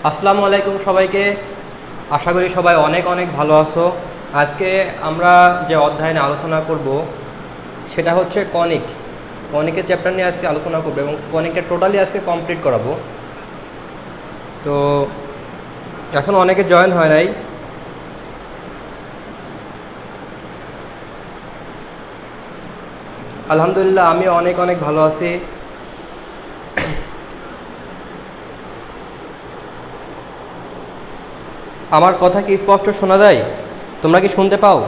আসসালামু আলাইকুম সবাইকে। আশা করি সবাই অনেক অনেক ভালো আছো। আজকে আমরা যে অধ্যায় নিয়ে আলোচনা করব সেটা হচ্ছে কনিকের চ্যাপ্টার নিয়ে আজকে আলোচনা করব এবং কনিকটা টোটালি আজকে কমপ্লিট করাবো। তো এখন অনেকে জয়েন হয় নাই। আলহামদুলিল্লাহ, আমি অনেক অনেক ভালো আছি। আমার কথা কি স্পষ্ট শোনা যায়? তোমরা কি শুনতে পাও?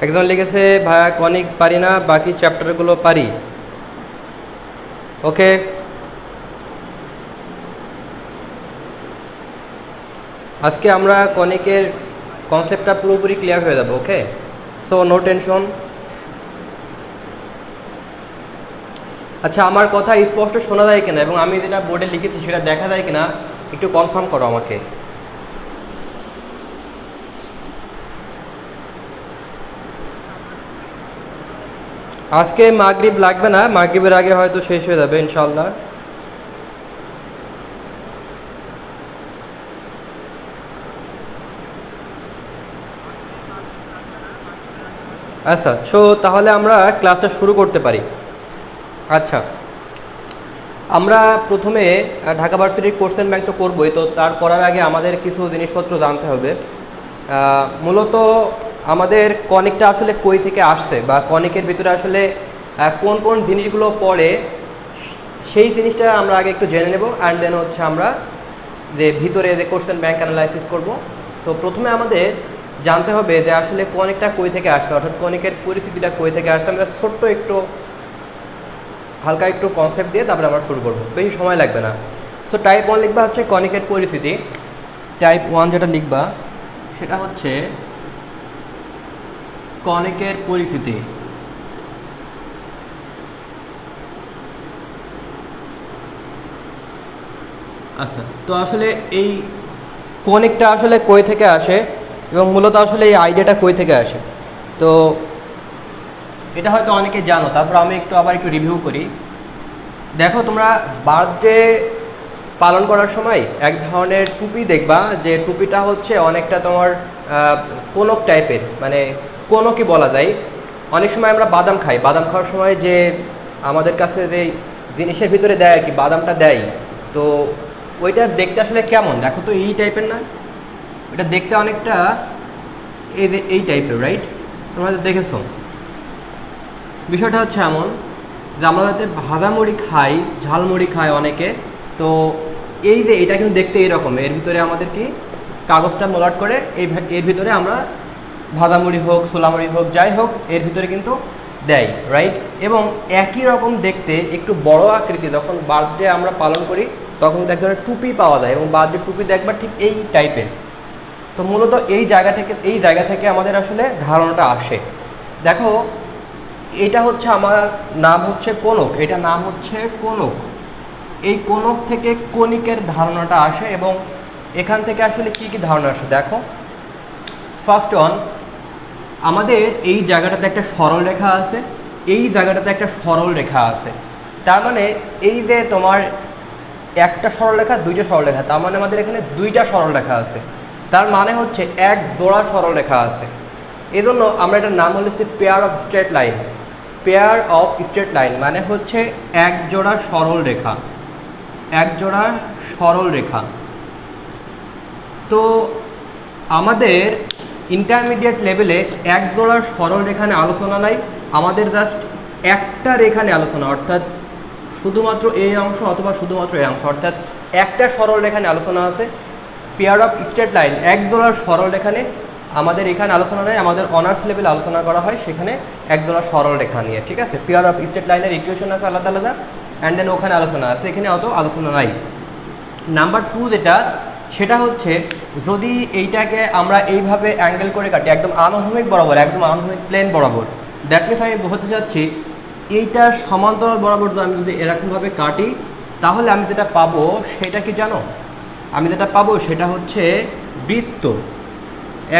একজন লিখেছে, ভাইয়া কনিক পারি না, বাকি চ্যাপ্টারগুলো পারি। ওকে, আজকে আমরা কনিকের কনসেপ্টটা পুরোপুরি ক্লিয়ার হয়ে যাবে। ওকে, সো নো টেনশন। আচ্ছা, আমার কথা স্পষ্ট শোনা যায় কিনা এবং আমি যেটা বোর্ডে লিখেছি সেটা দেখা যায় কিনা একটু কনফার্ম করো আমাকে। আজকে মাগরিব লাগবে না, মাগরিবের আগে হয়তো শেষ হয়ে যাবে ইনশাল্লাহ। আচ্ছা, সো তাহলে আমরা ক্লাসটা শুরু করতে পারি। আচ্ছা, আমরা প্রথমে ঢাকা ভার্সিটির কোশ্চেন ব্যাংক তো করবোই, তো তার করার আগে আমাদের কিছু জিনিসপত্র জানতে হবে। মূলত আমাদের কনিকটা আসলে কই থেকে আসছে বা কনিকের ভিতরে আসলে কোন কোন জিনিসগুলো পড়ে সেই জিনিসটা আমরা আগে একটু জেনে নেব, অ্যান্ড দেন হচ্ছে আমরা যে ভিতরে যে কোশ্চেন ব্যাংক অ্যানালাইসিস করব। সো প্রথমে আমাদের জানতে হবে যে আসলে কনিকটা কই থেকে আসছে, অর্থাৎ কনিকের পরিস্থিতিটা কই থেকে আসছে। আমরা ছোট্ট একটু হালকা একটু কনসেপ্ট দিয়ে তারপরে আমরা শুরু করবো, বেশি সময় লাগবে না। সো টাইপ 1 লিখবা হচ্ছে কনিকের পরিস্থিতি। টাইপ 1 যেটা লিখবা সেটা হচ্ছে কনিকের পরিস্থিতি। আচ্ছা, তো আসলে এই কনিকটা আসলে কই থেকে আসে এবং মূলত আসলে এই আইডিয়াটা কই থেকে আসে, তো এটা হয়তো অনেকে জানো। তারপর আমি আবার একটু রিভিউ করি। দেখো, তোমরা বার্থডে পালন করার সময় এক ধরনের টুপি দেখবা, যে টুপিটা হচ্ছে অনেকটা তোমার কোনক টাইপের, মানে কোনকই বলা যায়। অনেক সময় আমরা বাদাম খাই, বাদাম খাওয়ার সময় যে আমাদের কাছে যে জিনিসের ভিতরে দেয় আর কি, বাদামটা দেয়, তো ওইটা দেখতে আসলে কেমন দেখো তো, এই টাইপের না? ওইটা দেখতে অনেকটা এই টাইপের, রাইট? তোমরা দেখেছো। বিষয়টা হচ্ছে এমন যে আমরা যাতে ভাজা মুড়ি খাই, ঝালমুড়ি খায় অনেকে, তো এই যে এটা কিন্তু দেখতে এইরকম, এর ভিতরে আমাদের কি কাগজটা মোলাট করে এর ভিতরে আমরা ভাজামুড়ি হোক, ছোলামুড়ি হোক, যাই হোক, এর ভিতরে কিন্তু দেয়, রাইট? এবং একই রকম দেখতে একটু বড় আকৃতি যখন বার্থডে আমরা পালন করি তখন এক ধরনের টুপি পাওয়া যায়, এবং বার্থডে টুপি দেখবার ঠিক এই টাইপের। তো মূলত এই জায়গা থেকে আমাদের আসলে ধারণাটা আসে। দেখো, এটা হচ্ছে আমার নাম হচ্ছে কোনক, এটা নাম হচ্ছে কোনক। এই কোনক থেকে কনিকের ধারণাটা আসে, এবং এখান থেকে আসলে কি কি ধারণা আসে দেখো। ফার্স্ট ওয়ান, আমাদের এই জায়গাটাতে একটা সরল রেখা আছে, এই জায়গাটাতে একটা সরল রেখা আছে। তার মানে এই যে তোমার একটা সরলরেখা, দুইটা সরলরেখা, তার মানে আমাদের এখানে দুইটা সরলরেখা আছে। তার মানে হচ্ছে এক জোড়া সরলরেখা আছে। এই জন্য আমরা এটার নাম হচ্ছে pair of straight line. Pair of straight line মানে হচ্ছে এক জোড়া সরল রেখা, এক জোড়া সরল রেখা। তো আমাদের ইন্টারমিডিয়েট লেভেলে এক জোড়া সরল রেখা নিয়ে আলোচনা নাই, আমাদের জাস্ট একটা রেখা নিয়ে আলোচনা, অর্থাৎ শুধুমাত্র এই অংশ অথবা শুধুমাত্র এই অংশ, অর্থাৎ একটা সরল রেখা নিয়ে আলোচনা আছে। পেয়ার অফ স্ট্রেট লাইন, একজোড়ার সরল রেখা নিয়ে আমাদের এখানে আলোচনা নেই, আমাদের অনার্স লেভেলে আলোচনা করা হয় সেখানে একজোড়া সরল রেখা নিয়ে, ঠিক আছে। পেয়ার অফ স্ট্রেট লাইনের ইকুয়েশন আছে আলাদা আলাদা, অ্যান্ড দেন ওখানে আলোচনা আছে, এখানে অত আলোচনা নাই। নাম্বার 2 যেটা, সেটা হচ্ছে যদি এইটাকে আমরা এইভাবে অ্যাঙ্গেল করে কাটি একদম আনুভূমিক বরাবর, একদম আনুভূমিক প্লেন বরাবর, দ্যাট মিনস আমি বলতে চাচ্ছি এইটার সমান্তরাল বরাবর আমি যদি এরকমভাবে কাটি তাহলে আমি যেটা পাবো সেটা কি জানো? আমি যেটা পাবো সেটা হচ্ছে বৃত্ত।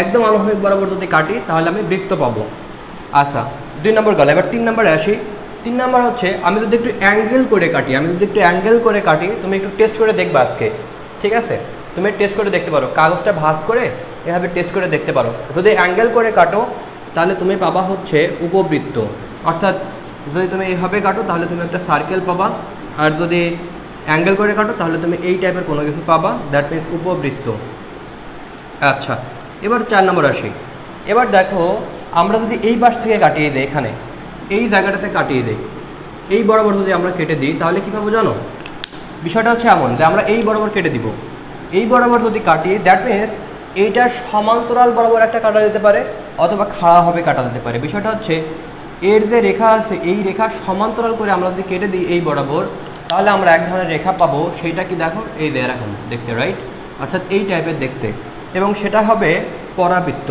একদম আনুভূমিক বরাবর যদি কাটি তাহলে আমি বৃত্ত পাবো। আচ্ছা, 2 নম্বর গেল। এবার 3 নম্বরে আসি। 3 নম্বর হচ্ছে আমি যদি একটু অ্যাঙ্গেল করে কাটি, তুমি একটু টেস্ট করে দেখবে আজকে, ঠিক আছে? তুমি টেস্ট করে দেখতে পারো, কাগজটা ভাঁজ করে এভাবে টেস্ট করে দেখতে পারো। যদি অ্যাঙ্গেল করে কাটো তাহলে তুমি পাবা হচ্ছে উপবৃত্ত, অর্থাৎ যদি তুমি এইভাবে কাটো তাহলে তুমি একটা সার্কেল পাবা, আর যদি অ্যাঙ্গেল করে কাটো তাহলে তুমি এই টাইপের কোনো কিছু পাবা, দ্যাট মিনস উপবৃত্ত। আচ্ছা, এবার 4 নম্বর আসি। এবার দেখো আমরা যদি এই পাশ থেকে কাটিয়ে দিই, এখানে এই জায়গাটাতে কাটিয়ে দিই, এই বরাবর যদি আমরা কেটে দিই তাহলে কী পাবো জানো? বিষয়টা হচ্ছে এমন যে আমরা এই বরাবর কেটে দিব, এই বরাবর যদি কাটি দ্যাট মিনস এইটা সমান্তরাল বরাবর একটা কাটা যেতে পারে অথবা খাড়াভাবে কাটা যেতে পারে। বিষয়টা হচ্ছে এর যে রেখা আছে এই রেখা সমান্তরাল করে আমরা যদি কেটে দিই এই বরাবর, তাহলে আমরা এক ধরনের রেখা পাবো, সেইটা কি দেখো এই দেয় এরকম দেখতে, রাইট? অর্থাৎ এই টাইপের দেখতে, এবং সেটা হবে পরাবৃত্ত।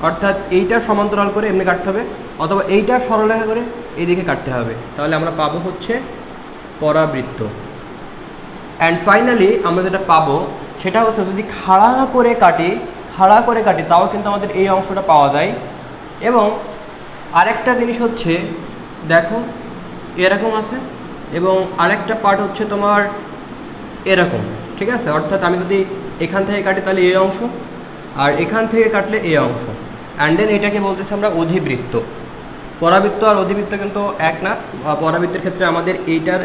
অর্থাৎ এইটা সমান্তরাল করে এমনি কাটতে হবে অথবা এইটা সরলরেখা করে এই দিকে কাটতে হবে, তাহলে আমরা পাবো হচ্ছে পরাবৃত্ত। অ্যান্ড ফাইনালি আমরা যেটা পাবো সেটা হচ্ছে যদি খাড়া করে কাটি তাও কিন্তু আমাদের এই অংশটা পাওয়া যায়। এবং আরেকটা জিনিস হচ্ছে দেখো এরকম আছে, এবং আরেকটা পার্ট হচ্ছে তোমার এরকম, ঠিক আছে? অর্থাৎ আমি যদি এখান থেকে কাটি তাহলে এই অংশ, আর এখান থেকে কাটলে এই অংশ, অ্যান্ড দেন এটাকে বলতেছি আমরা অধিবৃত্ত। পরাবৃত্ত আর অধিবৃত্ত কিন্তু এক না। পরাবৃত্তের ক্ষেত্রে আমাদের এইটার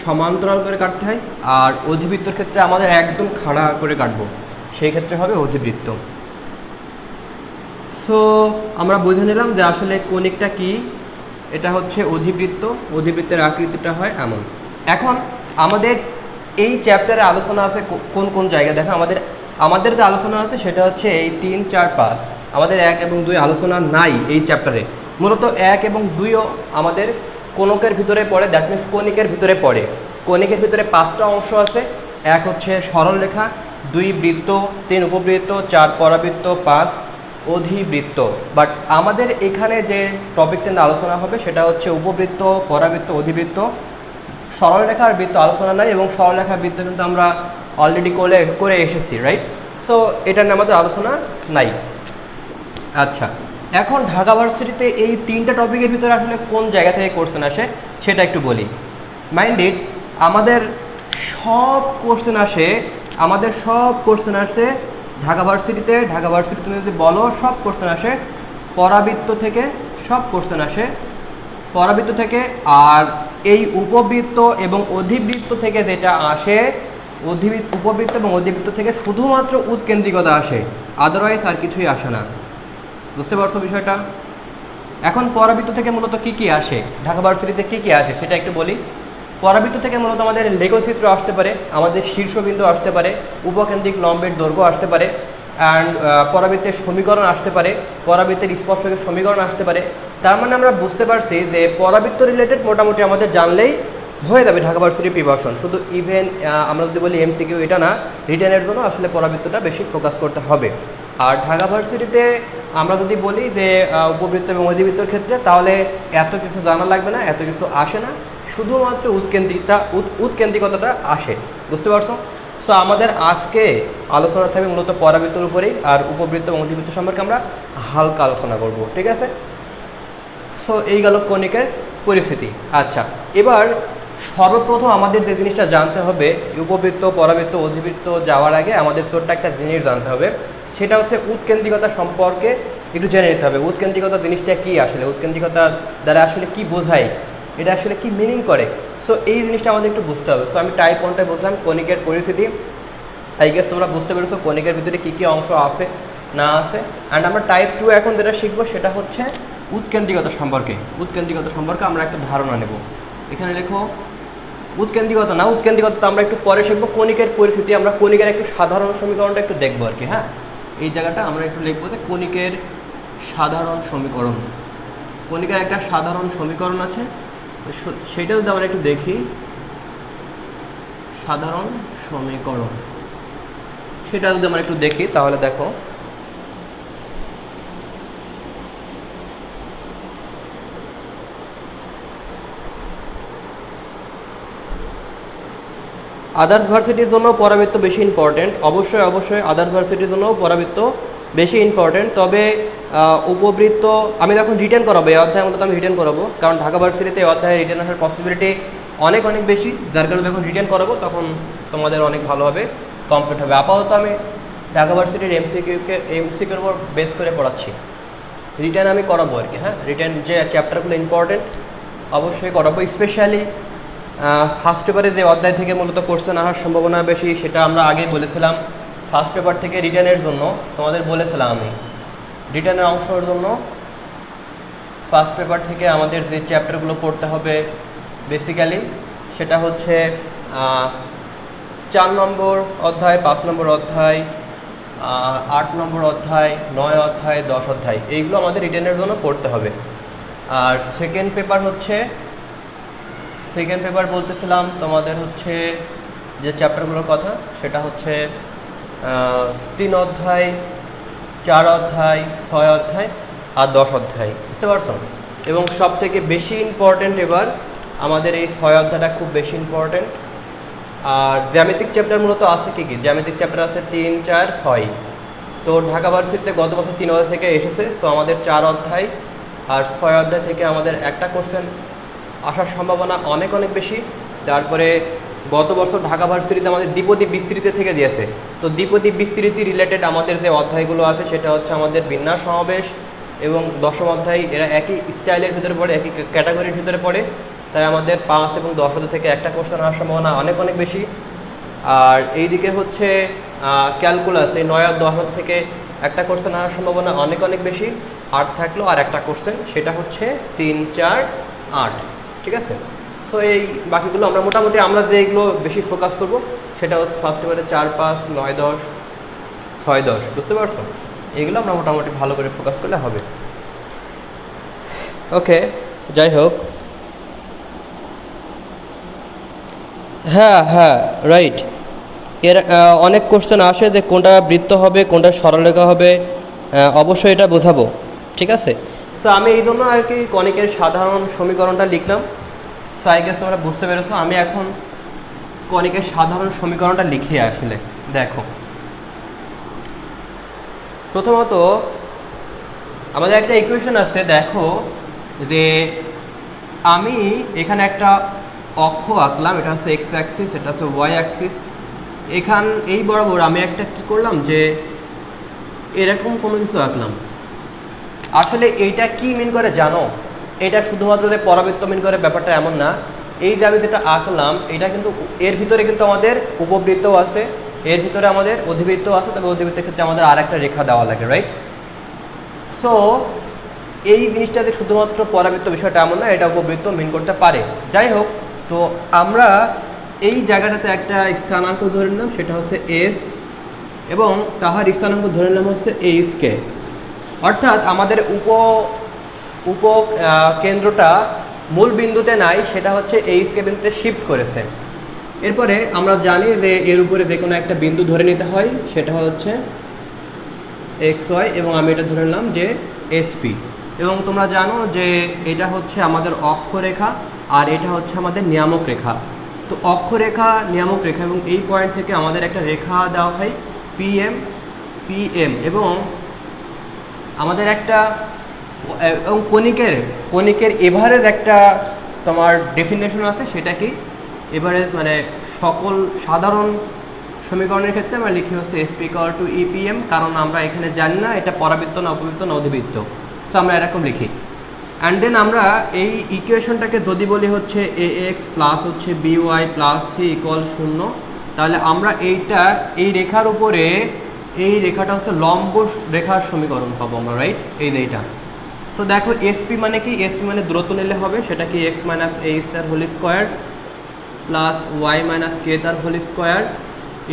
সমান্তরাল করে কাটতে হয়, আর অধিবৃত্তর ক্ষেত্রে আমাদের একদম খাড়া করে কাটবো, সেই ক্ষেত্রে হবে অধিবৃত্ত। সো আমরা বুঝে নিলাম যে আসলে কোণিকটা কি, এটা হচ্ছে অধিবৃত্ত, অধিবৃত্তের আকৃতিটা হয় এমন। এখন আমাদের এই চ্যাপ্টারে আলোচনা আছে কোন কোন জায়গায়, দেখো আমাদের যে আলোচনা আছে সেটা হচ্ছে এই 3, 4, 5, আমাদের 1 এবং 2 আলোচনা নাই এই চ্যাপ্টারে। মূলত 1 এবং 2ও আমাদের কোণকের ভিতরে পড়ে, দ্যাট মিনস কণিকের ভিতরে পড়ে। কণিকের ভিতরে 5টা অংশ আছে, 1 হচ্ছে সরল রেখা, 2 বৃত্ত, 3 উপবৃত্ত, 4 পরাবৃত্ত, 5 অধিবৃত্ত। বাট আমাদের এখানে যে টপিকটা নিয়ে আলোচনা হবে সেটা হচ্ছে উপবৃত্ত, পরাবৃত্ত, অধিবৃত্ত। সরলরেখা আর বৃত্ত আলোচনা নাই, এবং সরলরেখা বৃত্ত কিন্তু আমরা অলরেডি করে এসেছি, রাইট? সো এটা নিয়ে আমাদের আলোচনা নাই। আচ্ছা, এখন ঢাকা ভার্সিটিতে এই 3টা টপিকের ভিতরে আসলে কোন জায়গা থেকে কোশ্চেন আসে সেটা একটু বলি। মাইন্ড ইট, আমাদের সব কোশ্চেন আসে ঢাকা ভার্সিটিতে। ঢাকা ভার্সিটি তুমি যদি বলো সব কোশ্চেন আসে পরাবৃত্ত থেকে, সব কোশ্চেন আসে পরাবৃত্ত থেকে। আর এই উপবৃত্ত এবং অধিবৃত্ত থেকে যেটা আসে, উপবৃত্ত এবং অধিবৃত্ত থেকে শুধুমাত্র উৎকেন্দ্রিকতা আসে, আদারওয়াইজ আর কিছুই আসে না। বুঝতে পারছো বিষয়টা? এখন পরাবৃত্ত থেকে মূলত কী আসে, ঢাকা ভার্সিটিতে কী আসে সেটা একটু বলি। পরাবৃত্ত থেকে মূলত আমাদের লেখচিত্র আসতে পারে, আমাদের শীর্ষবিন্দু আসতে পারে, উপকেন্দ্রিক লম্বের দৈর্ঘ্য আসতে পারে, অ্যান্ড পরাবৃত্তের সমীকরণ আসতে পারে, পরাবৃত্তের স্পর্শকের সমীকরণ আসতে পারে। তার মানে আমরা বুঝতে পারছি যে পরাবৃত্ত রিলেটেড মোটামুটি আমাদের জানলেই হয়ে যাবে ঢাকা ভার্সিটির প্রিপারেশন। শুধু ইভেন আমরা যদি বলি এমসিকিউ এটা না, রিটেনের জন্য আসলে পরাবৃত্তটা বেশি ফোকাস করতে হবে। আর ঢাকা ভার্সিটিতে আমরা যদি বলি যে উপবৃত্ত এবং অধিবৃত্তর ক্ষেত্রে, তাহলে এত কিছু জানা লাগবে না, এত কিছু আসে না, শুধুমাত্র উৎকেন্দ্রিকতাটা আসে। বুঝতে পারছো? সো আমাদের আজকে আলোচনা থাকবে মূলত পরাবৃত্তর উপরেই, আর উপবৃত্ত এবং অধিবৃত্ত সম্পর্কে আমরা হালকা আলোচনা করব, ঠিক আছে? সো এই গেল কণিকের পরিস্থিতি। আচ্ছা, এবার সর্বপ্রথম আমাদের যে জিনিসটা জানতে হবে, উপবৃত্ত, পরাবৃত্ত, অধিবৃত্ত যাওয়ার আগে আমাদের ছোট্ট একটা জিনিস জানতে হবে, সেটা হচ্ছে উৎকেন্দ্রিকতা সম্পর্কে একটু জেনে নিতে হবে। উৎকেন্দ্রিকতা জিনিসটা কী, আসলে উৎকেন্দ্রিকতা দ্বারা আসলে কি বোঝায়, এটা আসলে কি মিনিং করে। সো এই জিনিসটা আমাদের একটু বুঝতে হবে। সো আমি টাইপ 1টায় বুঝলাম কণিকের পরিস্থিতি। আই গেস তোমরা বুঝতে পেরেছো কণিকের ভিতরে কী কী অংশ আছে না আছে। অ্যান্ড আমরা টাইপ 2 এখন যেটা শিখবো সেটা হচ্ছে উৎকেন্দ্রিকতা সম্পর্কে। উৎকেন্দ্রিকতা সম্পর্কে আমরা একটা ধারণা নেব। এখানে লেখো উৎকেন্দ্রিকতা না, উৎকেন্দ্রিকতা আমরা একটু পরে শিখবো। কণিকের পরিস্থিতি, আমরা কণিকের একটু সাধারণ সমীকরণটা একটু দেখবো আর কি। হ্যাঁ, এই জায়গাটা আমরা একটু লিখবো যে কণিকের সাধারণ সমীকরণ। কণিকার একটা সাধারণ সমীকরণ আছে, সেটা যদি আমরা একটু দেখি, সাধারণ সমীকরণ সেটা যদি আমরা একটু দেখি তাহলে দেখো আদার্স ভার্সিটির জন্য পরাবৃত্ত বেশি ইম্পর্টেন্ট। অবশ্যই অবশ্যই আদার্স ভার্সিটির জন্য পরাবৃত্ত বেশি ইম্পর্টেন্ট। তবে উপবৃত্ত আমি যখন রিটার্ন করাবো, এই অধ্যায় মূলত আমি রিটার্ন করাবো, কারণ ঢাকা ভার্সিটিতে এই অধ্যায়ে রিটার্ন আসার পসিবিলিটি অনেক অনেক বেশি, যার কারণে যখন রিটার্ন করাবো তখন তোমাদের অনেক ভালোভাবে কমপ্লিট হবে। আপাতত আমি ঢাকা ভার্সিটির এমসিকিউর উপর বেস করে পড়াচ্ছি, রিটার্ন আমি করাবো আর কি। হ্যাঁ, রিটার্ন যে চ্যাপ্টারগুলো ইম্পর্টেন্ট অবশ্যই করাবো। স্পেশালি ফার্স্ট পেপারে যে অধ্যায় থেকে মূলত কোশ্চেন আসার সম্ভাবনা বেশি, সেটা আমরা আগেই বলেছিলাম। ফার্স্ট পেপার থেকে রিটার্নের জন্য তোমাদের বলেছিলাম আমি, রিটার্নের অংশের জন্য ফার্স্ট পেপার থেকে আমাদের যে চ্যাপ্টারগুলো পড়তে হবে বেসিক্যালি, সেটা হচ্ছে 4 নম্বর অধ্যায়, 5 নম্বর অধ্যায়, 8 নম্বর অধ্যায়, 9 অধ্যায়, 10 অধ্যায়, এইগুলো আমাদের রিটার্নের জন্য পড়তে হবে। আর সেকেন্ড পেপার বলতেছিলাম তোমাদের হচ্ছে যে চ্যাপ্টারগুলোর কথা, সেটা হচ্ছে 3 অধ্যায়, 4 অধ্যায়, 6 অধ্যায় আর 10 অধ্যায়, বুঝতে পারছো? এবং সব থেকে বেশি ইম্পর্টেন্ট এবার আমাদের এই 6 অধ্যায়টা খুব বেশি ইম্পর্টেন্ট। আর জ্যামিতিক চ্যাপ্টার মূলত আছে কি কি? জ্যামিতিক চ্যাপ্টার আছে 3, 4, 6। তো ঢাকা ভার্সিটিতে গত বছর 3 অধ্যায় থেকে এসেছে, সো আমাদের 4 অধ্যায় আর 6 অধ্যায় থেকে আমাদের একটা কোশ্চেন আসার সম্ভাবনা অনেক অনেক বেশি। তারপরে গত বছর ঢাকা ভার্সিটিতে আমাদের দ্বিপদী বিস্তৃতি থেকে দিয়েছে। তো দ্বিপদী বিস্তৃতি রিলেটেড আমাদের যে অধ্যায়গুলো আছে সেটা হচ্ছে আমাদের বিন্যাস সমাবেশ এবং 10ম অধ্যায়, এরা একই স্টাইলের ভিতরে পড়ে, একই ক্যাটাগরির ভিতরে পড়ে, তাই আমাদের 5 এবং 10 অধ্যায় থেকে একটা কোশ্চেন আসার সম্ভাবনা অনেক অনেক বেশি। আর এইদিকে হচ্ছে ক্যালকুলাস, এই 9 আর 10 থেকে একটা কোশ্চেন আসার সম্ভাবনা অনেক অনেক বেশি। 8 থাকলো আর একটা কোশ্চেন, সেটা হচ্ছে 3, 4, 8, ঠিক আছে? সো এই বাকিগুলো আমরা মোটামুটি আমরা যেগুলো বেশি ফোকাস করব সেটা হচ্ছে ফার্স্ট পেপারে 4, 5, 9, 10, 6, 10, বুঝতে পারছো? এইগুলো আমরা মোটামুটি ভালো করে ফোকাস করলে হবে। ওকে, যাই হোক, হ্যাঁ রাইট, এর অনেক কোশ্চেন আসে যে কোনটা বৃত্ত হবে, কোনটা সরলরেখা হবে, অবশ্যই এটা বোঝাবো, ঠিক আছে? সো আমি এই জন্য আর কি কণিকের সাধারণ সমীকরণটা লিখলাম। সো আই গেস তোমরা বুঝতে পেরেছো। আমি এখন কণিকের সাধারণ সমীকরণটা লিখি। আসলে দেখো, প্রথমত আমাদের একটা ইকুয়েশন আছে, দেখো যে আমি এখানে একটা অক্ষ আঁকলাম, এটা হচ্ছে এক্স অ্যাক্সিস, এটা হচ্ছে ওয়াই অ্যাক্সিস। এই বরাবর আমি একটা কি করলাম যে এরকম কোনো কিছু আঁকলাম। আসলে এইটা কি মিন করে জানো? এটা শুধুমাত্র যে পরাবৃত্ত মিন করে ব্যাপারটা এমন না। এই যে আমি যেটা আঁকলাম এটা কিন্তু এর ভিতরে কিন্তু আমাদের উপবৃত্তও আছে, এর ভিতরে আমাদের অধিবৃত্তও আছে, তবে অধিবৃত্তের ক্ষেত্রে আমাদের আর একটা রেখা দেওয়া লাগে, রাইট? সো এই জিনিসটাতে শুধুমাত্র পরাবৃত্ত বিষয়টা এমন না, এটা উপবৃত্ত মিন করতে পারে। যাই হোক, তো আমরা এই জায়গাটাতে একটা স্থানাঙ্ক ধরে নিলাম, সেটা হচ্ছে এস, এবং তাহার স্থানাঙ্ক ধরে নিলাম হচ্ছে এইচকে। অর্থাৎ আমাদের উপ কেন্দ্রটা মূল বিন্দুতে নাই, সেটা হচ্ছে এইচকে বিন্দুতে শিফট করেছে। এরপরে আমরা জানি যে এর উপরে যে কোনো একটা বিন্দু ধরে নিতে হয়, সেটা হচ্ছে এক্স ওয়াই, এবং আমি এটা ধরে নিলাম যে এসপি। এবং তোমরা জানো যে এটা হচ্ছে আমাদের অক্ষরেখা আর এটা হচ্ছে আমাদের নিয়ামক রেখা। তো অক্ষরেখা, নিয়ামক রেখা, এবং এই পয়েন্ট থেকে আমাদের একটা রেখা দেওয়া হয় পিএম, এবং আমাদের একটা এবং কণিকের এভারেজ একটা তোমার ডেফিনেশন আছে, সেটা কি? এভারেজ মানে সকল সাধারণ সমীকরণের ক্ষেত্রে আমরা লিখি হচ্ছে এসপি ইকুয়াল টু ইপিএম, কারণ আমরা এখানে জানি না এটা পরাবৃত্ত না উপবৃত্ত না অধিবৃত্ত, সো আমরা এরকম লিখি। অ্যান্ড দেন আমরা এই ইকুয়েশনটাকে যদি বলি হচ্ছে এ এক্স প্লাস হচ্ছে B Y plus C equal 0, তাহলে আমরা এই রেখার উপরে এই রেখাটা হচ্ছে লম্ব রেখার সমীকরণ পাবো আমরা, রাইট? এইটা। সো দেখো এসপি মানে কি? এসপি মানে দূরত্ব নিলে হবে, সেটা কি X minus A square whole square plus Y minus K তার হোল স্কোয়ার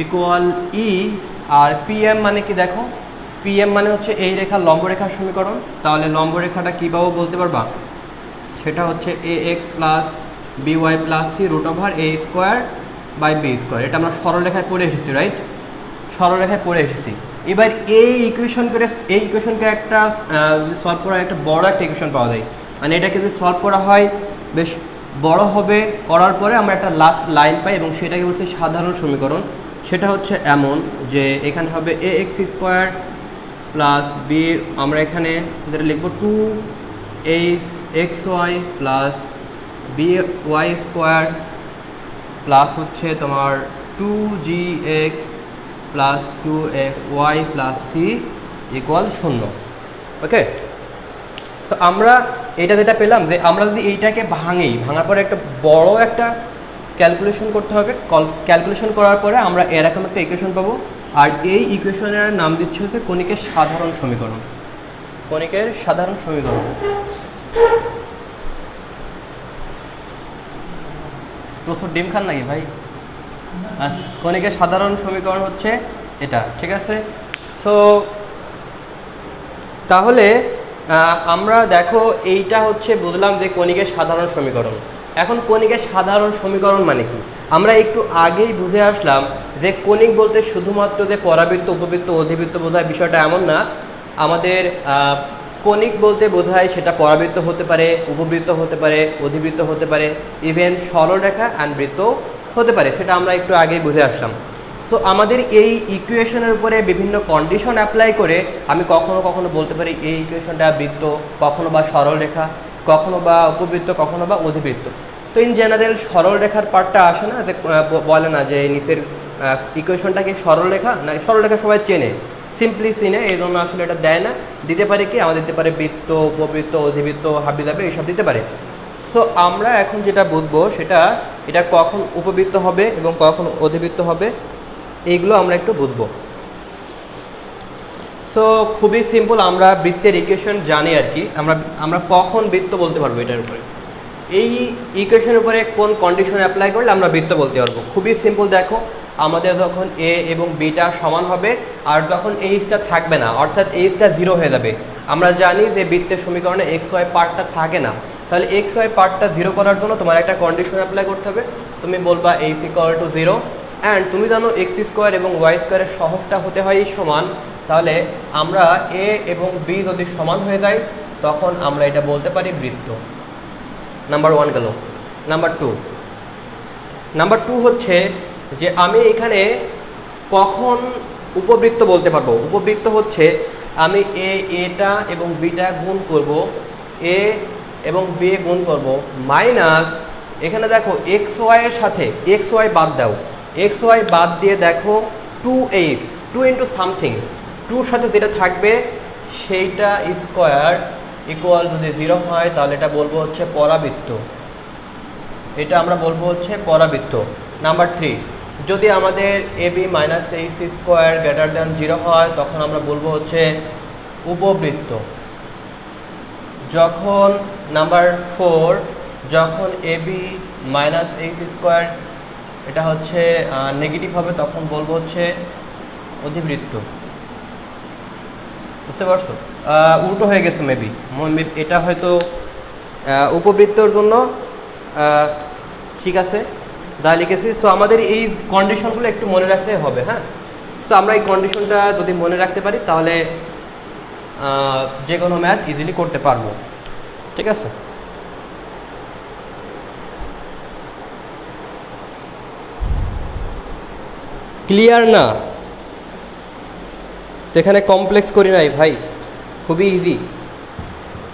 ইকুয়াল ই। আর পিএম মানে কি দেখো, পিএম মানে হচ্ছে এই রেখা লম্বরেখার সমীকরণ। তাহলে লম্বরেখাটা কী পাবো বলতে পারবা? সেটা হচ্ছে A X plus B Y plus C root over A square by B square. এটা আমরা সরলরেখায় পড়ে এসেছি, রাইট? সরলরেখায় পড়ে এসেছি। এবার এই ইকুয়েশনকে একটা সলভ করার একটা বড় একটা ইকুয়েশন পাওয়া যায়। মানে এটাকে যদি সলভ করা হয় বেশ বড় হবে, করার পরে আমরা একটা লাস্ট লাইন পাই এবং সেটাকে বলছি সাধারণ সমীকরণ। সেটা হচ্ছে এমন যে এখানে হবে A X square plus B, আমরা এখানে যেটা লিখব two H X Y plus B Y square plus হচ্ছে তোমার two G X plus two F Y plus C equal 0। Okay, so আমরা এটা যেটা পেলাম যে আমরা যদি এইটাকে ভাঙার পরে একটা বড় একটা ক্যালকুলেশন করতে হবে। ক্যালকুলেশন করার পরে আমরা এরকম একটা ইকুয়েশন পাবো। আর এই ইকুয়েশনের নাম দিচ্ছে হচ্ছে কণিকের সাধারণ সমীকরণ। কণিকের সাধারণ সমীকরণ। প্রচুর ডিম খান নাকি ভাই? আচ্ছা, কণিকের সাধারণ সমীকরণ হচ্ছে এটা, ঠিক আছে? সো তাহলে আমরা দেখো এইটা হচ্ছে বুঝলাম যে কণিকের সাধারণ সমীকরণ। এখন কণিকের সাধারণ সমীকরণ মানে কি আমরা একটু আগেই বুঝে আসলাম যে কণিক বলতে শুধুমাত্র যে পরাবৃত্ত উপবৃত্ত অধিবৃত্ত বোঝায় বিষয়টা এমন না। আমাদের কণিক বলতে বোঝায় সেটা পরাবৃত্ত হতে পারে, উপবৃত্ত হতে পারে, অধিবৃত্ত হতে পারে, ইভেন সরলরেখা অ্যান্ড বৃত্ত হতে পারে। সেটা আমরা একটু আগেই বুঝে আসলাম। সো আমাদের এই ইকুয়েশনের উপরে বিভিন্ন কন্ডিশন অ্যাপ্লাই করে আমি কখনো কখনো বলতে পারি এই ইকুয়েশনটা বৃত্ত, কখনো বা সরলরেখা, কখনো বা উপবৃত্ত, কখনো বা অধিবৃত্ত। তো ইন জেনারেল সরলরেখার পার্টটা আসে না, যে বলে না যে নিচের ইকুয়েশনটা কি সরলরেখা না, সরলরেখা সবাই চেনে, সিম্পলি চিনে, এই জন্য আসলে এটা দেয় না। দিতে পারে কি, আমাদের দিতে পারে বৃত্ত, উপবৃত্ত, অধিবৃত্ত, হাবিজাবি এইসব দিতে পারে। সো আমরা এখন যেটা বুঝবো সেটা এটা কখন উপবৃত্ত হবে এবং কখন অধিবৃত্ত হবে এইগুলো আমরা একটু বুঝবো। সো খুবই সিম্পল, আমরা বৃত্তের ইকুয়েশন জানি আর কি। আমরা কখন বৃত্ত বলতে পারবো এটার উপরে, এই ইকুয়েশনের উপরে কোন কন্ডিশন অ্যাপ্লাই করলে আমরা বৃত্ত বলতে পারবো। খুবই সিম্পল, দেখো আমাদের যখন এ এবং বিটা সমান হবে আর যখন এইচটা থাকবে না, অর্থাৎ এইচটা 0 হয়ে যাবে। আমরা জানি যে বৃত্তের সমীকরণে এক্স ওয়াই পার্টটা থাকে না, তাহলে এক্স ওয়াই পার্টটা 0 করার জন্য তোমার একটা কন্ডিশন অ্যাপ্লাই করতে হবে। তুমি বলবা এইচ ইকুয়াল টু 0 অ্যান্ড তুমি জানো এক্স স্কোয়ার এবং ওয়াই স্কোয়ারের সহগটা হতে হয় সমান। তাহলে আমরা এ এবং বি যদি সমান হয়ে যায় তখন আমরা এটা বলতে পারি বৃত্ত। নাম্বার 1 গেল। নাম্বার টু হচ্ছে যে আমি এখানে কখন উপবৃত্ত বলতে পারবো। উপবৃত্ত হচ্ছে আমি এটা এবং বিটা গুণ করব, এ এবং বি গুণ করব মাইনাস, এখানে দেখো এক্স ওয়াই এর সাথে এক্স ওয়াই বাদ দাও, এক্স ওয়াই বাদ দিয়ে দেখো 2h 2 ইন্টু সামথিং, 2 সাথে যেটা থাকবে সেইটা স্কোয়ার ইকুয়াল যদি 0 হয় তাহলে এটা বলবো হচ্ছে পরাবৃত্ত। এটা আমরা বলবো হচ্ছে পরাবৃত্ত। নাম্বার 3, যদি আমাদের A B minus H square greater than 0 হয় তখন আমরা বলবো হচ্ছে উপবৃত্ত। যখন নাম্বার 4, যখন এ বি মাইনাস এইচ স্কোয়ার এটা হচ্ছে নেগেটিভ হবে তখন বলবো হচ্ছে অধিবৃত্ত। বুঝতে পারছো? উল্টো হয়ে গেছে মেবি, এটা হয়তো উপবৃত্তর জন্য ঠিক আছে যা লিখেছি। সো আমাদের এই কন্ডিশনগুলো একটু মনে রাখতে হবে, হ্যাঁ। সো আমরা এই কন্ডিশনটা যদি মনে রাখতে পারি তাহলে যে কোনো ম্যাথ ইজিলি করতে পারবো, ঠিক আছে। ক্লিয়ার না? তো এখানে কমপ্লেক্স করি নাই ভাই, খুবই ইজি।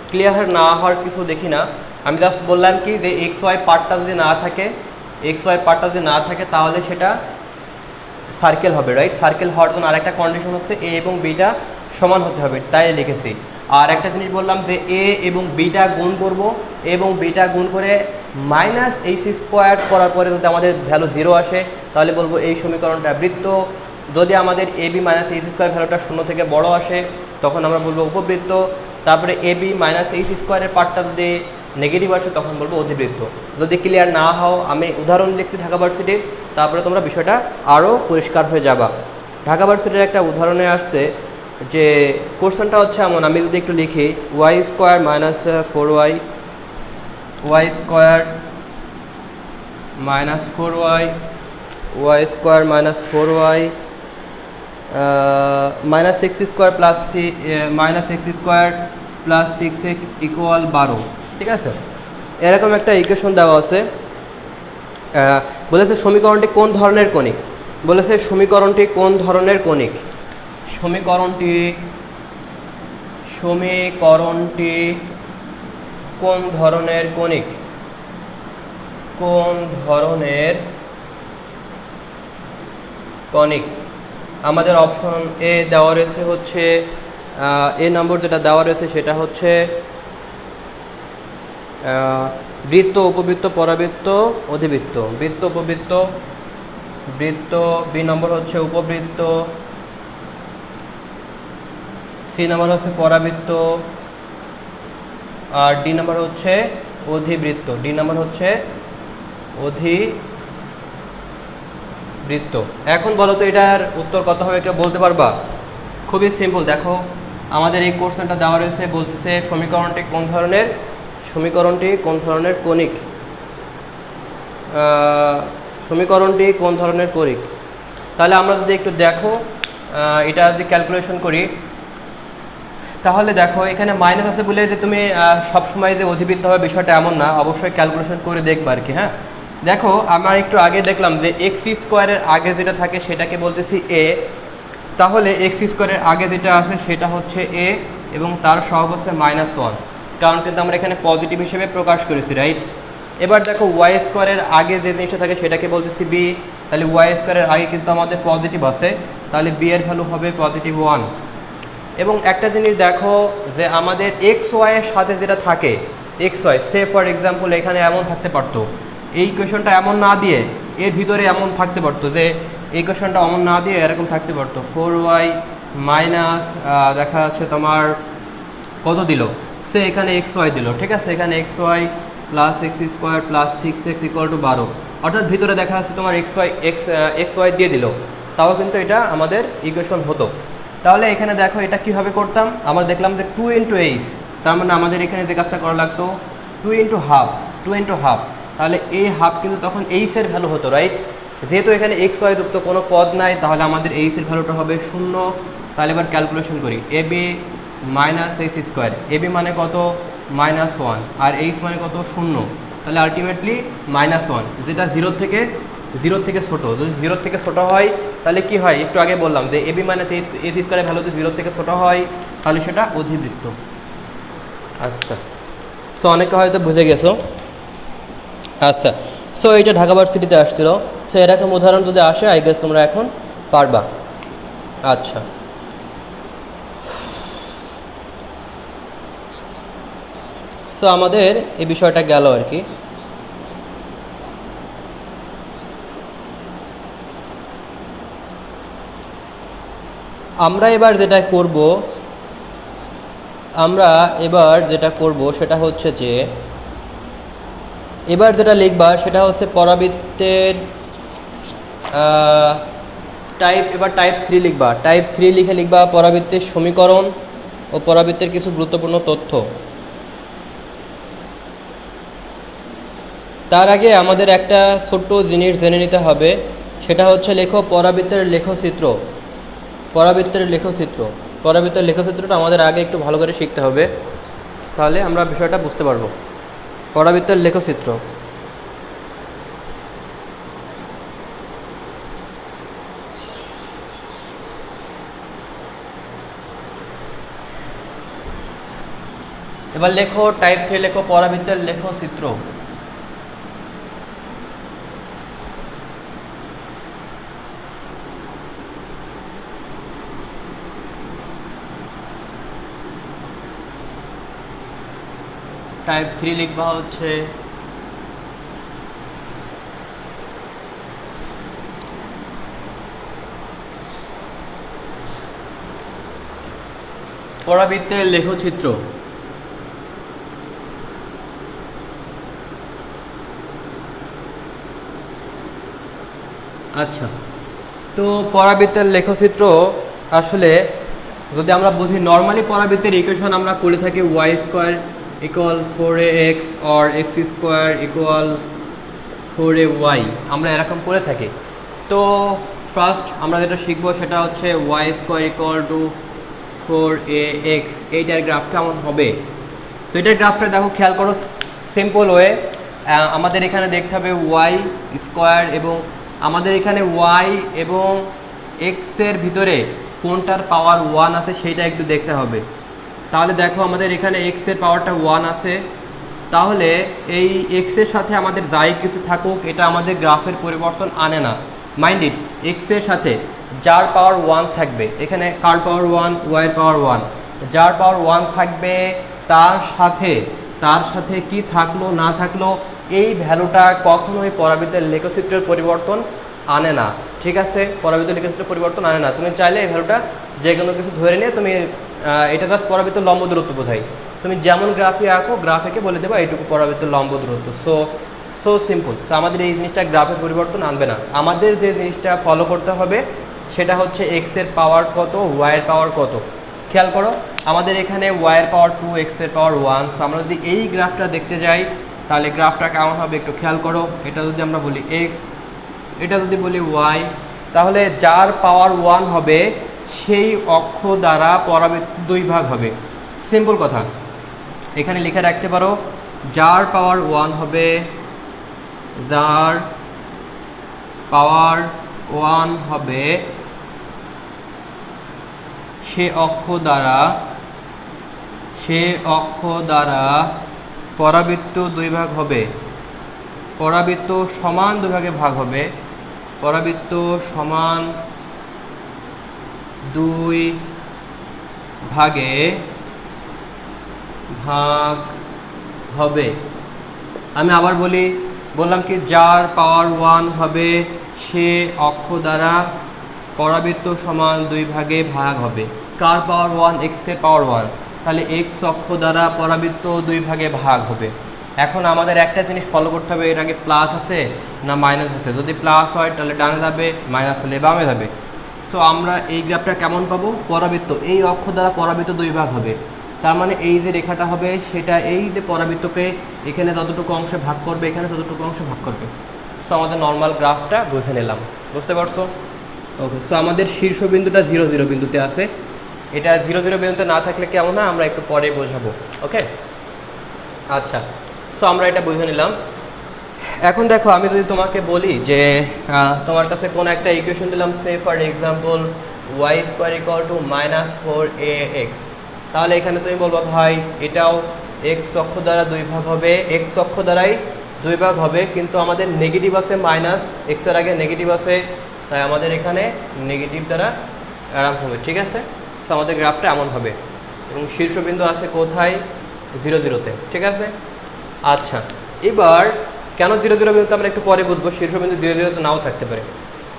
ক্লিয়ার না হওয়ার কিছু দেখি না। আমি জাস্ট বললাম কি যে এক্স ওয়াই পার্টটা যদি না থাকে, তাহলে সেটা সার্কেল হবে, রাইট? সার্কেল হওয়ার জন্য আরেকটা কন্ডিশন হচ্ছে এ এবং বিটা সমান হতে হবে, তাই লিখেছি। আর একটা জিনিস বললাম যে এ এবং বিটা গুণ করব, এবং বিটা গুণ করে মাইনাস এইচ স্কোয়ার করার পরে যদি আমাদের ভ্যালু 0 আসে তাহলে বলবো এই সমীকরণটা বৃত্ত। যদি আমাদের A B minus H square ভ্যালুটা 0 থেকে বড় আসে তখন আমরা বলবো উপবৃত্ত। তারপরে এ বি মাইনাস এইচ স্কোয়ারের পার্টটা যদি নেগেটিভ আসে তখন বলবো অধিবৃত্ত। যদি ক্লিয়ার না হও, আমি উদাহরণ লিখছি ঢাকা ভার্সিটির, তারপরে তোমরা বিষয়টা আরও পরিষ্কার হয়ে যাবা। ঢাকা ভার্সিটির একটা উদাহরণে আসছে যে কোশ্চেনটা হচ্ছে এমন, আমি যদি একটু লিখি Y square minus 4y, Y square minus 4y, Y square minus 4y minus X square plus minus X square plus 6x equal 12, ঠিক আছে? এরকম একটা ইকুয়েশন দেওয়া আছে। বলেছে সমীকরণটি কোন ধরনের কণিক, বলেছে সমীকরণটি কোন ধরনের কণিক, সমীকরণটি কোন ধরনের কণিক, কোন ধরনের কণিক। আমাদের অপশন এ দেওয়া রয়েছে হচ্ছে এ নম্বর যেটা দেওয়া রয়েছে সেটা হচ্ছে বৃত্ত, উপবৃত্ত, পরাবৃত্ত, অধিবৃত্ত। বৃত্ত, উপবৃত্ত, বৃত্ত। বি নম্বর হচ্ছে উপবৃত্ত, সি নম্বর হচ্ছে পরাবৃত্ত, আর ডি নম্বর হচ্ছে অধিবৃত্ত। ডি নম্বর হচ্ছে অধিবৃত্ত। এখন বলো তো এটার উত্তর কত হবে, কেউ বলতে পারবা? খুবই সিম্পল। দেখো আমাদের এই কোশ্চেনটা দেওয়া রয়েছে, বলতেছে সমীকরণটি কোন ধরনের কণিক, সমীকরণটি কোন ধরনের কণিক। তাহলে আমরা যদি একটু দেখো এটা যদি ক্যালকুলেশন করি, তাহলে দেখো এখানে মাইনাস আছে বলে যে তুমি সবসময় যে অধিবৃত্ত হবে বিষয়টা এমন না, অবশ্যই ক্যালকুলেশন করে দেখবা আর কি। হ্যাঁ, দেখো আমরা একটু আগে দেখলাম যে এক্স স্কোয়ারের আগে যেটা থাকে সেটাকে বলতেছি এ, তাহলে এক্স স্কোয়ারের আগে যেটা আছে সেটা হচ্ছে এ এবং তার সহগ হচ্ছে -1, কারণ কিন্তু আমরা এখানে পজিটিভ হিসেবে প্রকাশ করেছি, রাইট? এবার দেখো ওয়াই স্কোয়ারের আগে যে জিনিসটা থাকে সেটাকে বলতেছি বি, তাহলে ওয়াই স্কোয়ারের আগে কিন্তু আমাদের পজিটিভ আছে, তাহলে বি এর ভ্যালু হবে +1। এবং একটা জিনিস দেখো যে আমাদের এক্স ওয়াইয়ের সাথে যেটা থাকে, X Y, say for example এখানে এমন থাকতে পারতো, এই কোয়েশনটা এমন না দিয়ে এর ভিতরে এমন থাকতে পারতো, যে এই কোয়েশনটা এমন না দিয়ে এরকম থাকতে পারতো 4y মাইনাস দেখা যাচ্ছে তোমার কত দিল, সে এখানে এক্স ওয়াই দিল, ঠিক আছে? এখানে X Y plus X square plus 6x equal to 12, অর্থাৎ ভিতরে দেখা যাচ্ছে তোমার এক্স ওয়াই দিয়ে দিল, তাও কিন্তু এটা আমাদের ইকুয়েশন হতো। তাহলে এখানে দেখো এটা কীভাবে করতাম, আমরা দেখলাম যে 2 × h, তার মানে আমাদের এখানে যে কাজটা করা লাগতো 2 × হাফ, তাহলে এই হাফ কিন্তু তখন এইচের ভ্যালু হতো, রাইট? যেহেতু এখানে এক্স ওয়াই যুক্ত কোনো পদ নাই, তাহলে আমাদের এইচের ভ্যালুটা হবে 0। তাহলে এবার ক্যালকুলেশন করি, এ B minus H square, A B মানে কত -1 আর এইচ মানে কত 0, তাহলে আলটিমেটলি -1, যেটা জিরোর থেকে ছোট। যদি জিরোর থেকে ছোট হয় তাহলে কি হয়, একটু আগে বললাম যে এ বি মাইনাস এইচ স্কোয়ারের ভ্যালু যদি জিরোর থেকে ছোট হয় তাহলে সেটা অধিবৃত্ত। আচ্ছা, সো অনেকে হয়তো বুঝে গেছো। আচ্ছা, সো এটা ঢাকা ভার্সিটিতে আসছিল, সো এরকম উদাহরণ যদি আসে আই গেস তোমরা এখন পারবা। আচ্ছা, সো আমাদের এই বিষয়টা গেল আর কি। আমরা এবার যেটা করব সেটা হচ্ছে যে এবার যেটা লিখবা সেটা হচ্ছে পরাবৃত্তের টাইপ 3 লিখবা। টাইপ 3 লিখবা পরাবৃত্তের সমীকরণ ও পরাবৃত্তের কিছু গুরুত্বপূর্ণ তথ্য। তার আগে আমাদের একটা ছোট্ট জিনিস জেনে নিতে হবে, সেটা হচ্ছে লেখো পরাবৃত্তের লেখচিত্র। পরাবৃত্তের লেখচিত্রটা আমাদের আগে একটু ভালো করে শিখতে হবে, তাহলে আমরা বিষয়টা বুঝতে পারবো। পরাবৃত্তের লেখচিত্র, এবার লেখো টাইপ 3 লেখো পরাবৃত্তের লেখচিত্র। টাইপ 3 লিখবা হচ্ছে পরাবৃত্তের লেখচিত্র। আচ্ছা, তো পরাবৃত্তের লেখচিত্র আসলে যদি আমরা বুঝি, নর্মালি পরাবৃত্তের ইকুয়েশন আমরা করে থাকি Y square equal 4ax or X square equal 4ay, আমরা এরকম করে থাকি। তো ফার্স্ট আমরা যেটা শিখবো সেটা হচ্ছে Y square equal to 4ax, এইটার গ্রাফ কেমন হবে। তো এটার গ্রাফটা দেখো, খেয়াল করো, সিম্পল ওয়ে আমাদের এখানে দেখতে হবে ওয়াই স্কোয়ার, এবং আমাদের এখানে ওয়াই এবং এক্সের ভিতরে কোনটার পাওয়ার 1 আছে সেইটা একটু দেখতে হবে। তাহলে দেখো আমাদের এখানে এক্সের পাওয়ারটা 1 আছে, তাহলে এই এক্সের সাথে আমাদের যাই কিছু থাকুক এটা আমাদের গ্রাফের পরিবর্তন আনে না। মাইন্ড ইট, এক্সের সাথে যার পাওয়ার 1 থাকবে, এখানে কার পাওয়ার 1, ওয়াইয়ের পাওয়ার 1, যার পাওয়ার 1 থাকবে তার সাথে কি থাকলো না থাকলো এই ভ্যালুটা কখনোই পরাবৃত্তের লেখচিত্রের পরিবর্তন আনে না। ঠিক আছে, পরাবৃত্তের লেখচিত্রের পরিবর্তন আনে না। তুমি চাইলে এই ভ্যালুটা যে কোনো কিছু ধরে নিয়ে তুমি এটা জাস্ট পরাবৃত্তের লম্ব দূরত্ব বোঝাই, তুমি যেমন গ্রাফে আঁকো গ্রাফেকে বলে দেবা এইটুকু পরাবৃত্তের লম্ব দূরত্ব। So simple. সো আমাদের এই জিনিসটা গ্রাফের পরিবর্তন আনবে না। আমাদের যে জিনিসটা ফলো করতে হবে সেটা হচ্ছে এক্সের পাওয়ার কত, ওয়াইয়ের পাওয়ার কত। খেয়াল করো আমাদের এখানে ওয়াইয়ের পাওয়ার 2, এক্সের পাওয়ার 1। সো আমরা যদি এই গ্রাফটা দেখতে যাই তাহলে গ্রাফটা কেমন হবে একটু খেয়াল করো। এটা যদি আমরা বলি এক্স, এটা যদি বলি ওয়াই, তাহলে যার পাওয়ার 1 হবে সেই অক্ষ দ্বারা পরাবৃত্ত 2 ভাগ হবে। সিম্পল কথা, এখানে লিখে রাখতে পারো যার পাওয়ার 1 হবে, যার পাওয়ার 1 হবে সে অক্ষ দ্বারা পরাবৃত্ত 2 ভাগ হবে। পরাবৃত্ত সমান 2 ভাগে ভাগ হবে, পরাবৃত্ত সমান 2 ভাগে ভাগ হবে। আমি আবার বললাম কি, যার পাওয়ার 1 হবে সে অক্ষ দ্বারা পরাবৃত্ত সমান 2 ভাগে ভাগ হবে। কার পাওয়ার 1? এক্সের পাওয়ার 1, তাহলে এক্স অক্ষ দ্বারা পরাবৃত্ত 2 ভাগে ভাগ হবে। এখন আমাদের একটা জিনিস ফলো করতে হবে, এর আগে প্লাস আছে না মাইনাস আছে। যদি প্লাস হয় তাহলে ডানে যাবে, মাইনাস হলে বামে যাবে। সো আমরা এই গ্রাফটা কেমন পাবো? পরাবৃত্ত এই অক্ষ দ্বারা পরাবৃত্ত 2 ভাগ হবে, তার মানে এই যে রেখাটা হবে সেটা এই যে পরাবৃত্তকে এখানে যতটুকু অংশে ভাগ করবে, এখানে ততটুকু অংশে ভাগ করবে। সো আমাদের নর্মাল গ্রাফটা বুঝে নিলাম, বুঝতে পারছো? ওকে, সো আমাদের শীর্ষবিন্দুটা 0, 0 বিন্দুতে আছে। এটা 0, 0 বিন্দুতে না থাকলে কেমন হয় আমরা একটু পরে বোঝাবো। ওকে, আচ্ছা, সো আমরা এটা বুঝে নিলাম। এখন দেখো আমি যদি তোমাকে বলি যে তোমার কাছে কোন একটা ইকুয়েশন দিলাম, say for example Y square equal to -4ax, তাহলে এখানে তুমি বলবো ভাই এটাও এক্স অক্ষ দ্বারা 2 ভাগ হবে, এক্স অক্ষ দ্বারাই 2 ভাগ হবে, কিন্তু আমাদের নেগেটিভ আছে মাইনাস, এক্সের আগে নেগেটিভ আছে, তাই আমাদের এখানে নেগেটিভ দ্বারা আরাম হবে। ঠিক আছে, সো আমাদের গ্রাফটা এমন হবে এবং শীর্ষবিন্দু আছে কোথায়? 0, 0-তে। ঠিক আছে, আচ্ছা, এবার কেন 0, 0 বিন্দুতে আমরা একটু পরে বুঝবো, শীর্ষবিন্দু 0, 0-তে নাও থাকতে পারে।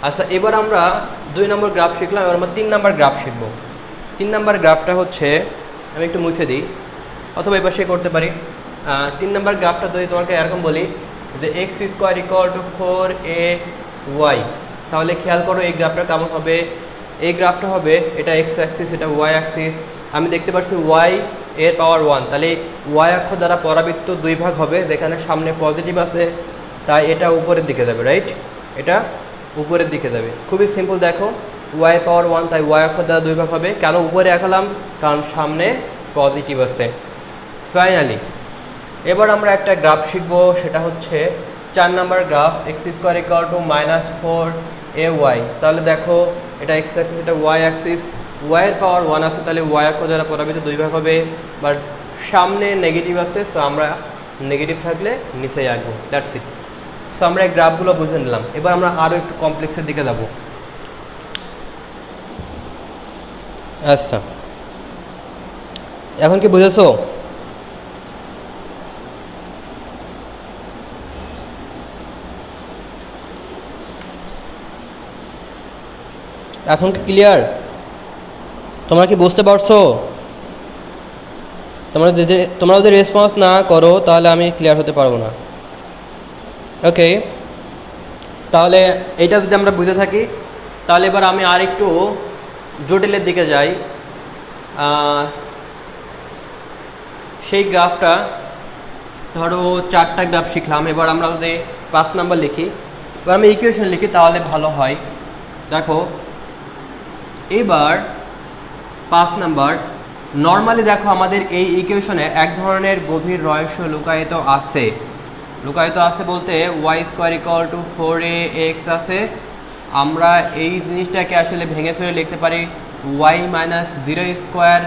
আচ্ছা, এবার আমরা 2 নম্বর গ্রাফ শিখলাম, এবার আমরা 3 নম্বর গ্রাফ শিখব। 3 নম্বর গ্রাফটা হচ্ছে, আমি একটু মুছে দিই অথবা এবার সে করতে পারি। 3 নম্বর গ্রাফটা যদি তোমাকে এরকম বলি যে x square equal to 4ay, তাহলে খেয়াল করো এই গ্রাফটা কেমন হবে। এই গ্রাফটা হবে, এটা এক্স অ্যাক্সিস, এটা ওয়াই অ্যাক্সিস। আমি দেখতে পাচ্ছি ওয়াই এর পাওয়ার 1, তাহলে ওয়াই অক্ষ দ্বারা পরাবৃত্ত 2 ভাগ হবে, যেখানে সামনে পজিটিভ আছে তাই এটা উপরের দিকে যাবে, রাইট? এটা উপরের দিকে যাবে। খুবই সিম্পল, দেখো ওয়াই পাওয়ার 1 তাই ওয়াই অক্ষ দ্বারা 2 ভাগ হবে। কেন উপরে আঁকালাম? কারণ সামনে পজিটিভ আছে। ফাইনালি এবার আমরা একটা গ্রাফ শিখব, সেটা হচ্ছে 4 নম্বর graph, X square equal to -4ay। তাহলে দেখো এটা এক্স অ্যাক্সিস, এটা ওয়াই অ্যাক্সিস, ওয়াইয়ের পাওয়ার 1 আছে, তাহলে ওয়াই অক্ষ দ্বারা পরাবৃত্ত 2 ভাগ হবে, বাট সামনে নেগেটিভ আছে, সো আমরা নেগেটিভ থাকলে নিচেই আঁকবো, দ্যাটস ইট। সো আমরা এই গ্রাফগুলো বুঝে নিলাম। এবার আমরা আরও একটু কমপ্লেক্সের দিকে যাব। আচ্ছা, এখন কি বুঝেছো? এখন কি ক্লিয়ার? তোমরা কি বুঝতে পারছো? তোমরা যদি রেসপন্স না করো তাহলে আমি ক্লিয়ার হতে পারবো না। ওকে, তাহলে এইটা যদি আমরা বুঝে থাকি, তাহলে এবার আমি আরেকটু জটিলের দিকে যাই। সেই গ্রাফটা ধরো 4টা গ্রাফ শিখলাম, এবার আমরা যদি 5 নাম্বার লিখি, এবার আমি ইকুয়েশন লিখি তাহলে ভালো হয়। দেখো এবার 5 নাম্বার, নর্মালি দেখো আমাদের এই ইকুয়েশনে এক ধরনের গভীর রহস্য লুকায়িত আছে। লুকায়িত আছে বলতে y² = 4ax আছে। আমরা এই জিনিসটাকে আসলে ভেঙে চড়ে লিখতে পারি y - 0²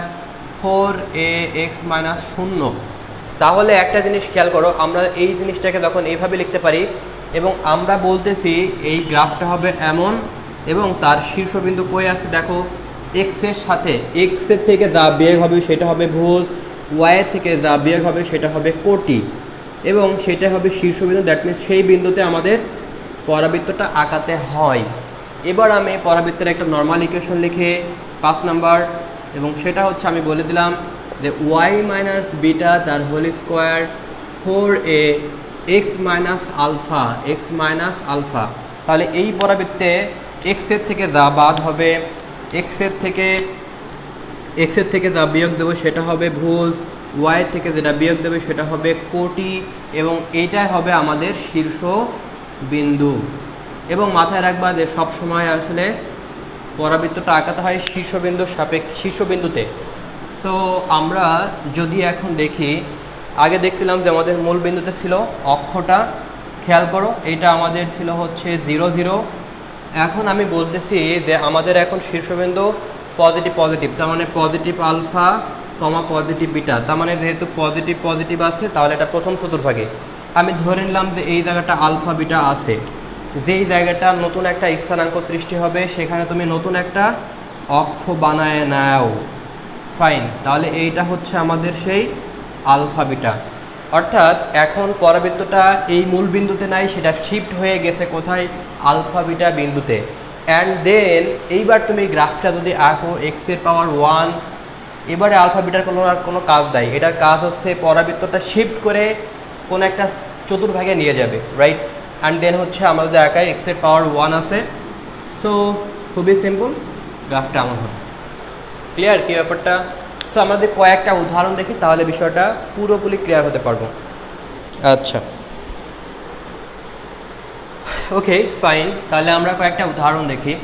4ax - 0। তাহলে একটা জিনিস খেয়াল করো, আমরা এই জিনিসটাকে যখন এইভাবে লিখতে পারি এবং আমরা বলতেছি এই গ্রাফটা হবে এমন এবং তার শীর্ষবিন্দু কই আছে দেখো এক্স এর সাথে, এক্স এর থেকে যা বিয়োগ হবে সেটা হবে ভুজ, ওয়াই এর থেকে যা বিয়োগ হবে সেটা হবে কোটি এবং সেটা হবে শীর্ষবিন্দু। দ্যাট মিনস সেই বিন্দুতে আমাদের পরাবৃত্তটা আঁকাতে হয়। এবার আমি পরাবৃত্তের একটা নর্মাল ইকুয়েশন লিখে 5 নাম্বার, এবং সেটা হচ্ছে আমি বলে দিলাম যে y - বিটা তার whole square 4a x - alpha x - alpha. তাহলে এই পরাবৃত্তে x এর থেকে যা বাদ হবে, x এর থেকে যা বিয়োগ দেবো সেটা হবে ভুজ, y এর থেকে যেটা বিয়োগ দেবে সেটা হবে কোটি এবং এইটাই হবে আমাদের শীর্ষ বিন্দু। এবং মাথায় রাখবা যে সবসময় আসলে পরাবৃত্তটা আঁকাতে হয় শীর্ষবিন্দুতে। সো আমরা যদি এখন দেখি, আগে দেখছিলাম যে আমাদের মূল বিন্দুতে ছিল অক্ষটা, খেয়াল করো এইটা আমাদের ছিল হচ্ছে 0 0। এখন আমি বলতেছি যে আমাদের এখন শীর্ষবিন্দু পজিটিভ, তার মানে পজিটিভ আলফা পজিটিভ বিটা, তার মানে যেহেতু পজিটিভ আছে তাহলে এটা প্রথম চতুর্ভাগে। আমি ধরে নিলাম যে এই জায়গাটা আলফা বিটা আছে, যেই জায়গাটা নতুন একটা স্থানাঙ্ক সৃষ্টি হবে সেখানে তুমি নতুন একটা অক্ষ বানায় নাও। ফাইন, তাহলে এইটা হচ্ছে আমাদের সেই আলফা বিটা। অর্থাৎ এখন পরাবৃত্তটা এই মূল বিন্দুতে নাই, সেটা শিফট হয়ে গেছে কোথায়, আলফা বিটা বিন্দুতে। অ্যান্ড দেন এইবার তুমি গ্রাফটা যদি আঁকো x⁻1, এবারে আলফা বিটার কোনো কাজ নাই, এটার কাজ হচ্ছে পরাবৃত্তটা শিফট করে কোনো একটা চতুর্ভাগে নিয়ে যাবে, রাইট। অ্যান্ড দেন হচ্ছে আমাদের একাই x⁻1 আছে। সো খুবই সিম্পল, গ্রাফটা এমন হবে। ক্লিয়ার কি ব্যাপারটা? সো আমাদের কয়েকটা উদাহরণ দেখি তাহলে বিষয়টা পুরোপুরি ক্লিয়ার হতে পারবো। আচ্ছা, ওকে ফাইন, তাহলে আমরা কয়েকটা উদাহরণ দেখি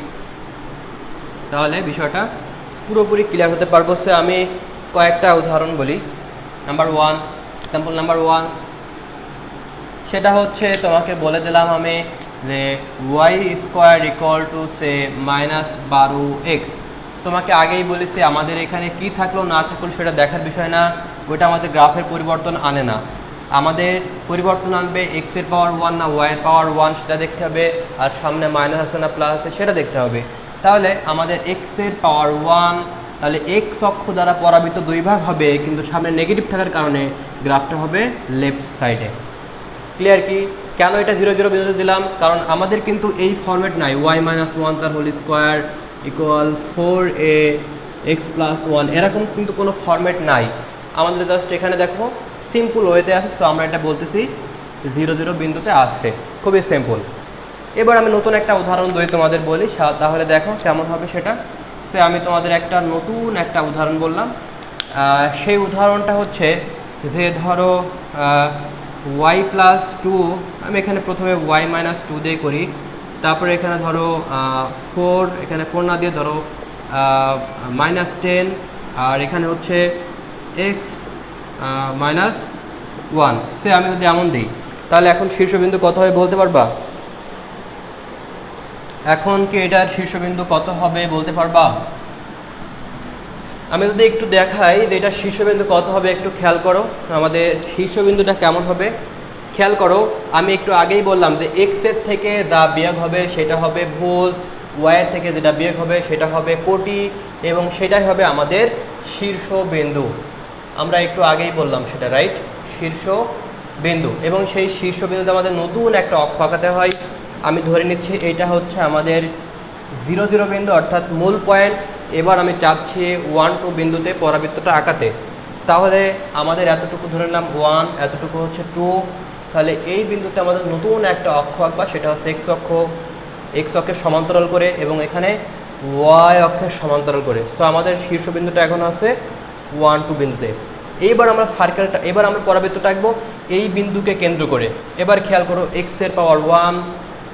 তাহলে বিষয়টা পুরোপুরি ক্লিয়ার হতে পারবো। সে আমি কয়েকটা উদাহরণ বলি। এক্সাম্পল নাম্বার 1, সেটা হচ্ছে তোমাকে বলে দিলাম আমি যে y² সে -12x। তোমাকে আগেই বলেছি আমাদের এখানে কি থাকলো না থাকলো সেটা দেখার বিষয় না, ওইটা আমাদের গ্রাফের পরিবর্তন আনে না। আমাদের পরিবর্তন আনবে x⁻1 না y⁻1 সেটা দেখতে হবে, আর সামনে মাইনাস আছে না প্লাস আছে সেটা দেখতে হবে। তাহলে আমাদের x⁻1, তাহলে x অক্ষ দ্বারা পরাবৃত্ত 2 ভাগ হবে, কিন্তু সামনে নেগেটিভ থাকার কারণে গ্রাফটা হবে লেফট সাইডে। ক্লিয়ার কি? কেন এটা 0 0 বিন্দুতে দিলাম? কারণ আমাদের কিন্তু এই ফরম্যাট নাই y - 1 তার হোল স্কোয়ার ইকুয়াল 4ax + 1, এরকম কিন্তু কোনো ফরম্যাট নাই আমাদের। জাস্ট এখানে দেখো সিম্পল ওয়েতে আছে। সো আমরা এটা বলতেছি 0 0 বিন্দুতে আসছে, খুবই সিম্পল। এবার আমি নতুন একটা উদাহরণ দিয়ে তোমাদের বলি, তাহলে দেখো কেমন হবে সেটা। সে আমি তোমাদের নতুন একটা উদাহরণ বললাম। সেই উদাহরণটা হচ্ছে যে ধরো y+2, আমি এখানে প্রথমে y - 2 দিয়ে করি, তারপরে এখানে ধরো 4, এখানে 4 না দিয়ে ধরো -10, আর এখানে হচ্ছে x - 1। সে আমি যদি এমন দিই তাহলে এখন শীর্ষবিন্দু কত হবে বলতে পারবা? এখন কি এটার শীর্ষবিন্দু কত হবে বলতে পারবা? আমি যদি একটু দেখাই যে এটা শীর্ষবিন্দু কত হবে, একটু খেয়াল করো আমাদের শীর্ষবিন্দুটা কেমন হবে। খেয়াল করো, আমি একটু আগেই বললাম যে এক্স এর থেকে যা বিয়োগ হবে সেটা হবে ভুজ, ওয়াই এর থেকে যেটা বিয়োগ হবে সেটা হবে কোটি, এবং সেটাই হবে আমাদের শীর্ষবিন্দু। আমরা একটু আগেই বললাম সেটা, রাইট, শীর্ষবিন্দু। এবং সেই শীর্ষবিন্দুতে আমাদের নতুন একটা অক্ষ আঁকাতে হয়। আমি ধরে নিচ্ছি এইটা হচ্ছে আমাদের 0 0 বিন্দু, অর্থাৎ মূল পয়েন্ট। এবার আমি চাচ্ছি 1 2 বিন্দুতে পরাবৃত্তটা আঁকাতে। তাহলে আমাদের এতটুকু ধরে নিলাম 1, এতটুকু হচ্ছে 2, তাহলে এই বিন্দুতে আমাদের নতুন একটা অক্ষ আঁকবা, সেটা হচ্ছে এক্স অক্ষের সমান্তরাল করে এবং এখানে ওয়াই অক্ষের সমান্তরাল করে। সো আমাদের শীর্ষবিন্দুটা এখন আছে 1, 2 বিন্দুতে। এইবার আমরা পরাবৃত্তটা আঁকবো এই বিন্দুকে কেন্দ্র করে। এবার খেয়াল করো এক্সের পাওয়ার 1,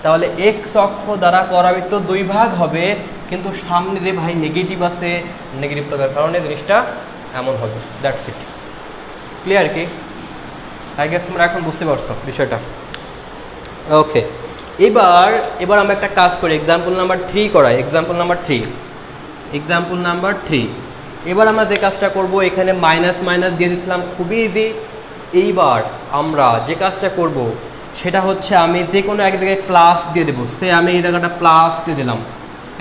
তাহলে এক্স অক্ষ দ্বারা পরাবৃত্ত 2 ভাগ হবে, কিন্তু সামনে যে ভাই নেগেটিভ আছে, নেগেটিভ থাকার কারণে জিনিসটা এমন হবে। That's it. ক্লিয়ার কি? আই গেস তোমরা এখন বুঝতে পারছো বিষয়টা। ওকে, এবার আমরা একটা কাজ করি, এক্সাম্পল নাম্বার 3 করাই। Example number 3। এবার আমরা যে কাজটা করব, এখানে মাইনাস দিয়ে দিয়েছিলাম, খুবই ইজি। এইবার আমরা যে কাজটা করব সেটা হচ্ছে আমি যে কোনো এক জায়গায় প্লাস দিয়ে দেবো। সে আমি এই জায়গাটা প্লাস দিয়ে দিলাম।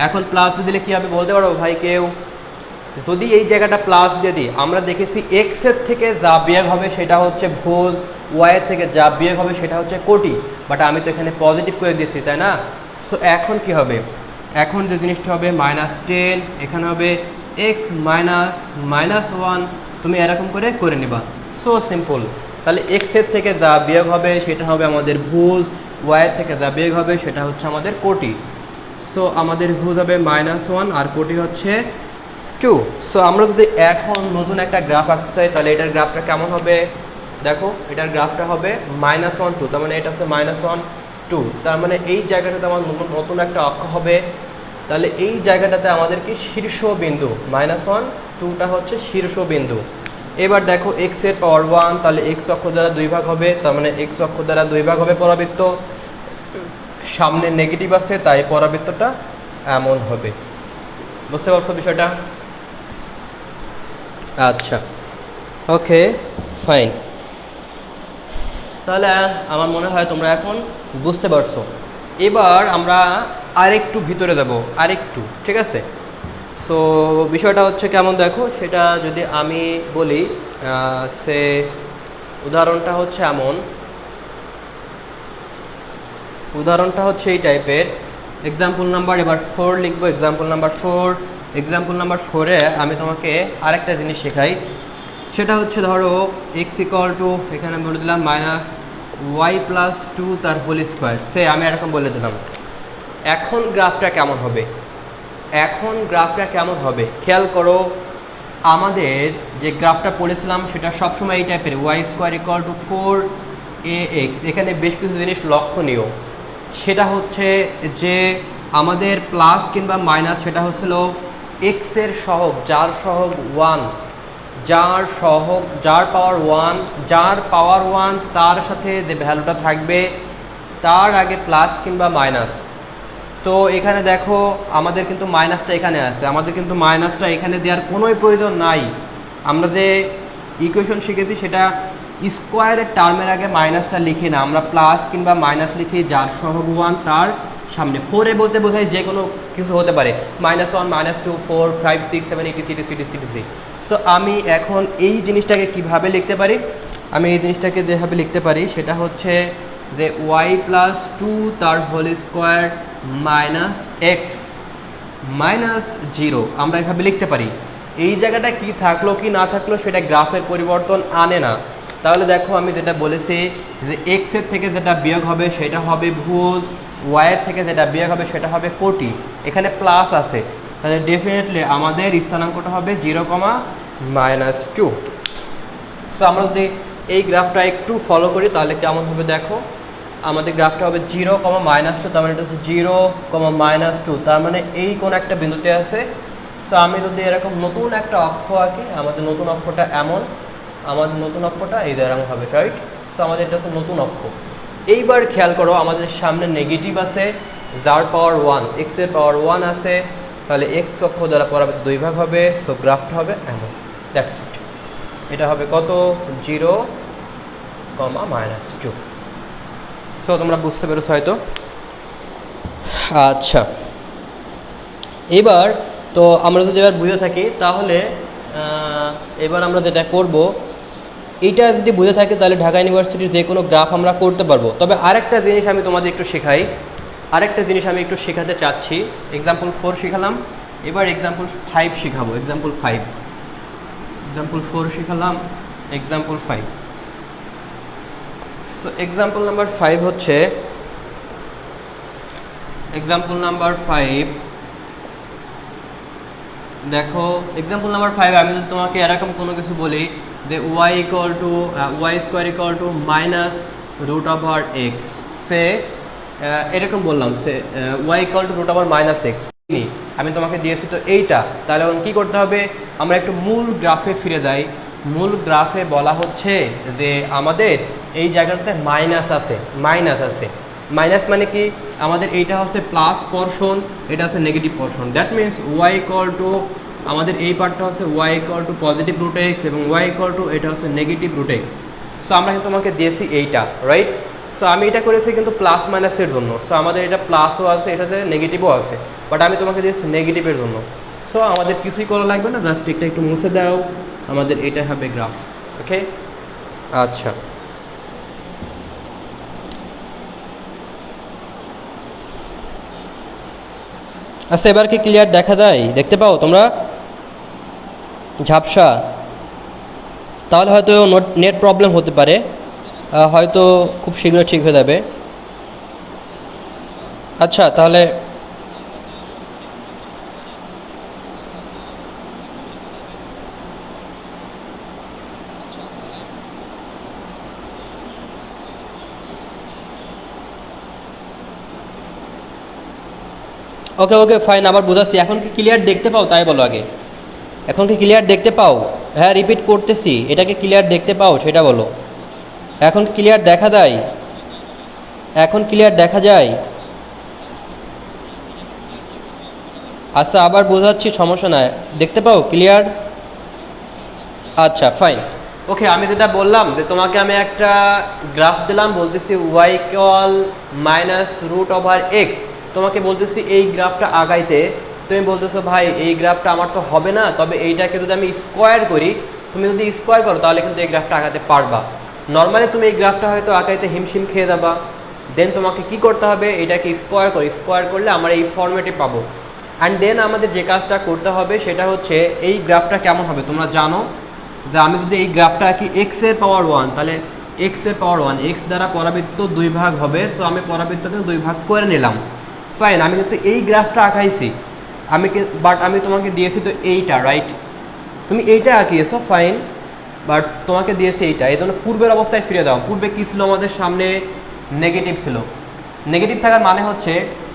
এখন প্লাস দিয়ে দিলে কী হবে বলতে পারবো ভাই কেউ? যদি এই জায়গাটা প্লাস দিয়ে দিই, আমরা দেখেছি এক্সের থেকে যা বিয়োগ হবে সেটা হচ্ছে ভুজ, ওয়াইয়ের থেকে যা বিয়োগ হবে সেটা হচ্ছে কোটি, বাট আমি তো এখানে পজিটিভ করে দিয়েছি, তাই না? সো এখন কি হবে? এখন যে জিনিসটা হবে -10, এখানে হবে এক্স -1, তুমি এরকম করে নিবা। So simple. তাহলে এক্সের থেকে যা বিয়োগ হবে সেটা হবে আমাদের ভুজ, ওয়াইয়ের থেকে যা বিয়োগ হবে সেটা হচ্ছে আমাদের কোটি। সো আমাদের ভুজ হবে -1 আর কোটি হচ্ছে 2। সো আমরা যদি এখন নতুন একটা গ্রাফ আঁকতে চাই, তাহলে এটার গ্রাফটা কেমন হবে? দেখো, এটার গ্রাফটা হবে -1, 2, তার মানে এটা হচ্ছে -1, 2, তার মানে এই জায়গাটাতে আমার নতুন একটা অক্ষ হবে। তাহলে এই জায়গাটাতে আমাদের কি শীর্ষবিন্দু, -1, 2টা হচ্ছে শীর্ষবিন্দু। এবার দেখো এক্সের পাওয়ার 1, তাহলে এক্স অক্ষ দ্বারা 2 ভাগ হবে, তার মানে এক্স অক্ষ দ্বারা 2 ভাগ হবে পরাবৃত্ত। সামনে নেগেটিভ আছে, তাই পরাবৃত্তটা এমন হবে। বুঝতে পারছো বিষয়টা? আচ্ছা, ওকে, ফাইন। তাহলে আমার মনে হয় তোমরা এখন বুঝতে পারছো। এবার আমরা আরেকটু ভিতরে যাব, আরেকটু, ঠিক আছে? সো বিষয়টা হচ্ছে কেমন দেখো, সেটা যদি আমি বলি, সে উদাহরণটা হচ্ছে এমন, উদাহরণটা হচ্ছে এই টাইপের। এক্সাম্পল নাম্বার এবার 4 লিখবো। এক্সাম্পল নাম্বার 4-এ আমি তোমাকে আরেকটা জিনিস শেখাই। সেটা হচ্ছে ধরো এক্স ইকুয়াল টু, এখানে বলে দিলাম -y+2 তার হোল স্কোয়ার। সে আমি এরকম বলে দিলাম। এখন গ্রাফটা কেমন হবে? খেয়াল করো, আমাদের যে গ্রাফটা পড়েছিলাম সেটা সবসময় এই টাইপের, y² = 4ax। এখানে বেশ কিছু জিনিস লক্ষণীয়। সেটা হচ্ছে যে আমাদের প্লাস কিংবা মাইনাস সেটা হচ্ছিল এক্সের সহগ, যার সহগ 1, যার পাওয়ার 1 তার সাথে যে ভ্যালুটা থাকবে তার আগে প্লাস কিংবা মাইনাস। তো এখানে দেখো আমাদের কিন্তু মাইনাসটা এখানে আছে, আমাদের কিন্তু মাইনাসটা এখানে দেওয়ার কোনোই প্রয়োজন নাই। আমরা যে ইকুয়েশন শিখেছি সেটা স্কোয়ারের টার্মের আগে মাইনাসটা লিখি না, আমরা প্লাস কিংবা মাইনাস লিখি যার সহগ 1 তার সামনে। 4 বলতে বোঝায় যে কোনো কিছু হতে পারে, -1, -2, 4, 5, 6, 7, etc. সো আমি এখন এই জিনিসটাকে কিভাবে লিখতে পারি? আমি এই জিনিসটাকে যেভাবে লিখতে পারি সেটা হচ্ছে যে y+2 তার হোল স্কোয়ার -x -0, আমরা এভাবে লিখতে পারি। এই জায়গাটা কি থাকলো কি না থাকলো সেটা গ্রাফের পরিবর্তন আনে না। তাহলে দেখো আমি যেটা বলেছি যে এক্সের থেকে যেটা বিয়োগ হবে সেটা হবে ভুজ, ওয়াইয়ের থেকে যেটা বিয়োগ হবে সেটা হবে কোটি। এখানে প্লাস আছে, তাহলে ডেফিনেটলি আমাদের স্থানাঙ্কটা হবে 0, -2। সো আমরা যদি এই গ্রাফটা একটু ফলো করি তাহলে কেমন হবে দেখো, আমাদের গ্রাফটা হবে 0, -2, তার মানে এটা হচ্ছে 0, -2, তার মানে এই কোন একটা বিন্দুতে আছে। সো আমি যদি এরকম নতুন একটা অক্ষ আঁকি, আমাদের নতুন অক্ষটা এমন, আমাদের নতুন অক্ষটা এই এরকম হবে, রাইট? সো আমাদের এটা হচ্ছে নতুন অক্ষ। এইবার খেয়াল করো আমাদের সামনে নেগেটিভ আছে, যার পাওয়ার 1, এক্সের পাওয়ার 1 আছে, তাহলে এক্স অক্ষ দ্বারা পরাবৃত্ত 2 ভাগ হবে। সো গ্রাফটা হবে এমন, দ্যাটস ইট। এটা হবে কত? 0, -2। সো তোমরা বুঝতে পেরেছো হয়তো। আচ্ছা, এবার তো আমরা যদি এবার বুঝে থাকি তাহলে এবার আমরা যেটা করব, এইটা যদি বুঝে থাকি তাহলে ঢাকা ইউনিভার্সিটির যে কোনো গ্রাফ আমরা করতে পারবো। তবে আরেকটা জিনিস আমি তোমাদের একটু শেখাই, আরেকটা জিনিস আমি একটু শেখাতে চাচ্ছি। এক্সাম্পল 4 শিখালাম, এবার এক্সাম্পল 5 শেখাবো। এক্সাম্পল 4 শিখালাম, এক্সাম্পল 5। সো এক্সাম্পল নাম্বার 5 হচ্ছে এক্সাম্পল নাম্বার 5 দেখো এক্সাম্পল নাম্বার 5 আমি যদি তোমাকে এরকম কোনো কিছু বলি যে y equal to y square equal to minus root over X say এরকম বললাম say y equal to root over minus X আমি তোমাকে দিয়েছি তো এইটা, তাহলে এখন কী করতে হবে, আমরা একটু মূল গ্রাফে ফিরে যাই। মূল গ্রাফে বলা হচ্ছে যে আমাদের এই জায়গাটাতে মাইনাস আছে, মাইনাস মানে কি, আমাদের এইটা হচ্ছে প্লাস পোরশন, এটা হচ্ছে negative portion. That means Y equal to আমাদের এই পার্টটা হচ্ছে Y equal to positive root X এবং ওয়াই ইকুয়াল টু এটা হচ্ছে নেগেটিভ রুট এক্স। সো আমরা কিন্তু তোমাকে দিয়েছি এইটা, রাইট। সো আমি এটা করেছি কিন্তু প্লাস মাইনাসের জন্য। সো আমাদের এটা প্লাসও আছে, এটাতে নেগেটিভও আছে, বাট আমি তোমাকে দিয়েছি নেগেটিভের জন্য। সো আমাদের কিছুই করা লাগবে না, জাস্ট এটা একটু মুছে দাও, আমাদের এটা হবে গ্রাফ। ওকে, আচ্ছা আচ্ছা এবার কি ক্লিয়ার দেখা যায়, দেখতে পাও তোমরা ঝাপসা? তাহলে হয়তো নেট প্রবলেম হতে পারে, হয়তো খুব শীঘ্রই ঠিক হয়ে যাবে। আচ্ছা তাহলে ওকে ওকে ফাইন, আবার বোঝাচ্ছি। এখন কি ক্লিয়ার দেখতে পাও তাই বলো আগে, এখন কি ক্লিয়ার দেখতে পাও? হ্যাঁ রিপিট করতেছি, এটাকে ক্লিয়ার দেখতে পাও সেটা বলো। এখন ক্লিয়ার দেখা যায়? এখন ক্লিয়ার দেখা যায়? আচ্ছা আবার বোঝাচ্ছি, সমস্যা নাই, দেখতে পাও ক্লিয়ার? আচ্ছা ফাইন, ওকে। আমি যেটা বললাম যে তোমাকে আমি একটা গ্রাফ দিলাম, বলতেছি Y equal minus root over X, তোমাকে বলতেছি এই গ্রাফটা আগাইতে, তুমি বলতেছো ভাই এই গ্রাফটা আমার তো হবে না, তবে এইটাকে যদি আমি স্কোয়ার করি, তুমি যদি স্কোয়ার করো তাহলে কিন্তু এই গ্রাফটা আগাতে পারবা। নর্মালি তুমি এই গ্রাফটা হয়তো আগাইতে হিমশিম খেয়ে যাবা, দেন তোমাকে কি করতে হবে, এটাকে স্কোয়ার করে, স্কোয়ার করলে আমরা এই ফর্মেটে পাবো। অ্যান্ড দেন আমাদের যে কাজটা করতে হবে সেটা হচ্ছে এই গ্রাফটা কেমন হবে তোমরা জানো, যে আমি যদি এই গ্রাফটা আঁকি এক্সের পাওয়ার 1, তাহলে এক্সের পাওয়ার 1, এক্স দ্বারা পরাবৃত্ত 2 ভাগ হবে। সো আমি পরাবৃত্তকে 2 ভাগ করে নিলাম, ফাইন। আমি কিন্তু এই গ্রাফটা আঁকাইছি, বাট আমি তোমাকে দিয়েছি তো এইটা, রাইট? তুমি এইটা আঁকিয়েছো, ফাইন, বাট তোমাকে দিয়েছি এইটা, এই জন্য পূর্বের অবস্থায় ফিরে দাও। পূর্বে কী ছিল আমাদের সামনে? নেগেটিভ ছিল। নেগেটিভ থাকার মানে হচ্ছে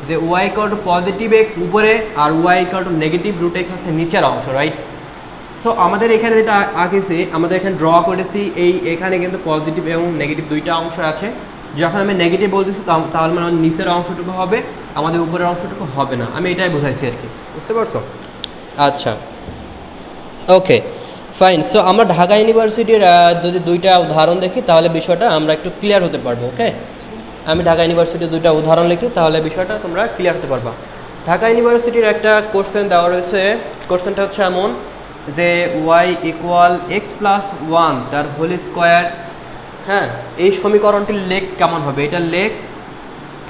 যে Y equal to positive X উপরে আর Y equal to negative root X আছে নিচের অংশ, রাইট? সো আমাদের এখানে যেটা আঁকেছি, আমাদের এখানে ড্র করেছি, এখানে কিন্তু পজিটিভ এবং নেগেটিভ দুইটা অংশ আছে। যখন আমি নেগেটিভ বলতেছি তাহলে মানে নিচের অংশটুকু হবে, আমাদের উপরের অংশটুকু হবে না। আমি এটাই বোঝাইছি আর কি, বুঝতে পারছো? আচ্ছা ওকে ফাইন। সো আমরা ঢাকা ইউনিভার্সিটির যদি দুইটা উদাহরণ দেখি তাহলে বিষয়টা আমরা একটু ক্লিয়ার হতে পারবো। ওকে, আমি ঢাকা ইউনিভার্সিটির দুইটা উদাহরণ লিখি, তাহলে বিষয়টা তোমরা ক্লিয়ার হতে পারবা। ঢাকা ইউনিভার্সিটির একটা কোশ্চেন দেওয়া রয়েছে, কোশ্চেনটা হচ্ছে এমন যে ওয়াই ইকুয়াল এক্স প্লাস 1 তার হোল স্কোয়ার। হ্যাঁ, এই সমীকরণটির লেখ কেমন হবে, এটার লেখ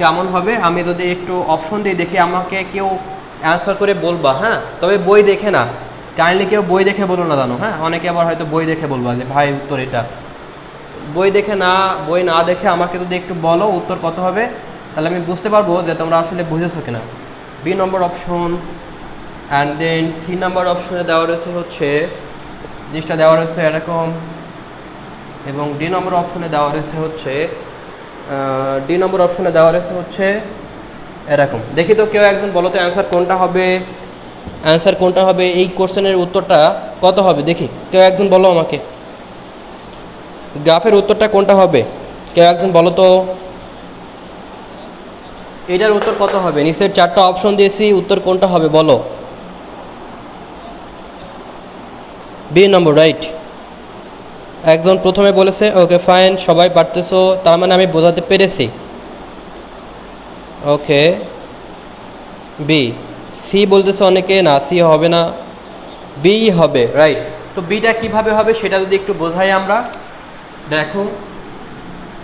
কেমন হবে? আমি যদি একটু অপশন দিই, দেখি আমাকে কেউ অ্যান্সার করে বলবা। হ্যাঁ, তবে বই দেখে না, কাইন্ডলি কেউ বই দেখে বলো না জানো। হ্যাঁ, অনেকে আবার হয়তো বই দেখে বলবা যে ভাই উত্তর এটা, বই না দেখে আমাকে যদি একটু বলো উত্তর কত হবে, তাহলে আমি বুঝতে পারবো যে তোমরা আসলে বুঝেছো কিনা। B number option, and then C number অপশনে দেওয়া রয়েছে হচ্ছে জিনিসটা দেওয়া রয়েছে এরকম, এবং ডি নম্বর অপশনে দেওয়া রয়েছে হচ্ছে এরকম। দেখি তো কেউ একজন বলো তো অ্যান্সার কোনটা হবে, এই কোশ্চেনের উত্তরটা কত হবে? দেখি কেউ একজন বলো আমাকে, গ্রাফের উত্তরটা কোনটা হবে? কেউ একজন বলো তো এটার উত্তর কত হবে? নিচের 4টা অপশন দিয়েছি, উত্তর কোনটা হবে বলো? বি নম্বর, রাইট। একজন প্রথমে বলেছে, ওকে ফাইন, সবাই পারতেছো, তার মানে আমি বোঝাতে পেরেছি। ওকে, বি। সি বলতেছে অনেকে, না সি হবে না, বি হবে, রাইট। তো বিটা কিভাবে হবে সেটা যদি একটু বোঝাই আমরা, দেখো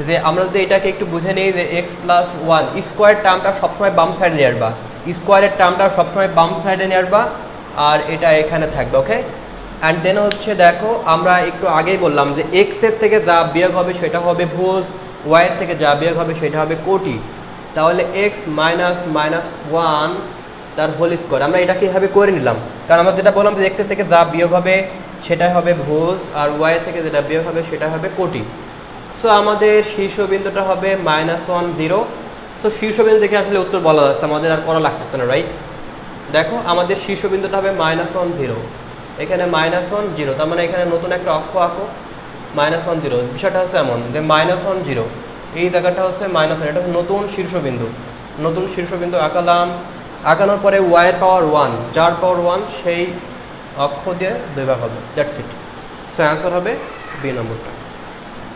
যে আমরা যদি এটাকে একটু বুঝে নিই যে এক্স প্লাস 1 স্কোয়ার টার্মটা সবসময় বাম সাইডে নিয়ে আসবা, স্কোয়ারের টার্মটা সবসময় বাম সাইডে নিয়ে আসবা, আর এটা এখানে থাকবে। ওকে, অ্যান্ড দেন হচ্ছে দেখো আমরা একটু আগেই বললাম যে এক্সের থেকে যা বিয়োগ হবে সেটা হবে ভুজ, ওয়াইয়ের থেকে যা বিয়োগ হবে সেটা হবে কোটি। তাহলে এক্স মাইনাস মাইনাস ওয়ান তার হোল স্কোয়ার। আমরা এটা কীভাবে করে নিলাম, কারণ আমরা যেটা বললাম যে এক্সের থেকে যা বিয়োগ হবে সেটাই হবে ভুজ, আর ওয়াইয়ের থেকে যেটা বিয়োগ হবে সেটা হবে কোটি। সো আমাদের শীর্ষবিন্দুটা হবে -1 0। সো শীর্ষবিন্দু দেখে আসলে উত্তর বলা যাচ্ছে, আমাদের আর করা লাগতেছে না, রাইট? দেখো আমাদের শীর্ষবিন্দুটা হবে -1 0, এখানে -1 0, তার মানে এখানে নতুন একটা অক্ষ আঁকো -1 0। বিষয়টা হচ্ছে এমন যে -1 0, এই জায়গাটা হচ্ছে -1, এটা হচ্ছে নতুন শীর্ষবিন্দু। নতুন শীর্ষবিন্দু আঁকালাম, আঁকানোর পরে ওয়াইয়ের পাওয়ার 1, যার পাওয়ার 1 সেই অক্ষ দিয়ে 2 ভাগ হবে, দ্যাটস ইট। সো অ্যান্সার হবে বি নম্বরটা।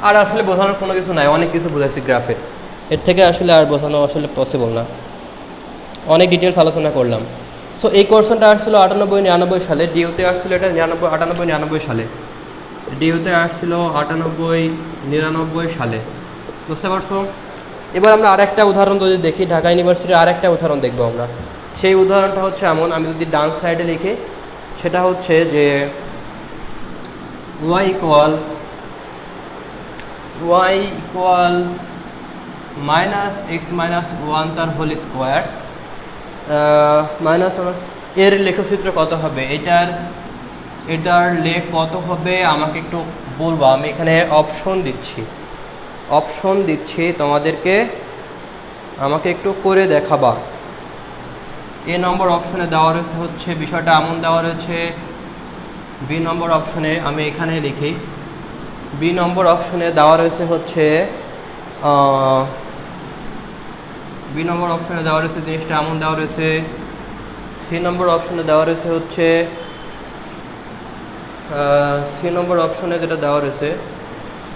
আর আসলে বোঝানোর কোনো কিছু নাই, অনেক কিছু বোঝাচ্ছি গ্রাফের, এর থেকে আসলে আর বোঝানো আসলে পসিবল না, অনেক ডিটেলস আলোচনা করলাম। সো এই কোশ্চেনটা আসছিল 98-99 সালে, ডিউতে আসছিল এটা 98-99 সালে, ডিউতে আসছিল 98-99 সালে, বুঝতে পারছো? এবার আমরা আরেকটা উদাহরণ যদি দেখি, ঢাকা ইউনিভার্সিটির আরেকটা উদাহরণ দেখবো আমরা। সেই উদাহরণটা হচ্ছে এমন, আমি যদি ডান সাইডে লিখি সেটা হচ্ছে যে y ইকুয়াল -x-1 তার হোল স্কোয়ার -1, এর লেখচিত্র কত হবে, এটার লেখ কত হবে আমাকে একটু বলবো। আমি এখানে অপশন দিচ্ছি তোমাদেরকে, আমাকে একটু করে দেখাবা। এ নম্বর অপশনে দেওয়া রয়েছে হচ্ছে, বিষয়টা এমন দেওয়া রয়েছে, বি নম্বর অপশনে আমি এখানে লিখি, বি নম্বর অপশনে দেওয়া রয়েছে হচ্ছে বি নম্বর অপশনে দেওয়া রয়েছে জিনিসটা এমন দেওয়া রয়েছে, সি নম্বর অপশনে দেওয়া রয়েছে হচ্ছে, সি নম্বর অপশনে যেটা দেওয়া রয়েছে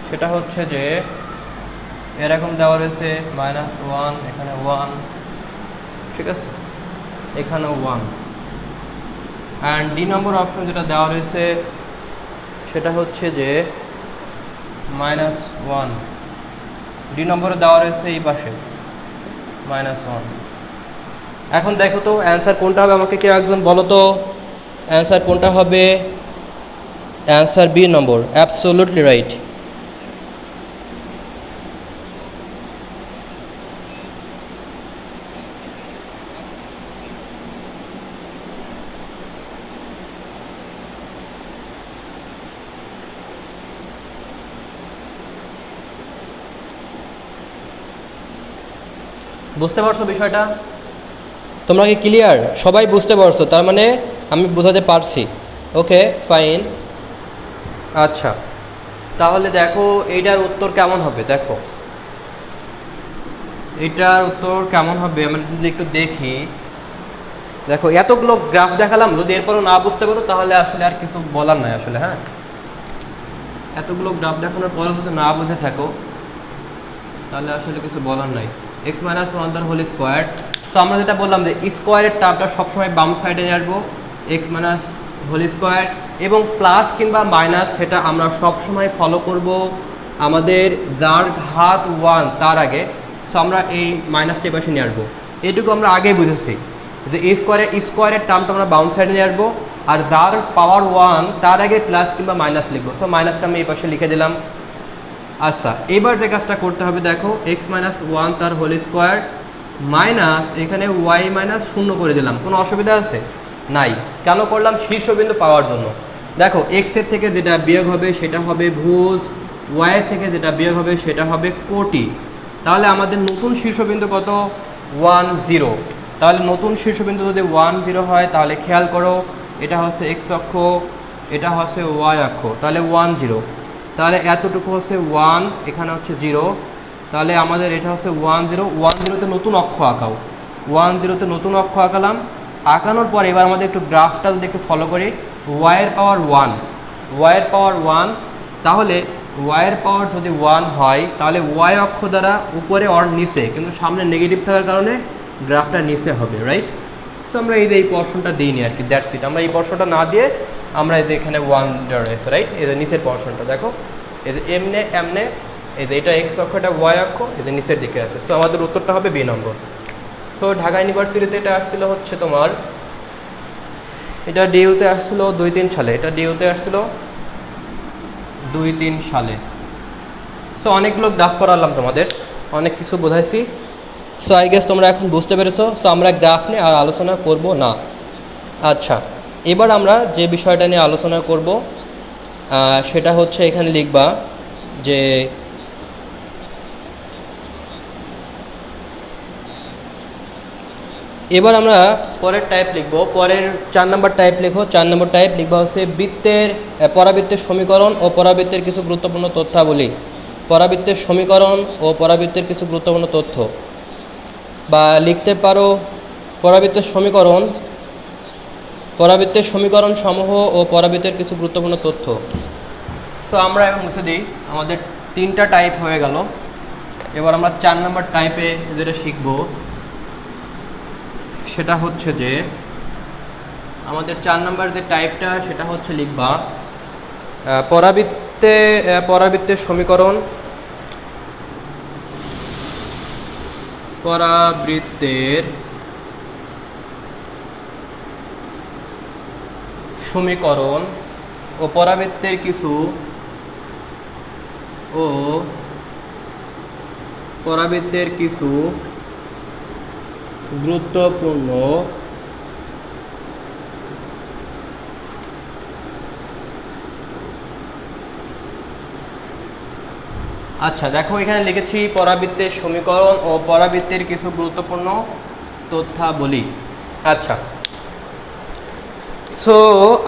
সেটা হচ্ছে যে এরকম দেওয়া রয়েছে -1, এখানে 1, ঠিক আছে, এখানেও 1। অ্যান্ড ডি নম্বর অপশন যেটা দেওয়া রয়েছে সেটা হচ্ছে যে -1, ডি নম্বরে দেওয়া রয়েছে এই পাশে -1। এখন দেখো তো অ্যান্সার কোনটা হবে, আমাকে কেউ একজন বলো তো অ্যান্সার কোনটা হবে। অ্যান্সার বি নম্বর, অ্যাবসোলুটলি রাইট। বুঝতে পারছো বিষয়টা? তোমরা কি ক্লিয়ার? সবাই বুঝতে পারছো? তার মানে আমি বোঝাতে পারছি। Okay fine. আচ্ছা তাহলে দেখো এইটার উত্তর কেমন হবে, দেখো এটার উত্তর কেমন হবে আমরা যদি একটু দেখি। দেখো এতগুলো গ্রাফ দেখালাম, যদি এরপরও না বুঝতে পারো তাহলে আসলে আর কিছু বলার নাই আসলে। হ্যাঁ, এতগুলো গ্রাফ দেখানোর পরে যদি না বুঝে থাকো তাহলে আসলে কিছু বলার নাই। x-1 তার হোল স্কোয়ার। সো আমরা যেটা বললাম যে স্কোয়ারের টার্মটা সবসময় বাম সাইডে নিয়ে আসবো, x হোল স্কোয়ার, এবং প্লাস কিংবা মাইনাস সেটা আমরা সবসময় ফলো করব আমাদের যার ঘাত 1 তার আগে। সো আমরা এই মাইনাসটা পাশে নিয়ে আসবো, এটুকু আমরা আগেই বুঝেছি যে স্কোয়ারের টার্মটা আমরা বাম সাইডে নিয়ে আসবো, আর যার পাওয়ার 1 তার আগে প্লাস কিংবা মাইনাস লিখবো। সো মাইনাসটা আমি এই পাশে লিখে দিলাম। আচ্ছা এবার যে কাজটা করতে হবে, দেখো x-1 তার হোল স্কোয়ার মাইনাস এখানে y-0 করে দিলাম। কোনো অসুবিধা আছে? নাই। কেন করলাম? শীর্ষবিন্দু পাওয়ার জন্য। দেখো এক্সের থেকে যেটা বিয়োগ হবে সেটা হবে ভুজ, ওয়াইয়ের থেকে যেটা বিয়োগ হবে সেটা হবে কোটি। তাহলে আমাদের নতুন শীর্ষবিন্দু কত? 1 0। তাহলে নতুন শীর্ষবিন্দু যদি 1 0 হয় তাহলে খেয়াল করো এটা হচ্ছে x অক্ষ, এটা হচ্ছে y অক্ষ, তাহলে 1 0। তাহলে এতটুকু হচ্ছে 1, এখানে হচ্ছে 0, তাহলে আমাদের এটা হচ্ছে 1 0। 1 0তে নতুন অক্ষ আঁকাও, 1 0তে নতুন অক্ষ আঁকালাম। আঁকানোর পর এবার আমাদের একটু গ্রাফটা যদি একটু ফলো করি, ওয়াইয়ের পাওয়ার 1, তাহলে ওয়াইয়ের পাওয়ার যদি 1 হয় তাহলে ওয়াই অক্ষ দ্বারা উপরে অর নিচে, কিন্তু সামনে নেগেটিভ থাকার কারণে গ্রাফটা নিচে হবে, রাইট? সো আমরা এই পোর্শনটা দিইনি আর কি, দ্যাটস ইট। আমরা এই পোর্শনটা না দিয়ে আমরা এই যে এখানে 1 রয়েছে, রাইট? এই যে নিচের পোর্শনটা দেখো, এই যে এমনে এই যে এটা এক্স অক্ষ, এটা ওয়াই অক্ষ, এই যে নিচের দিকে আছে। সো আমাদের উত্তরটা হবে বি নম্বর। সো ঢাকা ইউনিভার্সিটিতে এটা আসছিল হচ্ছে তোমার, এটা ডিইউতে আসছিল 2-3 সালে, এটা ডিইউতে আসছিল 2-3 সালে। সো অনেকগুলো গ্রাফ করালাম তোমাদের, অনেক কিছু বোঝাইছি। সো আই গেস তোমরা এখন বুঝতে পেরেছো। সো আমরা গ্রাফ নিয়ে আর আলোচনা করব না। আচ্ছা, এবার আমরা যে বিষয়টা নিয়ে আলোচনা করব সেটা হচ্ছে এখানে লিখবা যে এবার আমরা পরের টাইপ লিখব। পরের 4 নম্বর টাইপ লিখো। 4 নম্বর টাইপ লিখবা হচ্ছে বৃত্তের পরাবৃত্তের সমীকরণ ও পরাবৃত্তের কিছু গুরুত্বপূর্ণ তথ্যাবলী। পরাবৃত্তের সমীকরণ ও পরাবৃত্তের কিছু গুরুত্বপূর্ণ তথ্য, বা লিখতে পারো পরাবৃত্তের সমীকরণ সমূহ ও পরাবৃত্তের কিছু গুরুত্বপূর্ণ তথ্য। সো আমরা এখন মুছে দিই, আমাদের 3টা টাইপ হয়ে গেল। এবার আমরা 4 নম্বর টাইপে যেটা শিখব সেটা হচ্ছে যে আমাদের 4 নম্বর যে টাইপটা সেটা হচ্ছে লিখবা পরাবৃত্তের সমীকরণ, পরাবৃত্তের সমীকরণ ও পরাবৃত্তের কিছু গুরুত্বপূর্ণ আচ্ছা দেখো এখানে লিখেছি পরাবৃত্তের সমীকরণ ও পরাবৃত্তের কিছু গুরুত্বপূর্ণ তথ্যাবলী। আচ্ছা, সো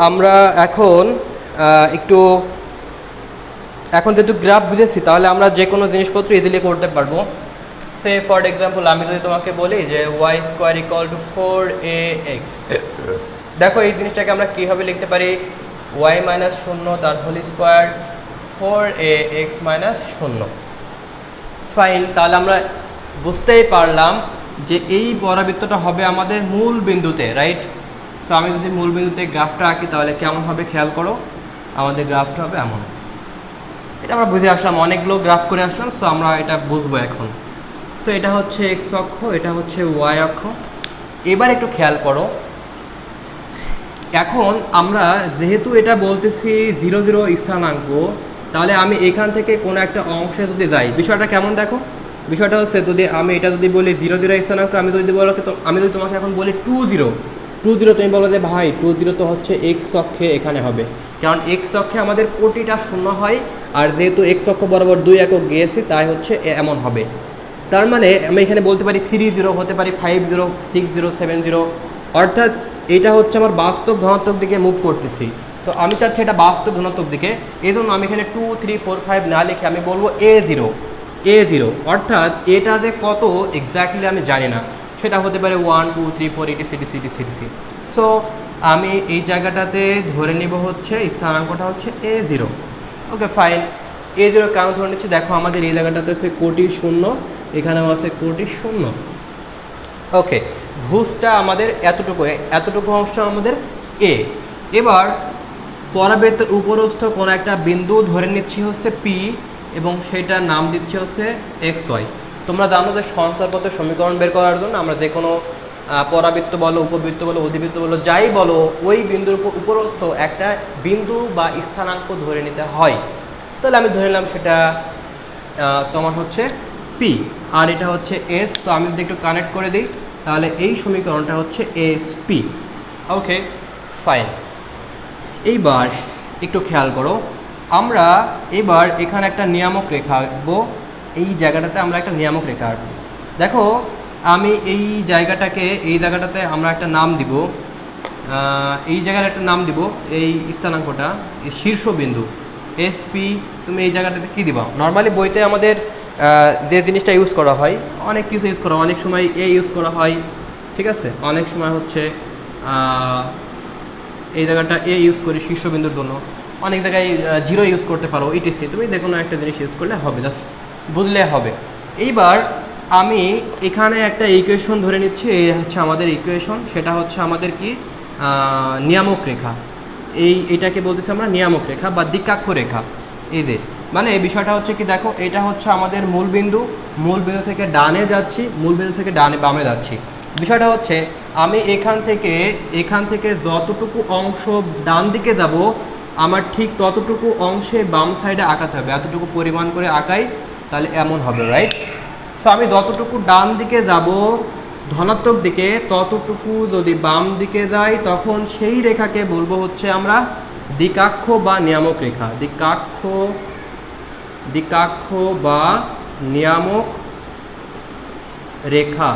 আমরা এখন যেহেতু গ্রাফ বুঝেছি তাহলে আমরা যে কোনো জিনিসপত্র ইজিলি করতে পারবো। সে ফর এক্সাম্পল আমি যদি তোমাকে বলি যে y square equal to 4ax, দেখো এই জিনিসটাকে আমরা কীভাবে লিখতে পারি, y মাইনাস 0 তার whole square 4ax minus 0। Fine, তাহলে আমরা বুঝতেই পারলাম যে এই পরাবৃত্তটা হবে আমাদের মূল বিন্দুতে, রাইট? সো আমি যদি মূল বিন্দুতে গ্রাফটা আঁকি তাহলে কেমন হবে খেয়াল করো, আমাদের গ্রাফটা হবে এমন। এটা আমরা বুঝে আসলাম, অনেকগুলো গ্রাফ করে আসলাম। সো আমরা এটা বুঝবো এখন। সো এটা হচ্ছে এক্স অক্ষ, এটা হচ্ছে ওয়াই অক্ষ। এবার একটু খেয়াল করো, এখন আমরা যেহেতু এটা বলতেছি 0 0 স্থানাঙ্ক, তাহলে আমি এখান থেকে কোনো একটা অংশে যদি যাই, বিষয়টা কেমন দেখো। বিষয়টা হচ্ছে যদি আমি এটা যদি বলি 0 0 স্থানাঙ্ক, আমি যদি তোমাকে এখন বলি 2 0, তুমি বলো যে ভাই 2 0 তো হচ্ছে এক্স অক্ষে এখানে হবে, কারণ এক্স অক্ষে আমাদের কোটিটা শূন্য হয়, আর যেহেতু এক্স অক্ষ বরাবর 2 একক গিয়েছি তাই হচ্ছে এমন হবে। তার মানে আমি এখানে বলতে পারি 3 0, হতে পারি 5 0, 6 0, 7 0, অর্থাৎ এটা হচ্ছে আমার বাস্তব ধনাত্মক দিকে মুভ করতেছি। তো আমি চাচ্ছি এটা বাস্তব ধনাত্মক দিকে, এই জন্য আমি এখানে 2 3 4 5 না লিখে আমি বলবো a0, অর্থাৎ এটা যে কত এক্স্যাক্টলি আমি জানি না, সেটা হতে পারে 1 2 3 4 etc। সো আমি এই জায়গাটাতে ধরে নিব হচ্ছে স্থানাঙ্কটা হচ্ছে a0। ওকে ফাইন, a0 কেন ধরে নিচ্ছি, দেখো আমাদের এই জায়গাটাতে আছে কোটি শূন্য, এখানেও আছে কোটি শূন্য। ওকে, ভুজটা আমাদের এতটুকু অংশ আমাদের এ। এবার পরাবৃত্তের উপরস্থ কোনো একটা বিন্দু ধরে নিচ্ছি হচ্ছে পি, এবং সেটার নাম দিচ্ছি হচ্ছে এক্স ওয়াই। তোমরা জানো যে সঞ্চারপথের সমীকরণ বের করার জন্য আমরা যে কোনো পরাবৃত্ত বলো, উপবৃত্ত বলো, অধিবৃত্ত বলো, যাই বলো, ওই বিন্দুর উপরস্থ একটা বিন্দু বা স্থানাঙ্ক ধরে নিতে হয়। তাহলে আমি ধরে নিলাম সেটা তোমার হচ্ছে পি, আর এটা হচ্ছে এস। তো আমি যদি একটু কানেক্ট করে দিই তাহলে এই সমীকরণটা হচ্ছে এস পি। ওকে ফাইন, এইবার একটু খেয়াল করো, আমরা এবার এখানে একটা নিয়ামক রেখা আঁকবো। এই জায়গাটাতে আমরা একটা নিয়ামক রেখা আঁকবো। দেখো আমি এই জায়গাটাতে আমরা একটা নাম দিব, এই জায়গার একটা নাম দিব, এই স্থানাঙ্কটা এই শীর্ষবিন্দু এসপি। তুমি এই জায়গাটাতে কী দিবা, নর্মালি বইতে আমাদের যে জিনিসটা ইউজ করা হয়, অনেক কিছু ইউজ করা হয়, অনেক সময় এ ইউজ করা হয়, ঠিক আছে, অনেক সময় হচ্ছে এই জায়গাটা এ ইউজ করি শীর্ষবিন্দুর জন্য, অনেক জায়গায় 0 ইউজ করতে পারো, ইটিসি। তুমি যে কোনো একটা জিনিস ইউজ করলে হবে, জাস্ট বুঝলে হবে। এইবার আমি এখানে একটা ইকুয়েশন ধরে নিচ্ছি, এই হচ্ছে আমাদের ইকুয়েশন, সেটা হচ্ছে আমাদের কি নিয়ামক রেখা। এটাকে বলতেছি আমরা নিয়ামক রেখা বা দিকাক্ষ রেখা। এই যে মানে এই বিষয়টা হচ্ছে কি, দেখো এটা হচ্ছে আমাদের মূল বিন্দু থেকে ডানে যাচ্ছি, মূল বিন্দু থেকে বামে যাচ্ছি। বিষয়টা হচ্ছে আমি এখান থেকে যতটুকু অংশ ডান দিকে যাব আমার ঠিক ততটুকু অংশে বাম সাইডে আঁকাতে হবে, এতটুকু পরিমাণ করে আঁকাই, তাহলে এমন হবে, রাইট? সো আমি যতটুকু ডান দিকে যাব ধনাত্মক দিকে, ততটুকু যদি বাম দিকে যাই তখন সেই রেখাকে বলবো হচ্ছে আমরা দিকাক্ষ বা নিয়ামক রেখা। দিকাক্ষ বা নিয়ামক রেখা।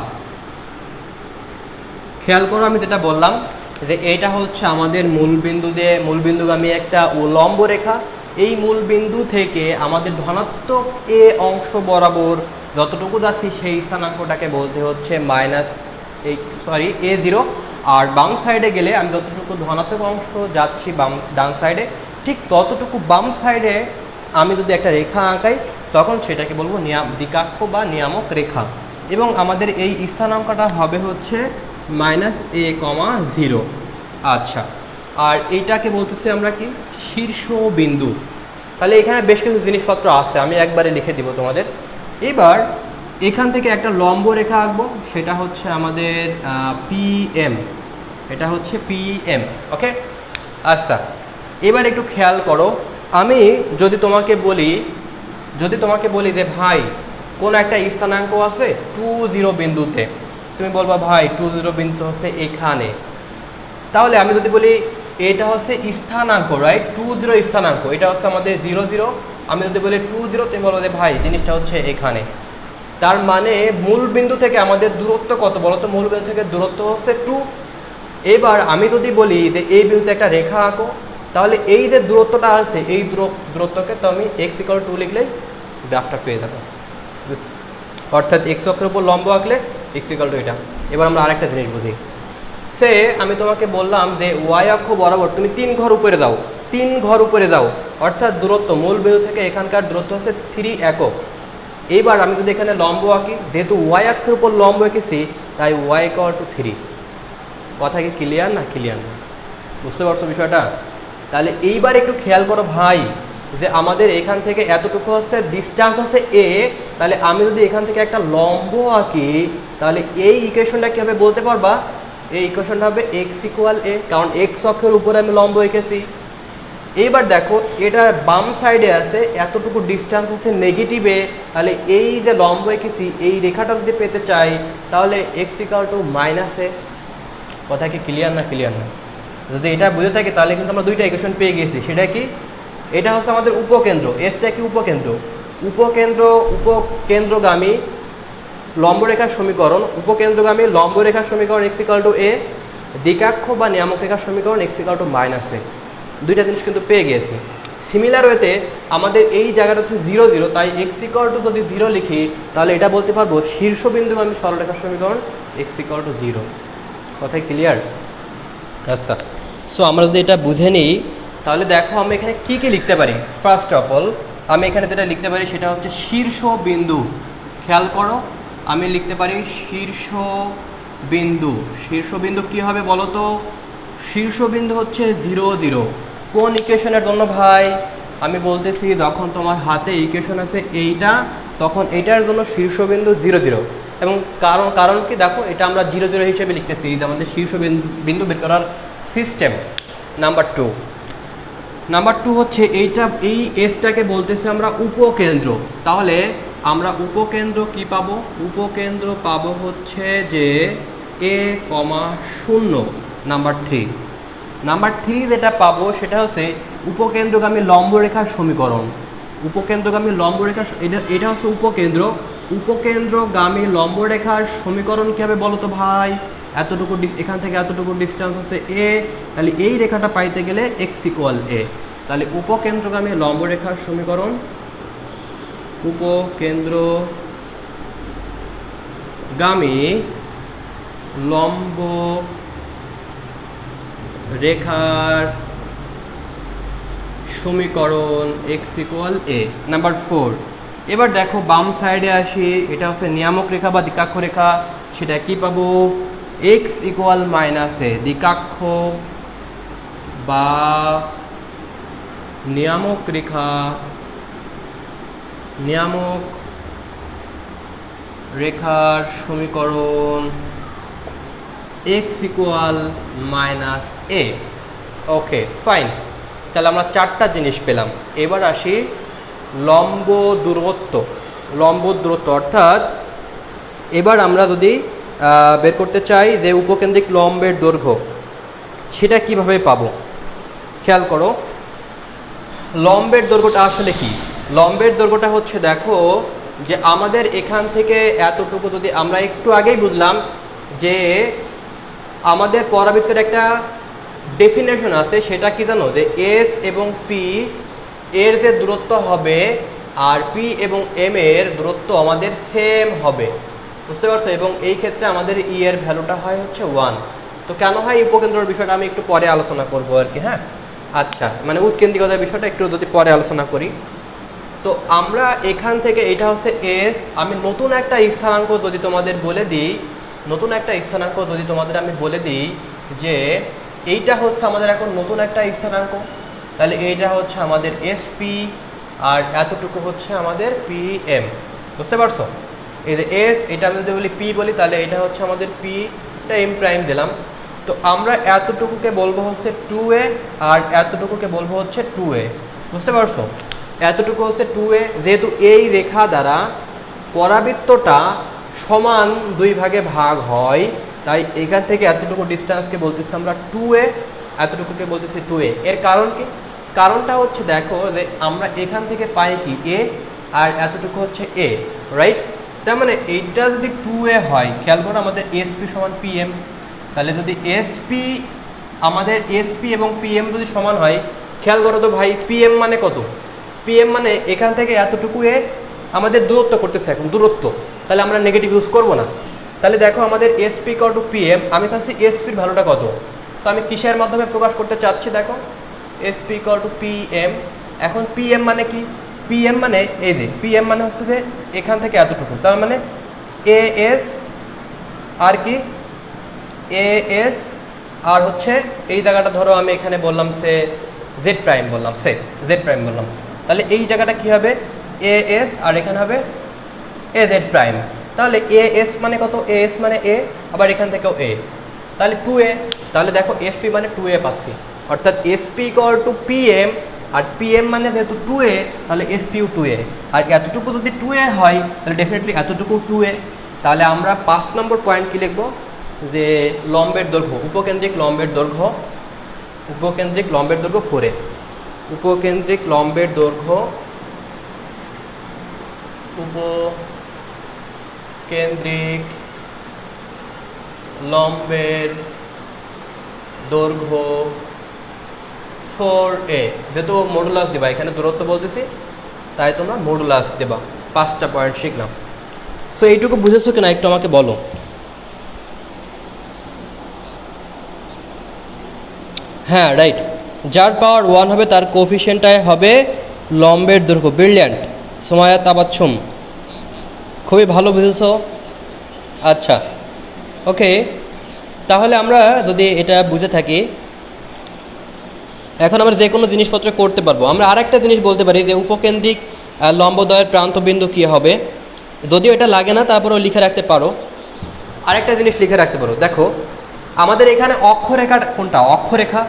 খেয়াল করো আমি যেটা বললাম যে এইটা হচ্ছে আমাদের মূলবিন্দুগামী একটা উলম্ব রেখা। এই মূলবিন্দু থেকে আমাদের ধনাত্মক এ অংশ বরাবর যতটুকু যাচ্ছি সেই স্থানাঙ্কটাকে বলতে হচ্ছে A0। আর বাম সাইডে গেলে আমি যতটুকু ধনাত্মক অংশ যাচ্ছি ডান সাইডে, ঠিক ততটুকু বাম সাইডে আমি যদি একটা রেখা আঁকাই তখন সেটাকে বলবো দিকাক্ষ বা নিয়ামক রেখা। এবং আমাদের এই স্থানাঙ্কটা হবে হচ্ছে -a,0। আচ্ছা, আর এইটাকে বলতেছি আমরা কি শীর্ষবিন্দু। তাহলে এখানে বেশ কিছু জিনিসপত্র আছে, আমি একবারে লিখে দিব তোমাদের। এবার এখান থেকে একটা লম্ব রেখা আঁকবো, সেটা হচ্ছে আমাদের PM। এটা হচ্ছে PM, ওকে? আচ্ছা, এবার একটু খেয়াল করো, আমি যদি তোমাকে বলি যে ভাই কোন একটা স্থানাঙ্ক আছে 20 বিন্দুতে, তুমি বলবা ভাই 20 বিন্দু হচ্ছে এখানে। তাহলে আমি যদি বলি এটা হচ্ছে স্থানাঙ্ক, রাইট? 20 স্থানাঙ্ক, এটা হচ্ছে আমাদের 00। আমি যদি বলি 20, তুমি বলবো যে ভাই জিনিসটা হচ্ছে এখানে। তার মানে মূল বিন্দু থেকে আমাদের দূরত্ব কত বলো তো? মূল বিন্দু থেকে দূরত্ব হচ্ছে 2। এবার আমি যদি বলি যে এই বিন্দুতে একটা রেখা আঁকো, তাহলে এই যে দূরত্বটা আছে এই দূরত্বকে তো আমি x=2 লিখলেই গ্রাফটা পেয়ে যাবো। অর্থাৎ x অক্ষের উপর লম্ব আঁকলে x= এটা। এবার আমরা আরেকটা জিনিস বুঝি। আমি তোমাকে বললাম যে y অক্ষ বরাবর তুমি 3 ঘর উপরে যাও, অর্থাৎ দূরত্ব মূল বিন্দু থেকে এখানকার দূরত্ব হচ্ছে 3 একক। এইবার আমি যদি এখানে লম্ব আঁকি, যেহেতু y অক্ষের উপর লম্ব এঁকেছি তাই y=3। কথা কি ক্লিয়ার না? বুঝতে পারছো বিষয়টা? তাহলে এইবার একটু খেয়াল করো ভাই, যে আমাদের এখান থেকে এতটুকু হচ্ছে ডিস্টেন্স আছে a, তাহলে আমি যদি এখান থেকে একটা লম্ব আঁকি তাহলে এই ইকুয়েশনটা কি হবে বলতে পারবা? এই ইকুয়েশনটা হবে x=a, কারণ x অক্ষের উপরে আমি লম্ব এঁকেছি। এইবার দেখো এটা বাম সাইডে আছে, এতটুকু ডিস্টেন্স আছে নেগেটিভে, তাহলে এই যে লম্ব এঁকেছি এই রেখাটা যদি পেতে চাই তাহলে x=-a। কথা কি ক্লিয়ার না? যদি এটা বুঝে থাকে তাহলে কিন্তু আমরা দুইটা ইকুয়েশন পেয়ে গেছি। সেটা কি? এটা হচ্ছে আমাদের উপকেন্দ্র, এসটা কি উপকেন্দ্রগামী লম্বরেখার সমীকরণ, x=a, দিকাক্ষ বা নিয়ামক রেখার সমীকরণ x=-a। দুইটা জিনিস কিন্তু পেয়ে গিয়েছি। সিমিলার ওয়েতে আমাদের এই জায়গাটা হচ্ছে 0, তাই যদি 0 লিখি তাহলে এটা বলতে পারবো শীর্ষবিন্দুগামী সরলরেখার সমীকরণ x=0। কথাই ক্লিয়ার? আচ্ছা, সো আমরা যদি এটা বুঝে নিই তাহলে দেখো আমি এখানে কি লিখতে পারি। ফার্স্ট অফ অল আমি এখানে যেটা লিখতে পারি সেটা হচ্ছে শীর্ষবিন্দু। খেয়াল করো, আমি লিখতে পারি শীর্ষবিন্দু কি হবে বলো তো? শীর্ষবিন্দু হচ্ছে 0, কোন ইকুয়েশনের জন্য ভাই? আমি বলতেছি যখন তোমার হাতে ইকুয়েশন আছে এইটা, তখন এটার জন্য শীর্ষবিন্দু 0, এবং কারণ কি দেখো, এটা আমরা 0 হিসেবে লিখতেছি আমাদের শীর্ষবিন্দু বের করার সিস্টেম। নাম্বার টু হচ্ছে এই এসটাকে বলতেছি আমরা উপকেন্দ্র। তাহলে আমরা উপকেন্দ্র কি পাবো? উপকেন্দ্র পাবো হচ্ছে যে a,0। নাম্বার থ্রি যেটা পাবো সেটা হচ্ছে উপকেন্দ্রগামী লম্বরেখার সমীকরণ। এটা হচ্ছে উপকেন্দ্রগামী লম্বরেখার সমীকরণ কি হবে বলো তো ভাই? এতটুকু এখান থেকে এতটুকু ডিস্টেন্স হচ্ছে a, তাহলে এই রেখাটা পাইতে গেলে x=a। তাহলে উপকেন্দ্রগামী লম্বরেখার সমীকরণ উপকেন্দ্রগামী লম্ব রেখার সমীকরণ x=a। নাম্বার 4, এবার দেখো বাম সাইডে আসি, এটা হচ্ছে নিয়ামক রেখা বা দিকাক্ষ রেখা। সেটা কি পাবো? x=-a, দিকাক্ষ বা নিয়ামক রেখার সমীকরণ x=-a। ওকে, ফাইন। তাহলে আমরা 4টা জিনিস পেলাম। এবার আসি লম্ব দূরত্ব। লম্ব দূরত্ব অর্থাৎ এবার আমরা যদি বের করতে চাই যে উপকেন্দ্রিক লম্বের দৈর্ঘ্য, সেটা কিভাবে পাবো? খেয়াল করো, লম্বের দৈর্ঘ্যটা আসলে কি? লম্বের দৈর্ঘ্যটা হচ্ছে, দেখো যে আমাদের এখান থেকে এতটুকু, যদি আমরা একটু আগেই বুঝলাম যে আমাদের পরাবৃত্তের একটা ডেফিনেশন আছে, সেটা কি জানো? যে এস এবং পি এর যে দূরত্ব হবে আর পি এবং এম এর দূরত্ব আমাদের সেম হবে, বুঝতে পারছো? এবং এই ক্ষেত্রে আমাদের ই এর ভ্যালুটা হয় হচ্ছে 1। তো কেন হয় উপকেন্দ্রের বিষয়টা আমি একটু পরে আলোচনা করবো আর কি। হ্যাঁ, আচ্ছা, মানে উৎকেন্দ্রিকতার বিষয়টা একটু যদি পরে আলোচনা করি। তো আমরা এখান থেকে, এটা হচ্ছে এস, আমি নতুন একটা স্থানাঙ্ক যদি তোমাদের বলে দিই, নতুন একটা স্থানাঙ্ক যদি তোমাদের আমি বলে দিই যে এইটা হচ্ছে আমাদের এখন নতুন একটা স্থানাঙ্ক, তাহলে এইটা হচ্ছে আমাদের এসপি আর এতটুকু হচ্ছে আমাদের পি এম, বুঝতে পারছো? এই যে এস, এটা আমি যদি বলি পি বলি, তাহলে এটা হচ্ছে আমাদের পি, এটা এম প্রাইম দিলাম। তো আমরা এতটুকুকে বলবো হচ্ছে 2a আর এতটুকুকে বলবো হচ্ছে 2a, বুঝতে পারছো? এতটুকু হচ্ছে 2a, যেহেতু এই রেখা দ্বারা পরাবৃত্তটা সমান 2 ভাগে ভাগ হয়, তাই এখান থেকে এতটুকু ডিস্টেন্সকে বলতেছি আমরা 2a, এতটুকুকে বলতেছি 2a। এর কারণ কি? কারণটা হচ্ছে, দেখো যে আমরা এখান থেকে পাই কি a, আর এতটুকু হচ্ছে a, রাইট? তার মানে এইটা যদি 2a হয়, খেয়াল করো আমাদের এসপি সমান পিএম, তাহলে যদি এসপি, আমাদের এসপি এবং পিএম যদি সমান হয়, খেয়াল করো তো ভাই, পিএম মানে কত? পিএম মানে এখান থেকে এতটুকু এ আমাদের দূরত্ব করতেছে, এখন দূরত্ব, তাহলে আমরা নেগেটিভ ইউজ করবো না। তাহলে দেখো আমাদের এসপি ইকুয়াল টু পিএম, আমি চাচ্ছি এসপির ভ্যালুটা কত, তো আমি কিসের মাধ্যমে প্রকাশ করতে চাচ্ছি? দেখো এসপি ইকুয়াল টু পিএম। এখন পিএম মানে কি? পিএম মানে এই যে পিএম মানে হচ্ছে যে এখান থেকে এতটুকু, তার মানে এ এস আর কি এ এস, আর হচ্ছে এই জায়গাটা ধরো আমি এখানে বললাম সে জেড প্রাইম বললাম, সে জেড প্রাইম বললাম, তাহলে এই জায়গাটা কি হবে? এ এস, আর এখানে হবে এ জেড প্রাইম। তাহলে এ এস মানে কত? এ এস মানে এ, আবার এখান থেকেও এ, তাহলে 2a। তাহলে দেখো এসপি মানে 2a পাচ্ছি, অর্থাৎ এসপি ইকুয়াল টু পিএম, আর পিএম মানে যেহেতু 2a, তাহলে এসপিও 2a, আর এতটুকু যদি 2a হয় তাহলে ডেফিনেটলি এতটুকু 2a। তাহলে আমরা 5 নম্বর পয়েন্ট কি লিখবো? যে লম্বের দৈর্ঘ্য, উপকেন্দ্রিক লম্বের দৈর্ঘ্য, উপকেন্দ্রিক লম্বের দৈর্ঘ্য 4a, উপকেন্দ্রিক লম্বের দৈর্ঘ্য, উপকেন্দ্রিক লম্বের দৈর্ঘ্য 4a, যেহেতু মডুলাস দেবা, এখানে দূরত্ব বলতেছি তাই তোমরা মডুলাস দেবা। 5টা পয়েন্ট শিখলাম। সো এইটুকু বুঝেছো কিনা একটু আমাকে বলো। হ্যাঁ, রাইট, যার পাওয়ার 1 হবে তার কোএফিসিয়েন্টটাই হবে লম্বের দৈর্ঘ্য। ব্রিলিয়ান্ট, সোমায়া তাবাচ্ছুম, খুবই ভালো বুঝেছো। আচ্ছা, ওকে, তাহলে আমরা যদি এটা বুঝে থাকি, এখন আমরা যে কোনো জিনিসপত্র করতে পারবো। আমরা আরেকটা জিনিস বলতে পারি যে উপকেন্দ্রিক লম্বদ্বয়ের প্রান্তবিন্দু কী হবে, যদিও এটা লাগে না, তারপরেও লিখে রাখতে পারো। আরেকটা জিনিস লিখে রাখতে পারো, দেখো আমাদের এখানে অক্ষরেখা কোনটা? অক্ষরেখা,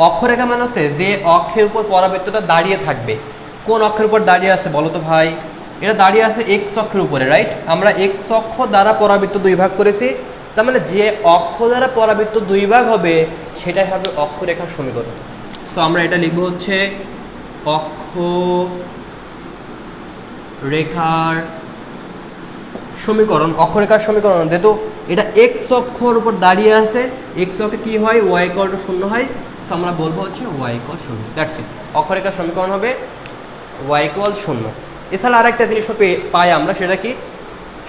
অক্ষরেখা মানে হচ্ছে যে অক্ষের উপর পরাবৃত্তটা দাঁড়িয়ে থাকবে। কোন অক্ষের উপর দাঁড়িয়ে আছে বলো তো ভাই? এটা দাঁড়িয়ে আছে এক্স অক্ষের উপরে, রাইট? আমরা এক্স অক্ষ দ্বারা পরাবৃত্ত 2 ভাগ করেছি, তার মানে যে অক্ষ দ্বারা পরাবৃত্ত 2 ভাগ হবে সেটাই হবে অক্ষরেখার সমীকরণ। সো আমরা এটা লিখবো হচ্ছে অক্ষ রেখার সমীকরণ, অক্ষরেখার সমীকরণ। যেহেতু এটা এক্স অক্ষর উপর দাঁড়িয়ে আছে, এক্স অক্ষে কি হয়? ওয়াই ইকুয়াল টু 0 হয়, সো আমরা বলবো হচ্ছে ওয়াই ইকুয়াল 0, দ্যাটস ইট। অক্ষরেখার সমীকরণ হবে ওয়াই ইকুয়াল 0। এছাড়া আরেকটা জিনিসও পাই আমরা, সেটা কি?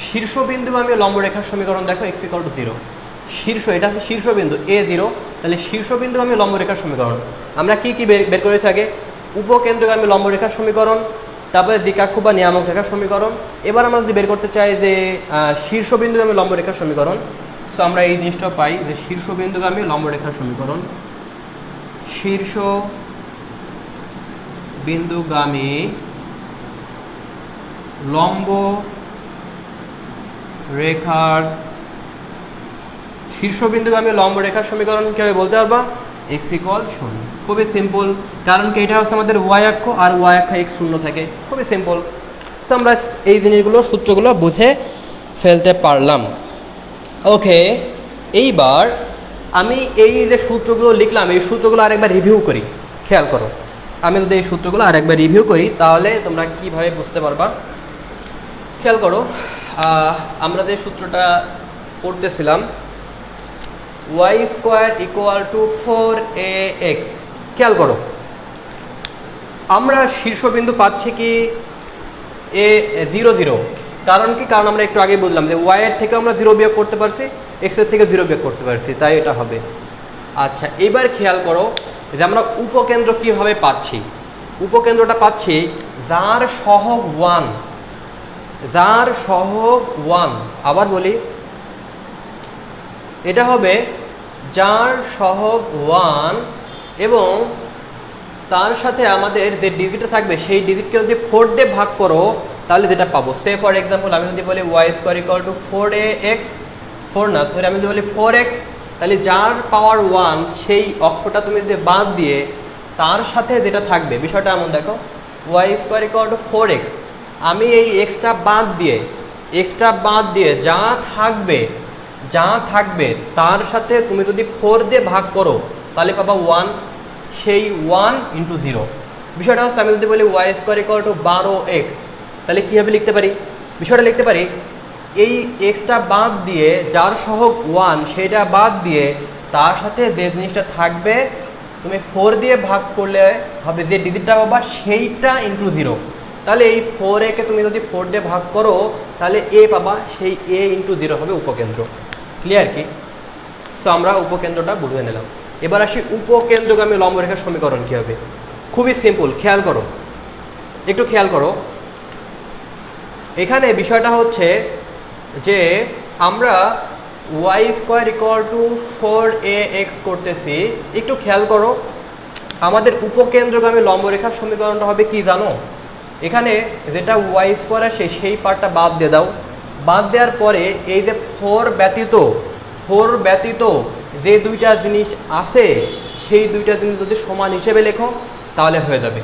শীর্ষবিন্দু আমি লম্বরেখার সমীকরণ, দেখো এক্স ইকুয়াল টু 0, শীর্ষ, এটা হচ্ছে শীর্ষবিন্দু A0, তাহলে শীর্ষবিন্দু আমি লম্বরেখার সমীকরণ। আমরা কি কি বের করেছি আগে? উপকেন্দ্রগামী লম্বরেখার সমীকরণ, তারপরে দ্বিকাক্ষ বা নিয়ামক রেখার সমীকরণ। এবার আমরা যদি বের করতে চাই যে শীর্ষবিন্দুগামী লম্বরেখার সমীকরণ, সো আমরা এই জিনিসটা পাই যে শীর্ষবিন্দুগামী লম্বরেখার সমীকরণ, শীর্ষ বিন্দুগামী লম্ব রেখার, শীর্ষবিন্দুগামী লম্ব রেখার সমীকরণ কীভাবে বলতে পারবা? X equal 0। খুবই সিম্পল, কারণ কি এটা হচ্ছে আমাদের ওয়াই অক্ষ, আর ওয়াই অক্ষ এক্স 0 থাকে, খুবই সিম্পল। সো আমরা এই জিনিসগুলো সূত্রগুলো বুঝে ফেলতে পারলাম। ওকে, এইবার আমি এই যে সূত্রগুলো লিখলাম, এই সূত্রগুলো আরেকবার রিভিউ করি। খেয়াল করো, আমি যদি এই সূত্রগুলো আরেকবার রিভিউ করি তাহলে তোমরা কীভাবে বুঝতে পারবা। খেয়াল করো, আমরা যে সূত্রটা পড়তেছিলাম Y square equal to 4ax, খেয়াল করো আমরা শীর্ষবিন্দু পাচ্ছি কি a 0 0। কারণ কি, কারণ আমরা একটু আগে বুঝলাম যে ওয়াই এর থেকে আমরা 0 বিয়োগ করতে পারছি, এক্সের থেকে 0 বিয়োগ করতে পারছি, তাই এটা হবে। আচ্ছা, এবার খেয়াল করো যে আমরা উপকেন্দ্র কিভাবে পাচ্ছি। উপকেন্দ্রটা পাচ্ছি যার সহগ 1, যার সহগ 1। আবার বলি, এটা হবে যার সহগ 1 এবং তার সাথে আমাদের যে ডিজিটটা থাকবে সেই ডিজিটকে যদি 4 দিয়ে ভাগ করো তাহলে যেটা পাবো। সে ফর এক্সাম্পল আমি যদি বলি Y square equal to 4ax, 4 না সরি, আমি যদি বলি 4x, তাহলে যার পাওয়ার 1 সেই অক্ষটা তুমি যদি বাদ দিয়ে তার সাথে যেটা থাকবে, বিষয়টা এমন দেখো, Y square equal two 4x, আমি এই এক্সটা বাদ দিয়ে যা থাকবে তার সাথে তুমি যদি 4 দিয়ে ভাগ করো তাহলে পাবা 1, সেই 1 ইন্টু 0। বিষয়টা হচ্ছে আমি যদি বলি Y square equal two 12x, তাহলে কীভাবে লিখতে পারি, বিষয়টা লিখতে পারি এই এক্সটা বাদ দিয়ে যার সহগ 1 সেটা বাদ দিয়ে তার সাথে যে জিনিসটা থাকবে তুমি 4 দিয়ে ভাগ করলে হবে যে ডিজিটটা পাবা সেইটা ইন্টু 0। তাহলে এই 4a কে তুমি যদি 4 দিয়ে ভাগ করো তাহলে a পাবা, সেই a ইন্টু 0 হবে উপকেন্দ্র। ক্লিয়ার কি? সো আমরা উপকেন্দ্রটা বুঝে নিলাম। এবার আসি উপকেন্দ্রগামী লম্বরেখার সমীকরণ কী হবে। খুবই সিম্পল, খেয়াল করো, একটু খেয়াল করো। এখানে বিষয়টা হচ্ছে যে আমরা Y square equal to 4ax করতেছি। একটু খেয়াল করো, আমাদের উপকেন্দ্রগামী লম্বরেখার সমীকরণটা হবে কি জানো? এখানে যেটা ওয়াই স্কোয়ার আসে সেই পার্টটা বাদ দিয়ে দাও। বাদ দেওয়ার পরে এই যে 4 ব্যতীত যে দুইটা জিনিস আছে সেই দুইটা জিনিস যদি সমান হিসেবে লেখো তাহলে হয়ে যাবে।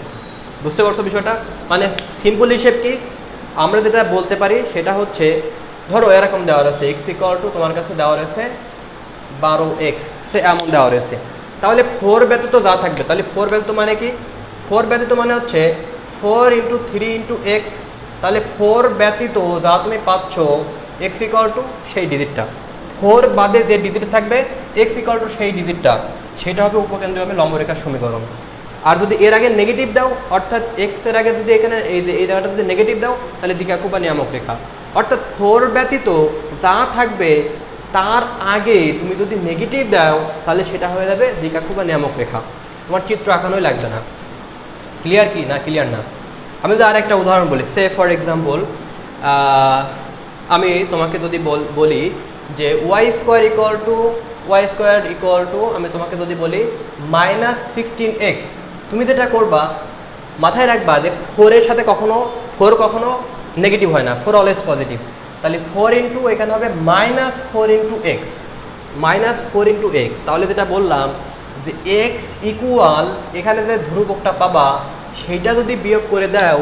বুঝতে পারছো বিষয়টা? মানে সিম্পল হিসেব কি আমরা যেটা বলতে পারি সেটা হচ্ছে, ধরো এরকম দেওয়া আছে এক্স ইকুয়াল টু তোমার কাছে দেওয়া রয়েছে 12x, সে এমন দেওয়া রয়েছে। তাহলে 4 ব্যতীত যা থাকবে, তাহলে 4 ব্যতীত মানে কি? 4 ব্যতীত মানে হচ্ছে 4 ইন্টু 3 ইন্টু এক্স। তাহলে 4 ব্যতীত যা তুমি পাচ্ছ এক্স ইকুয়াল টু সেই ডিজিটটা, 4 বাদে যে ডিজিট থাকবে এক্স ইকুয়াল টু সেই ডিজিটটা, সেটা হবে উপকেন্দ্রগামী লম্বরেখার সমীকরণ। আর যদি এর আগে নেগেটিভ দাও, অর্থাৎ এক্স এর আগে যদি এখানে এই জায়গাটা যদি নেগেটিভ দাও তাহলে দ্বিঘাক্ষু বা নিয়ামক রেখা। অর্থাৎ 4 ব্যতীত যা থাকবে তার আগে তুমি যদি নেগেটিভ দাও তাহলে সেটা হয়ে যাবে দ্বিঘাক্ষু বা নিয়ামক রেখা। তোমার চিত্র আঁকানোই লাগবে না। ক্লিয়ার কি না? ক্লিয়ার না? আমি যদি আর একটা উদাহরণ বলি, সে ফর এক্সাম্পল আমি তোমাকে যদি বলি যে ওয়াই স্কোয়ার ইকুয়াল টু আমি তোমাকে যদি বলি -16x, তুমি যেটা করবা মাথায় রাখবা যে 4 এর সাথে কখনো নেগেটিভ হয় না, 4 অলওয়েজ পজিটিভ। তাহলে 4 ইন্টু এখানে হবে -4 ইন্টু এক্স, -4 ইন্টু এক্স। তাহলে যেটা বললাম যে এক্স ইকুয়াল এখানে যে ধ্রুবকটা পাবা সেইটা যদি বিয়োগ করে দাও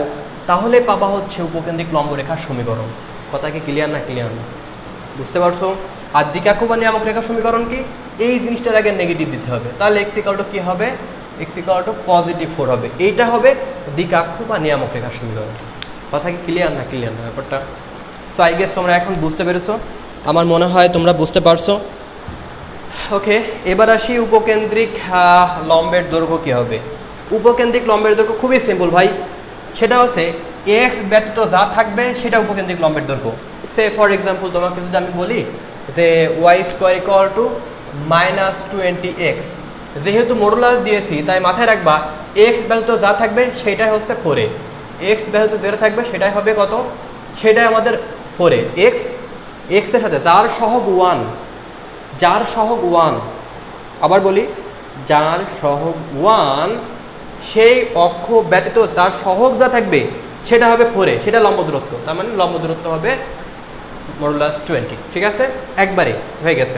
তাহলে পাবা হচ্ছে উপকেন্দ্রিক লম্বরেখার সমীকরণ। কথা কি ক্লিয়ার না? ক্লিয়ার না? বুঝতে পারছো? আর দ্বিঘাক্ষু বা নিয়ামক রেখার সমীকরণ কি? এই জিনিসটার আগে নেগেটিভ দিতে হবে, তাহলে এক্স ইকুয়াল টু কি হবে? এক্স ইকুয়াল টু +4 হবে। এইটা হবে দ্বিঘাক্ষু বা নিয়ামক রেখার সমীকরণ। কথা কি ক্লিয়ার না? ক্লিয়ার না ব্যাপারটা? সো আই গেস তোমরা এখন বুঝতে পেরেছো, আমার মনে হয় তোমরা বুঝতে পারছো। ওকে, এবার আসি উপকেন্দ্রিক লম্বের দৈর্ঘ্য কী হবে। উপকেন্দ্রিক লম্বের দৈর্ঘ্য খুবই সিম্পল ভাই, সেটা হচ্ছে এক্স ব্যতীত যা থাকবে সেটা উপকেন্দ্রিক লম্বের দৈর্ঘ্য। সে ফর এক্সাম্পল তোমাকে যদি আমি বলি যে Y square equal two -20x, যেহেতু মডুলাস দিয়েছি তাই মাথায় রাখবা এক্স ব্যতীত যা থাকবে সেটাই হচ্ছে 4a, এক্স ব্যতীত যেটা থাকবে সেটাই হবে কত? সেটাই আমাদের 4a। এক্সের সাথে যার সহগ 1, আবার বলি যার সহগ 1 সেই অক্ষ ব্যতীত তার সহগ যা থাকবে সেটা হবে 4a, সেটা লম্ব দূরত্ব। তার মানে লম্ব দূরত্ব হবে মডুলাস 20। ঠিক আছে, একবারে হয়ে গেছে।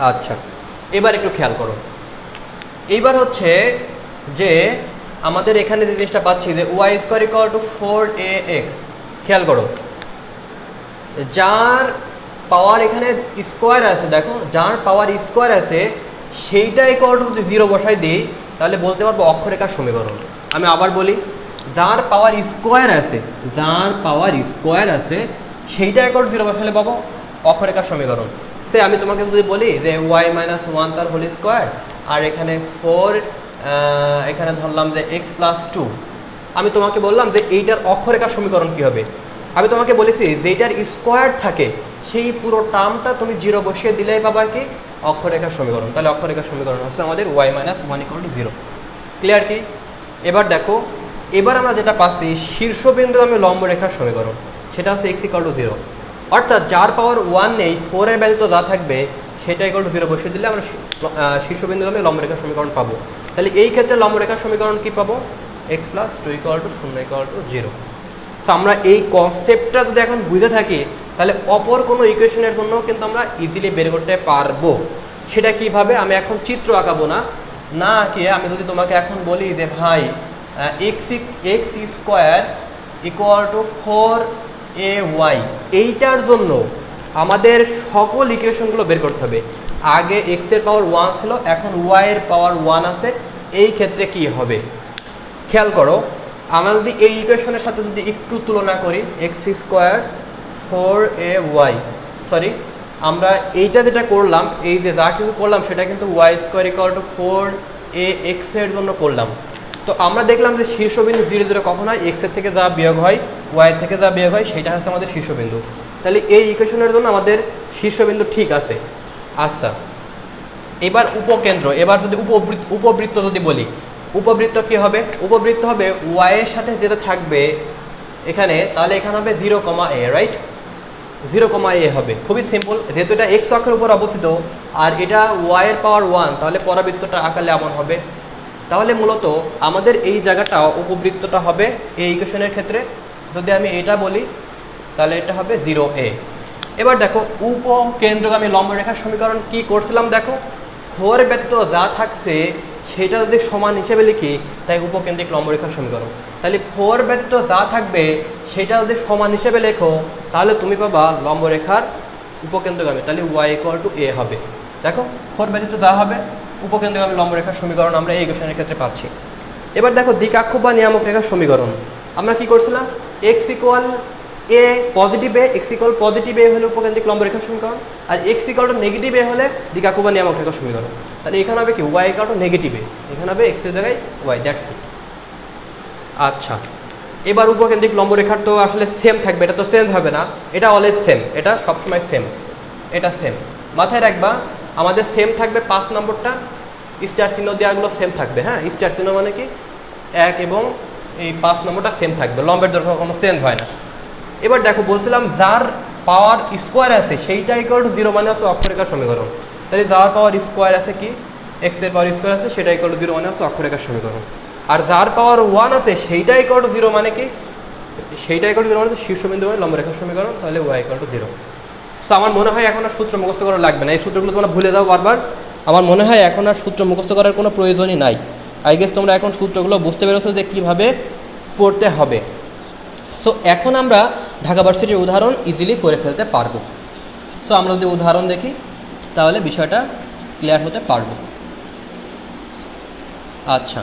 আচ্ছা, এবার একটু খেয়াল করো, এইবার হচ্ছে যে আমাদের এখানে যে জিনিসটা পাচ্ছি যে Y square equal to 4ax, খেয়াল করো যার পাওয়ার এখানে স্কোয়ার আছে, দেখো যার পাওয়ার স্কোয়ার আছে সেইটা ইকুয়াল টু যদি 0 বসাই দিই তাহলে বলতে পারবো অক্ষরেখার সমীকরণ। আমি আবার বলি, যার পাওয়ার স্কোয়ার আছে, যার পাওয়ার স্কোয়ার আছে সেইটা ইকুয়াল টু 0 বসালে পাবো অক্ষরেখার সমীকরণ। সে আমি তোমাকে যদি বলি যে y - 1 তার হোল স্কোয়ার আর এখানে 4, এখানে ধরলাম যে x + 2, আমি তোমাকে বললাম যে এইটার অক্ষরেখার সমীকরণ কি হবে। আমি তোমাকে বলেছি যেটার স্কোয়ার থাকে সেই পুরো টার্মটা তুমি 0 বসিয়ে দিলেই পাবা কি অক্ষরেখার সমীকরণ। তাহলে অক্ষরেখার সমীকরণ হচ্ছে আমাদের y - 1 = 0। ক্লিয়ার কি? এবার দেখো, এবার আমরা যেটা পাচ্ছি শীর্ষবিন্দু আমি লম্ব রেখার সমীকরণ, সেটা হচ্ছে x = 0, অর্থাৎ যার পাওয়ার 1 নেই 4 এর ব্যতীত যা থাকবে সেটা = 0 বসিয়ে দিলে আমরা শীর্ষবিন্দু আমি লম্ব রেখার সমীকরণ পাবো। তাহলে এই ক্ষেত্রে লম্ব রেখার সমীকরণ কি পাবো? x + 2 = 0 = 0। সো আমরা এই কনসেপ্টটা যদি এখন বুঝে থাকি তাহলে অপর কোনো ইকুয়েশনের জন্য কিন্তু আমরা ইজিলি বের করতে পারবো। সেটা কিভাবে? আমি এখন চিত্র আঁকাবো না, না আঁকিয়ে আমি যদি তোমাকে এখন বলি যে ভাই x square equal to 4ay, এইটার জন্য আমাদের সকল ইকুয়েশনগুলো বের করতে হবে। আগে x এর পাওয়ার 1 ছিল, এখন y এর পাওয়ার 1 আছে, এই ক্ষেত্রে কি হবে খেয়াল করো। আমরা যদি এই ইকুয়েশনের সাথে যদি একটু তুলনা করি, x স্কোয়ার 4ay, সরি আমরা এইটা যেটা করলাম, এই যে যা কিছু করলাম সেটা কিন্তু y square equal to 4ax এর জন্য করলাম। তো আমরা দেখলাম যে শীর্ষবিন্দু 0 0 কখন হয়? x এর থেকে যা বিয়োগ হয়, y এর থেকে যা বিয়োগ হয়, সেটা হচ্ছে আমাদের শীর্ষবিন্দু। তাহলে এই ইকুয়েশনের জন্য আমাদের শীর্ষবিন্দু ঠিক আছে। আচ্ছা, এবার উপকেন্দ্র, এবার যদি উপবৃত্ত যদি বলি, উপবৃত্ত কি হবে? উপবৃত্ত হবে y এর সাথে যেটা থাকবে এখানে, তাহলে এখানে হবে 0,a, রাইট? 0,a হবে। খুবই সিম্পল, যেহেতু এটা x অক্ষের উপর অবস্থিত আর এটা y এর পাওয়ার 1, তাহলে পরাবৃত্তটা আঁকালে এমন হবে। তাহলে মূলত আমাদের এই জায়গাটা উপবৃত্তটা হবে এই ইকুয়েশনের ক্ষেত্রে, যদি আমি এটা বলি তাহলে এটা হবে 0a। এবার দেখো উপকেন্দ্রগামী লম্ব রেখার সমীকরণ কি করছিলাম, দেখো 4 ব্যতীত যা থাকছে সেটা যদি সমান হিসেবে লিখি তাই উপকেন্দ্রিক লম্ব রেখার সমীকরণ। তাহলে 4 ব্যতীত যা থাকবে সেটা যদি সমান হিসেবে লেখো তাহলে তুমি পাবা লম্ব রেখার উপকেন্দ্রগামী, তাহলে y = a হবে। দেখো 4 ব্যতীত যা হবে উপকেন্দ্রগামী লম্ব রেখার সমীকরণ আমরা এই ইকুয়েশনের ক্ষেত্রে পাচ্ছি। এবার দেখো দ্বিকাক্ষক বা নিয়ামক রেখার সমীকরণ আমরা কি করছিলাম? x = a positive a, x = positive a হলে উপকেন্দ্রিক লম্ব রেখার সমীকরণ, আর x = নেগেটিভ a হলে দ্বিকাক্ষক বা নিয়ামক রেখার সমীকরণ। তাহলে এখানে হবে কি y = নেগেটিভ a, এখানে হবে x এর জায়গায় y, দ্যাটস ইট। আচ্ছা, এবার উপকেন্দ্রিক লম্ব রেখার তো আসলে সেম থাকবে, এটা তো চেঞ্জ হবে না, এটা অলওয়েজ সেম, এটা সবসময় সেম, এটা সেম। মাথায় রাখবা আমাদের সেম থাকবে 5 নম্বরটা, স্টার চিহ্ন দেওয়াগুলো সেম থাকবে। হ্যাঁ, স্টার চিহ্ন মানে কি 1 এবং এই 5 নম্বরটা সেম থাকবে, লম্বের দৈর্ঘ্য কোনো চেঞ্জ হয় না। এবার দেখো বলছিলাম যার পাওয়ার স্কোয়ার আছে সেইটা = 0 মানে হচ্ছে অক্ষরেখার সমীকরণ। তাহলে যার পাওয়ার স্কোয়ার আছে কি, x এর পাওয়ার স্কোয়ার আছে, সেটা = 0 মানে হচ্ছে অক্ষরেখার সমীকরণ। আর যার পাওয়ার 1 আছে সেইটা = 0 মানে কি, সেইটা = 0 মানে হচ্ছে শীর্ষবিন্দু লম্ব রেখার সমীকরণ, তাহলে y = 0। সো আমার মনে হয় এখন আর সূত্র মুখস্থ করা লাগবে না, এই সূত্রগুলো তোমরা ভুলে যাও বারবার। আমার মনে হয় এখন আর সূত্র মুখস্থ করার কোনো প্রয়োজনই নাই। আই গেস তোমরা এখন সূত্রগুলো বুঝতে পেরেছো যে কীভাবে পড়তে হবে। সো এখন আমরা ঢাকা ভার্সিটির উদাহরণ ইজিলি করে ফেলতে পারবো। সো আমরা যদি উদাহরণ দেখি তাহলে বিষয়টা ক্লিয়ার হতে পারবো। আচ্ছা,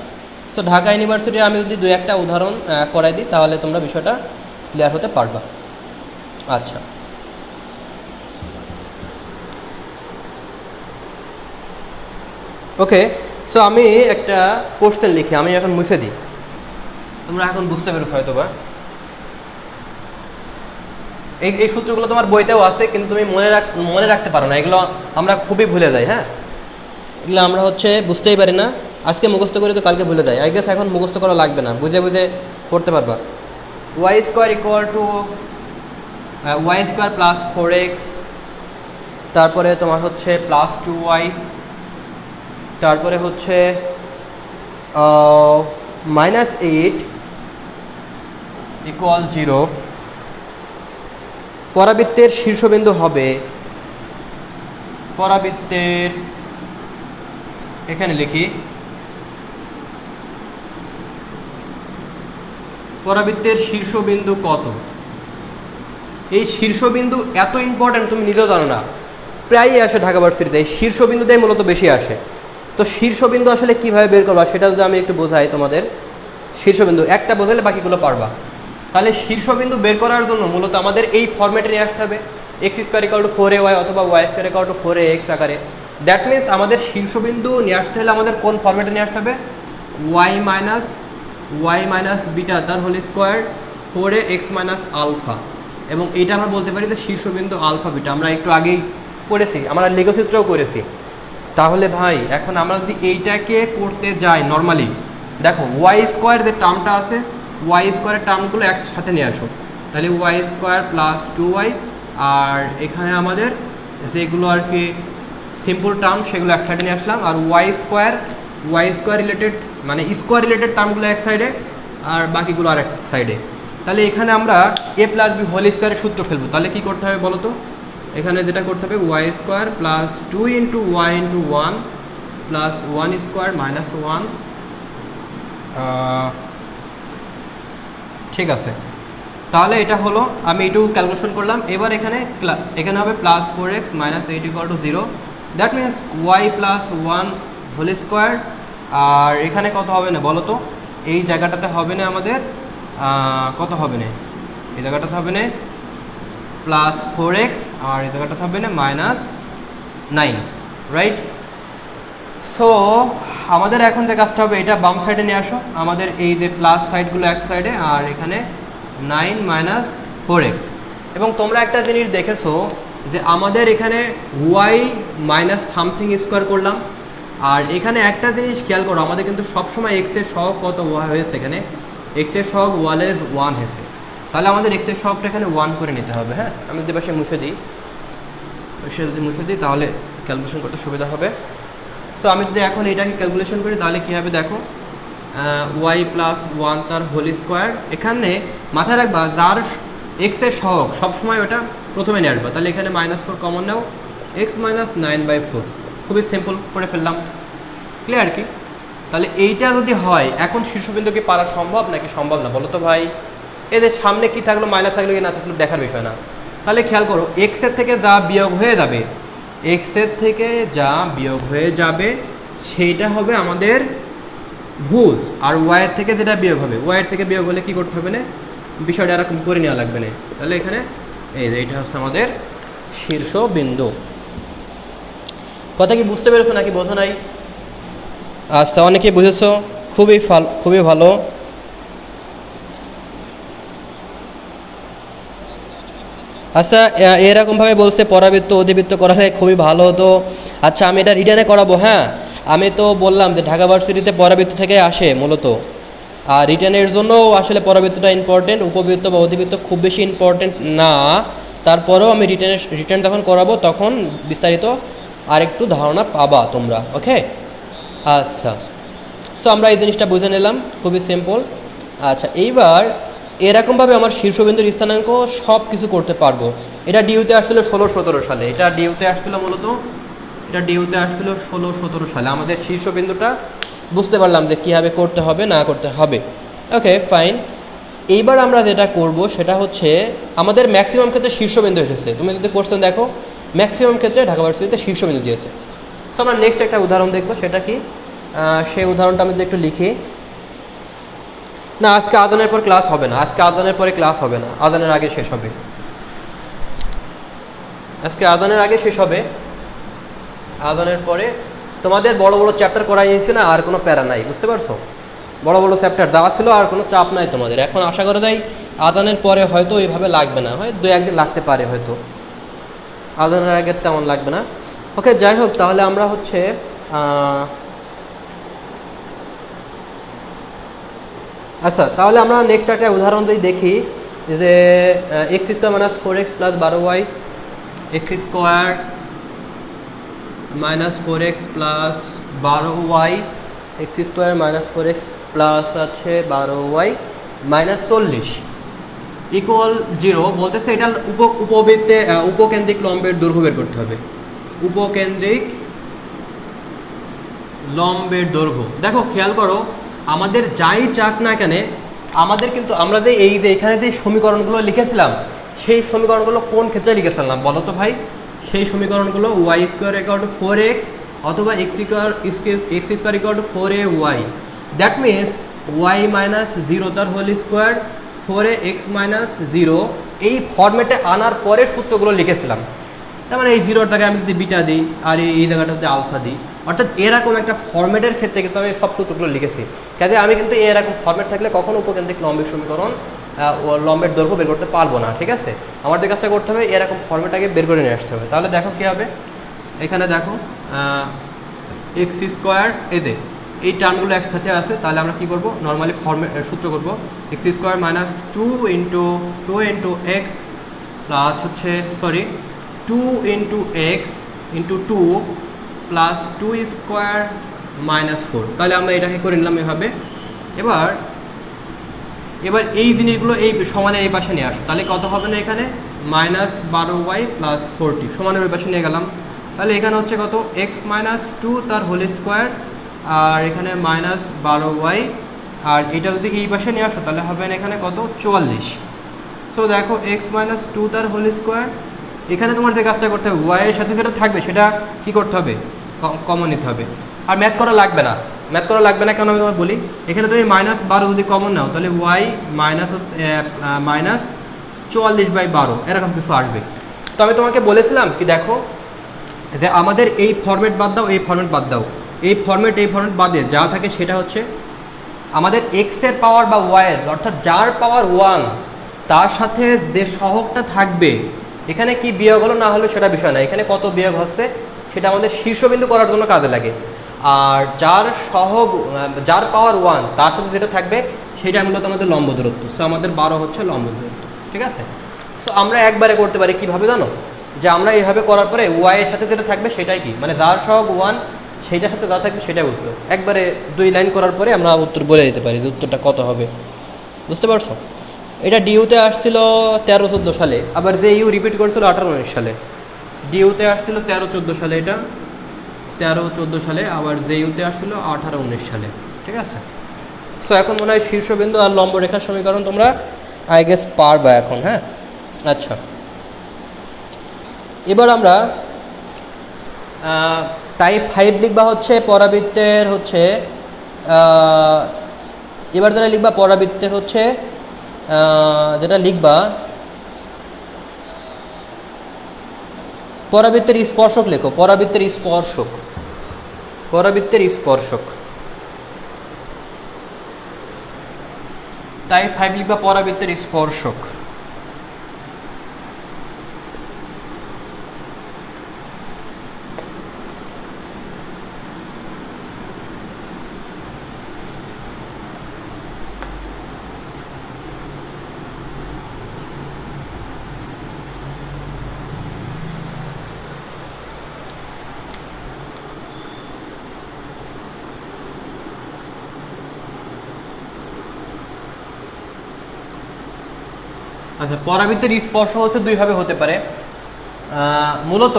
সো ঢাকা ইউনিভার্সিটি আমি যদি 2-1টা উদাহরণ করাই দিই তাহলে তোমরা বিষয়টা ক্লিয়ার হতে পারবা। আচ্ছা, ওকে, সো আমি একটা কোশ্চেন লিখি, আমি এখন মুছে দিই, তোমরা এখন বুঝতে পেরেছো হয়তো বা। এই সূত্রগুলো তোমার বইতেও আছে কিন্তু তুমি মনে রাখতে পারো না, এগুলো আমরা খুবই ভুলে যাই। হ্যাঁ, এগুলো আমরা বুঝতেই পারি না, আজকে মুখস্থ করে তো কালকে ভুলে যাই। আই গেস এখন মুখস্থ করা লাগবে না, বুঝে বুঝে পড়তে পারবা। y square equal to y square plus 4x, তারপরে তোমার হচ্ছে প্লাস 2y, তারপরে হচ্ছে -8 ইকুয়াল 0। পরাবৃত্তের শীর্ষবিন্দু হবে, পরাবৃত্তের এখানে লিখি পরাবৃত্তের শীর্ষবিন্দু কত? এই শীর্ষবিন্দু এত ইম্পর্ট্যান্ট তুমি নিজেও জানো না, প্রায়ই আসে ঢাকা ভার্সিটিতে, এই শীর্ষবিন্দুটাই মূলত বেশি আসে। তো শীর্ষবিন্দু আসলে কীভাবে বের করবা সেটা যদি আমি একটু বোঝাই তোমাদের। শীর্ষবিন্দু একটা বোঝালে বাকিগুলো পারবা। তাহলে শীর্ষবিন্দু বের করার জন্য মূলত আমাদের এই ফর্মেটে নিয়ে আসতে হবে, x square equal to 4ay অথবা Y square equal to 4ax আকারে। দ্যাট মিনস আমাদের শীর্ষবিন্দু নিয়ে আসতে হলে আমাদের কোন ফর্মেটে নিয়ে আসতে হবে? ওয়াই মাইনাস বিটা তার whole square 4ax minus alpha, এবং এইটা আমরা বলতে পারি যে শীর্ষবিন্দু আলফা বিটা। আমরা একটু আগেই করেছি, আমরা লেখচিত্রও করেছি। তাহলে ভাই এখন আমরা যদি এইটাকে করতে যাই নর্মালি, দেখো ওয়াই স্কোয়ার যে টার্মটা আছে, ওয়াই স্কোয়ারের টার্মগুলো একসাথে নিয়ে আসো। তাহলে ওয়াই স্কোয়ার প্লাস 2y, আর এখানে আমাদের যেগুলো আর কি সিম্পল টার্ম সেগুলো এক সাইডে নিয়ে আসলাম, আর ওয়াই স্কোয়ার রিলেটেড মানে স্কোয়ার রিলেটেড টার্মগুলো এক সাইডে আর বাকিগুলো আর এক সাইডে। তাহলে এখানে আমরা a প্লাস বি হোল স্কোয়ারের সূত্র ফেলবো। তাহলে কি করতে হবে বলো তো? এখানে যেটা করতে হবে Y square plus 2 into Y into 1 plus 1 square minus 1। ঠিক আছে, তাহলে এটা হলো, আমি এটুকু ক্যালকুলেশন করলাম। এবার এখানে হবে plus 4x minus 8 equal to 0। That means Y plus 1 whole square. আর এখানে কত হবে না বলো তো? এই জায়গাটাতে হবে না আমাদের কত হবে না? এই জায়গাটাতে হবে না প্লাস 4x, আর এই জায়গাটাতে হবে না মাইনাস 9, রাইট? সো আমাদের এখন যে কাজটা হবে, এটা বাম সাইডে নিয়ে আসো। আমাদের এই যে প্লাস সাইডগুলো এক সাইডে, আর এখানে 9 মাইনাস 4x। এবং তোমরা একটা জিনিস দেখেছো যে আমাদের এখানে ওয়াই মাইনাস সামথিং স্কোয়ার করলাম, আর এখানে একটা জিনিস খেয়াল করো, আমাদের কিন্তু সবসময় এক্সের সহগ কত হয়েছে? এখানে এক্সের সহগ 1 হয়েছে। তাহলে আমাদের এক্সের সহগটা এখানে 1 করে নিতে হবে। হ্যাঁ, আমি যদি পাশে মুছে দিই, যদি মুছে দিই তাহলে ক্যালকুলেশন করতে সুবিধা হবে। সো আমি যদি এখন এটাকে ক্যালকুলেশন করি তাহলে কী হবে দেখো, ওয়াই প্লাস 1 তার হোল স্কোয়ার। এখানে মাথায় রাখবা যার এক্সের সহগ সবসময় ওটা প্রথমে নিয়ে আসবা। তাহলে এখানে -4 কমন নাও, এক্স মাইনাস 9/4। খুবই সিম্পল করে ফেললাম, ক্লিয়ার কি? তাহলে এইটা যদি হয়, এখন শীর্ষবিন্দু কি পারা সম্ভব নাকি সম্ভব না বলো তো ভাই? এদের সামনে কি থাকলো, মাইনাস থাকলো কি না থাকলো দেখার বিষয় না। তাহলে খেয়াল করো, এক্সের থেকে যা বিয়োগ হয়ে যাবে, এক্সের থেকে যা বিয়োগ হয়ে যাবে সেইটা হবে আমাদের ভুজ, আর ওয়াইয়ের থেকে যেটা বিয়োগ হবে, ওয়াইয়ের থেকে বিয়োগ হলে কি করতে হবে না, বিষয়টা এরকম করে নেওয়া লাগবে না। তাহলে এখানে এইটা হচ্ছে আমাদের শীর্ষবিন্দু। কথা কি বুঝতে পেরেছো নাকি বোঝো নাই? আচ্ছা, অনেকে বুঝেছো, খুবই ভালো। আচ্ছা, এরকমভাবে বলছে পরাবৃত্ত অধিবৃত্ত করালে খুবই ভালো হতো। আচ্ছা, আমি এটা রিটার্নে করাবো। হ্যাঁ, আমি তো বললাম যে ঢাকা ভার্সিটিতে পরাবৃত্ত থেকে আসে মূলত, আর রিটার্নের জন্যও আসলে পরাবৃত্তটা ইম্পর্টেন্ট, উপবৃত্ত বা অধিবৃত্ত খুব বেশি ইম্পর্টেন্ট না। তারপরেও আমি রিটার্ন যখন করাবো তখন বিস্তারিত আরেকটু ধারণা পাবা তোমরা। ওকে, আচ্ছা। সো আমরা এই জিনিসটা বুঝে নিলাম, খুবই সিম্পল। আচ্ছা, এইবার এরকমভাবে আমার শীর্ষবিন্দুর স্থানাঙ্ক সব কিছু করতে পারবো। এটা ডিউতে আসছিল 16-17 সালে, এটা ডিউতে আসছিল মূলত, এটা ডিউতে আসছিল 16-17 সালে। আমাদের শীর্ষবিন্দুটা বুঝতে পারলাম যে কীভাবে করতে হবে না করতে হবে। ওকে, ফাইন। এইবার আমরা যেটা করব সেটা হচ্ছে, আমাদের ম্যাক্সিমাম ক্ষেত্রে শীর্ষবিন্দু এসেছে। তুমি যদি কোশ্চেন দেখো, ম্যাক্সিমাম ক্ষেত্রে ঢাকা ভার্সিটিতে শীর্ষবিন্দু দিয়েছে। তো আমরা নেক্সট একটা উদাহরণ দেখবো, সেটা কি, সেই উদাহরণটা আমি যদি একটু লিখি। না, আজকে আদানের পর ক্লাস হবে না, আজকে আদানের পরে ক্লাস হবে না, আদানের আগে শেষ হবে। আজকে আদানের আগে শেষ হবে, আদানের পরে তোমাদের বড় বড় চ্যাপ্টার করাই নিয়েছে না, আর কোনো প্যারা নাই, বুঝতে পারছো? বড় বড় চ্যাপ্টার দেওয়া ছিল, আর কোনো চাপ নাই তোমাদের। এখন আশা করা যায় আদানের পরে হয়তো এইভাবে লাগবে না, হয় 2-1 দিন লাগতে পারে, হয়তো আদানের আগে তেমন লাগবে না। ওকে, যাই হোক, তাহলে আমরা হচ্ছে আচ্ছা, তাহলে আমরা নেক্সট একটা উদাহরণ দিয়ে দেখি যে x square minus 4x plus 12y, x square minus 4x plus 12y, x square minus 4x plus আছে 12y মাইনাস 40 ইকুয়াল 0 বলতেছে। এটা উপবৃত্তে উপকেন্দ্রিক লম্বের দৈর্ঘ্য বের করতে হবে। উপকেন্দ্রিক লম্বের দৈর্ঘ্য, দেখো খেয়াল করো, আমাদের যাই চাক না কেন আমাদের কিন্তু আমরা যে এই যে এখানে যে সমীকরণগুলো লিখেছিলাম সেই সমীকরণগুলো কোন ক্ষেত্রে লিখেছিলাম বলো তো ভাই? সেই সমীকরণগুলো y square equal two 4x অথবা x square equal to 4ay, that means y minus zero তার whole square 4x minus zero, এই ফর্মেটে আনার পরে সূত্রগুলো লিখেছিলাম। তার মানে এই জিরোর জায়গায় আমি যদি বিটা দিই আর এই জায়গাটাতে আলফা দিই, অর্থাৎ এরকম একটা ফর্মেটের ক্ষেত্রে কিন্তু আমি সব সূত্রগুলো লিখেছি। কাজে আমি কিন্তু এরকম ফর্মেট থাকলে কখনো উপকেন্দ্রিক লম্বের সমীকরণ লম্বের দৈর্ঘ্য বের করতে পারবো না, ঠিক আছে? আমাদের কাজটা করতে হবে এরকম ফর্মেট আগে বের করে নিয়ে আসতে হবে। তাহলে দেখো কী হবে, এখানে দেখো এক্স স্কোয়ার এতে এই টার্মগুলো একসাথে আছে, তাহলে আমরা কী করবো, নর্মালি সূত্র করবো x square minus 2 x plus হচ্ছে 2 into x into 2 plus 2 square minus 4। তাহলে আমরা এটাকে করে নিলাম এভাবে। এবার এই জিনিসগুলো এই সমানের এই পাশে নিয়ে আসো, তাহলে কত হবে না এখানে মাইনাস 12y প্লাস 40 সমানের ওই পাশে নিয়ে গেলাম। তাহলে এখানে হচ্ছে কত এক্স মাইনাস 2 তার হোল স্কোয়ার আর এখানে মাইনাস 12y, আর এটা যদি এই পাশে নিয়ে আসো তাহলে হবে না এখানে কত 44। সো দেখো এক্স মাইনাস 2 তার হোল স্কোয়ার, এখানে তোমার যে কাজটা করতে হবে ওয়াই এর সাথে যেটা থাকবে সেটা কি করতে হবে, কমন নিতে হবে। আর ম্যাথ করা লাগবে না, কেন আমি তোমার বলি, এখানে তুমি মাইনাস 12 যদি কমন নাও তাহলে ওয়াই মাইনাস 44/12 এরকম কিছু আসবে। তো আমি তোমাকে বলেছিলাম কি দেখো যে আমাদের এই ফরম্যাট বাদ দাও, এই ফরম্যাট বাদে যা থাকে সেটা হচ্ছে আমাদের এক্সের পাওয়ার বা ওয়াইয়ের, অর্থাৎ যার পাওয়ার 1 তার সাথে যে সহগটা থাকবে এখানে কি বিয়োগ হলো না হলো সেটা বিষয় না, এখানে কত বিয়োগ হচ্ছে সেটা আমাদের শীর্ষবিন্দু করার জন্য কাজে লাগে। আর যার পাওয়ার 1 তার সাথে যেটা থাকবে সেটা মূলত আমাদের লম্ব দূরত্ব। সো আমাদের 12 হচ্ছে লম্ব দূরত্ব, ঠিক আছে? সো আমরা একবারে করতে পারি কীভাবে জানো, যে আমরা এইভাবে করার পরে ওয়াই এর সাথে যেটা থাকবে সেটাই কি, মানে যার সহগ 1 সেইটার সাথে যা থাকবে সেটাই উত্তর। একবারে 2 লাইন করার পরে আমরা উত্তর বলে দিতে পারি যে উত্তরটা কত হবে, বুঝতে পারছো? এটা ডিউতে আসছিল 13-14 সালে, আবার যে ইউ রিপিট করেছিল 18-19 সালে। ডিউতে আসছিল 13-14 সালে, এটা 13-14 সালে, আবার যে ইউতে আসছিল 18-19 সালে, ঠিক আছে? সো এখন মনে হয় শীর্ষবিন্দু আর লম্ব রেখার সমীকরণ তোমরা আই গেস পারবা এখন, হ্যাঁ? আচ্ছা, এবার আমরা টাইপ 5 লিখবা হচ্ছে পরাবৃত্তের হচ্ছে এবার যেটা লিখবা পরাবৃত্তের হচ্ছে যেটা লিখবা পরাবৃত্তের স্পর্শক লেখো, পরাবৃত্তের স্পর্শক টাইপ 5 লিখবা পরাবৃত্তের স্পর্শক। আচ্ছা, পরাবৃত্তের স্পর্শ হচ্ছে দুইভাবে হতে পারে। মূলত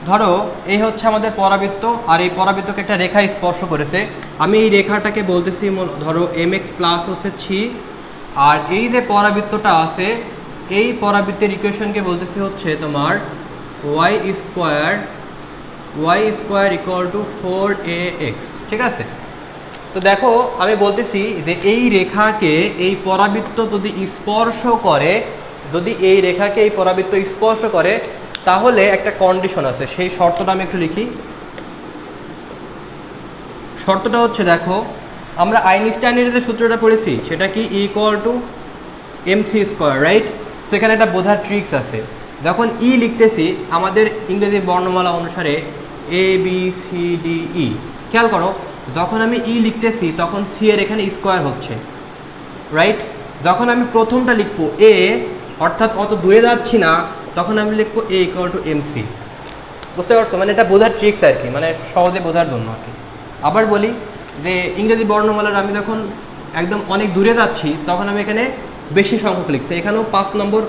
ধরো এই হচ্ছে আমাদের পরাবৃত্ত, আর এই পরাবৃত্তকে একটা রেখা স্পর্শ করেছে। আমি এই রেখাটাকে বলতেছি ধরো mx প্লাস হচ্ছে 3, আর এই যে পরাবৃত্তটা আছে এই পরাবৃত্তের ইকুয়েশনকে বলতেছি হচ্ছে তোমার y square equal to 4ax, ঠিক আছে? তো দেখো আমি বলতেছি যে এই রেখাকে এই পরাবৃত্ত যদি এই রেখাকে এই পরাবৃত্ত স্পর্শ করে তাহলে একটা কন্ডিশন আছে, সেই শর্তটা আমি একটু লিখি। শর্তটা হচ্ছে দেখো আমরা আইনস্টাইনের যে সূত্রটা পড়েছি সেটা কি equal to mc square, right? সেখানে একটা বোঝার ট্রিক্স আছে। যখন ই লিখতেছি আমাদের ইংরেজি বর্ণমালা অনুসারে ABCDE, খেয়াল করো যখন আমি ই লিখতেছি তখন সি এর এখানে স্কোয়ার হচ্ছে, রাইট? যখন আমি প্রথমটা লিখবো এ, অর্থাৎ অত দূরে যাচ্ছি না, তখন আমি লিখবো এ ইকুয়াল টু এমসি। বুঝতে পারছো? মানে এটা বোঝার ট্রিক্স আর কি, মানে সহজে বোঝার জন্য আর কি। আবার বলি যে ইংরেজি বর্ণমালার আমি যখন একদম অনেক দূরে যাচ্ছি তখন আমি এখানে বেশি সংখ্যক লিখছি, এখানেও 5 নম্বর,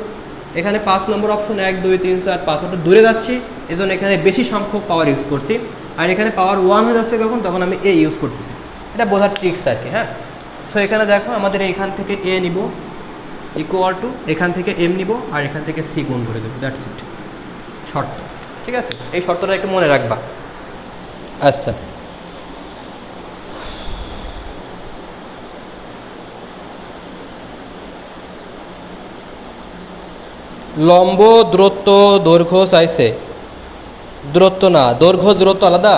এখানে 5 নম্বর অপশন 1 2 3 4 5, ওটা দূরে যাচ্ছি এই জন্য এখানে বেশি সংখ্যক পাওয়ার ইউজ করছি, আর এখানে পাওয়ার 1 হয়ে যাচ্ছে তখন আমি এ ইউজ করতেছি। এটা বোঝার ট্রিক্স আর কি, হ্যাঁ? সো এখানে দেখো আমাদের এইখান থেকে এ নিব ইকুয়াল টু এখান থেকে এম নিব আর এখান থেকে সি গুণ করে দেবো, দ্যাটস ইট শর্ত। ঠিক আছে, এই শর্তটা একটু মনে রাখবা। আচ্ছা, লম্ব দূরত্ব দৈর্ঘ্য চাইছে, দূরত্ব না, দৈর্ঘ্য দূরত্ব আলাদা,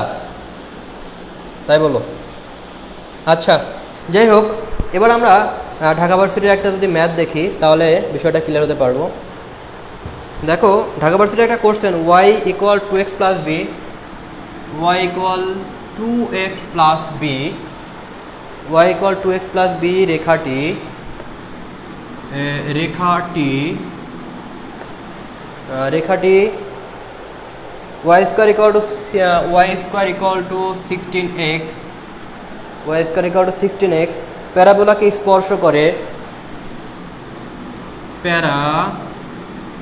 তাই বলো। আচ্ছা, যাই হোক, এবার আমরা ঢাকা ভার্সিটির একটা যদি ম্যাথ দেখি তাহলে বিষয়টা ক্লিয়ার হতে পারবো। দেখো ঢাকা ভার্সিটির একটা question, Y equal 2x plus B, Y equal 2x plus B, Y equal 2x plus B রেখাটি y square equal to 16x, y square equal to 16x প্যারাবোলাকে স্পর্শ করে, প্যারাবোলাকে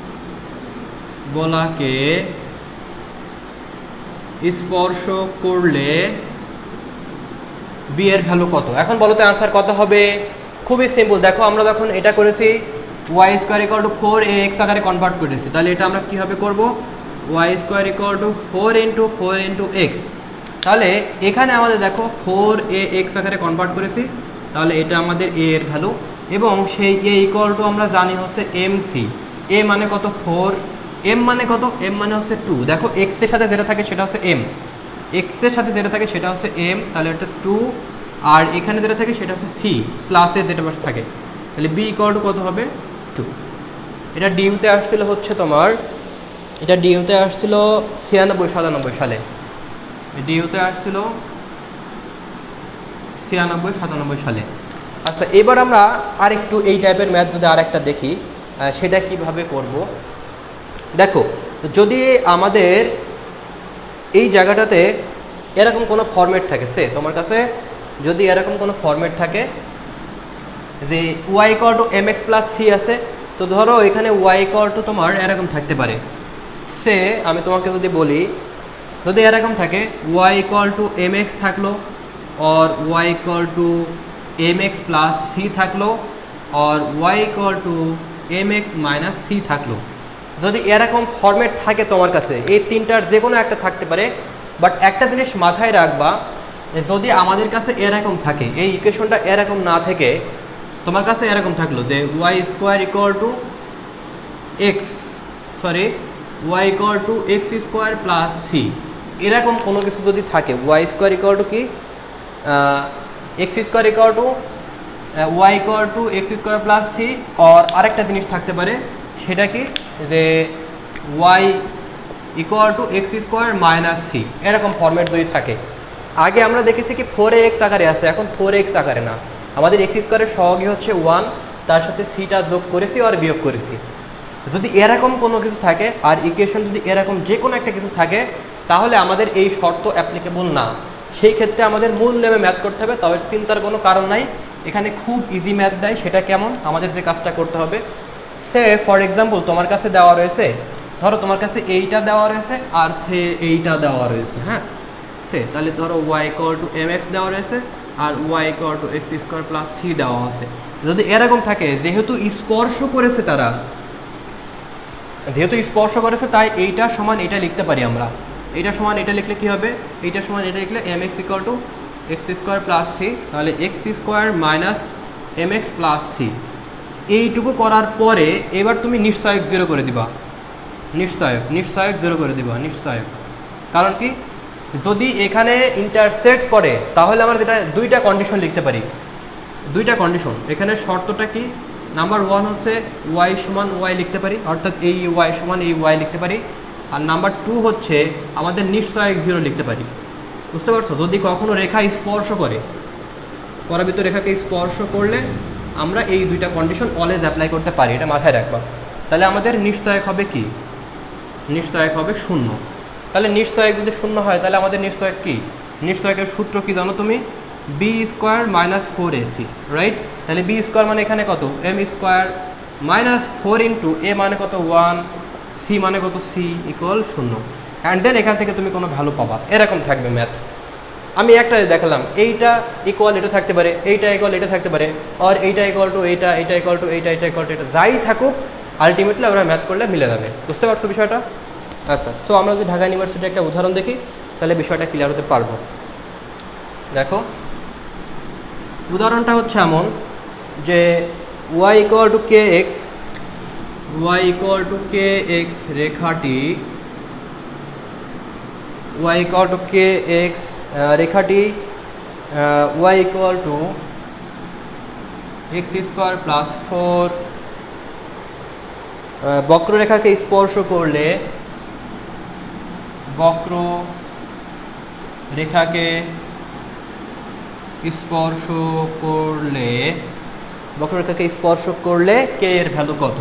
স্পর্শ করলে বি এর ভ্যালু কত? এখন বলো তো অ্যান্সার কত হবে? খুবই সিম্পল। দেখো আমরা যখন এটা করেছি Y square equal to 4ax আকারে কনভার্ট করেছি, তাহলে এটা আমরা কীভাবে করব? Y square equal to 4 into X. তাহলে এখানে আমাদের দেখো 4ax আকারে কনভার্ট করেছি, তাহলে এটা আমাদের এ এর ভ্যালু, এবং সেই এ ইকুয়াল টু আমরা জানি হচ্ছে এমসি। এ মানে কত? 4, এম মানে কত? এম মানে হচ্ছে 2। দেখো এক্স এর সাথে যেটা থাকে সেটা হচ্ছে এম, এক্স এর সাথে যেটা থাকে সেটা হচ্ছে এম, তাহলে এটা 2, আর এখানে যেটা থাকে সেটা হচ্ছে সি প্লাসে যেটা থাকে, তাহলে বি ইকুয়াল টু কত হবে? 2। এটা ডিউতে আসছিল হচ্ছে তোমার, এটা ডিউতে আসছিল 96-97 সালে, ডিউতে আসছিল 96-97 সালে। আচ্ছা, এবার আমরা আরেকটু এই টাইপের ম্যাথ যদি আরেকটা দেখি সেটা কিভাবে করব। দেখো যদি আমাদের এই জায়গাটাতে এরকম কোনো ফরম্যাট থাকে, সে তোমার কাছে যদি এরকম কোনো ফরম্যাট থাকে যে Y equal to M X plus C আছে, তো ধরো এখানে ওয়াই ইকুয়াল টু তোমার এরকম থাকতে পারে, সে আমি তোমাকে যদি বলি যদি এরকম থাকে Y equal to M X থাকলো, और y equal to M X plus C থাকলো, और y equal to M X minus C থাকলো। যদি এরকম ফরম্যাট থাকে তোমার কাছে, এই তিনটার যে কোনো একটা থাকতে পারে, বাট একটা জিনিস মাথায় রাখবা, যদি আমাদের কাছে এরকম থাকে, এই ইকুয়েশনটা এরকম না থেকে তোমার কাছে এরকম থাকলো যে y square equal to X, sorry y equal to X square plus C, এরকম কোনো কিছু যদি থাকে, y স্কোয়ার ইকুয়াল টু কি X square equal to Y equal to X square plus C, और आरेकटा जिनिस थाकते पारे सेटा कि जे Y equal to X square minus C, एरकम फर्मेट যদি থাকে। আগে আমরা দেখেছি কি 4ax আকারে আছে, এখন 4x আকারে না, আমাদের x স্কয়ারের সহগই হচ্ছে 1, তার সাথে সিটা যোগ করেছি আর বিয়োগ করেছি। যদি এরকম কোনো কিছু থাকে আর ইকুয়েশন যদি এরকম যে কোনো একটা কিছু থাকে, তাহলে আমাদের এই শর্ত অ্যাপ্লিকেবল না, সেই ক্ষেত্রে আমাদের মূল নেমে ম্যাথ করতে হবে। তবে চিন্তার কোনো কারণ নাই, এখানে খুব ইজি ম্যাথ দেয়। সেটা কেমন? আমাদের যে কাজটা করতে হবে, সে ফর এক্সাম্পল তোমার কাছে দেওয়া রয়েছে, ধরো তোমার কাছে এইটা দেওয়া রয়েছে আর সে এইটা দেওয়া রয়েছে, হ্যাঁ সে, তাহলে ধরো Y equal to M X দেওয়া রয়েছে আর Y equal to X square plus C দেওয়া আছে। যদি এরকম থাকে, যেহেতু স্পর্শ করেছে তারা, যেহেতু স্পর্শ করেছে, তাই এইটা সমান এটা লিখতে পারি আমরা। এইটা সমান এটা লিখলে কি হবে? এইটা সমান এটা লিখলে M X equal to X square plus C, তাহলে X square minus M X plus C. এইটুকু করার পরে এবার তুমি নিশ্চয়ক জিরো করে দিবা, নিশ্চয়ক জিরো করে দিবা, নিশ্চয়ক। কারণ কি? যদি এখানে ইন্টারসেক্ট করে তাহলে আমরা যেটা দুইটা কন্ডিশন লিখতে পারি, দুইটা কন্ডিশন। এখানে শর্তটা কি? নাম্বার 1 হচ্ছে ওয়াই সমান ওয়াই লিখতে পারি, অর্থাৎ এই ওয়াই সমান এই ওয়াই লিখতে পারি। আর নাম্বার 2 হচ্ছে আমাদের নিশ্চয়ক জিরো লিখতে পারি। বুঝতে পারছো? যদি কখনো রেখা স্পর্শ করে, পরাবৃত্ত রেখাকে স্পর্শ করলে আমরা এই দুইটা কন্ডিশন অলওয়েজ অ্যাপ্লাই করতে পারি, এটা মাথায় রাখবা। তাহলে আমাদের নিশ্চয়ক হবে কি? নিশ্চয়ক হবে 0। তাহলে নিশ্চয়ক যদি 0 হয় তাহলে আমাদের নিশ্চয়ক কি? নিশ্চয়কের সূত্র কি জানো তুমি? B square minus 4ac, right? তাহলে বি স্কোয়ার মানে এখানে কত? M square minus 4 into A মানে কত? 1, সি মানে কত? C equal 0। অ্যান্ড দেন এখান থেকে তুমি কোনো ভ্যালু পাবা, এরকম থাকবে ম্যাথ। আমি একটা দেখালাম, এইটা ইকুয়াল এটা থাকতে পারে, এইটা ইকুয়াল এটা থাকতে পারে, আর এইটা ইকুয়াল টু এইটা, এটা ইকুয়াল টু এইটা, এটা ইকুয়াল টু এটা, যাই থাকুক আলটিমেটলি আমরা ম্যাথ করলে মিলে যাবে। বুঝতে পারছো বিষয়টা? আচ্ছা, সো আমরা যদি ঢাকা ইউনিভার্সিটির একটা উদাহরণ দেখি তাহলে বিষয়টা ক্লিয়ার হতে পারবো। দেখো উদাহরণটা হচ্ছে এমন যে y ইকুয়াল টু কে এক্স, y ইকুয়াল টু কে এক্স রেখাটি, y ইকুয়াল টু কে এক্স রেখাটি y equal to X square plus 4 বক্ররেখাকে স্পর্শ করলে, বক্ররেখাকে স্পর্শ করলে, বক্ররেখাকে স্পর্শ করলে কে এর ভ্যালু কত,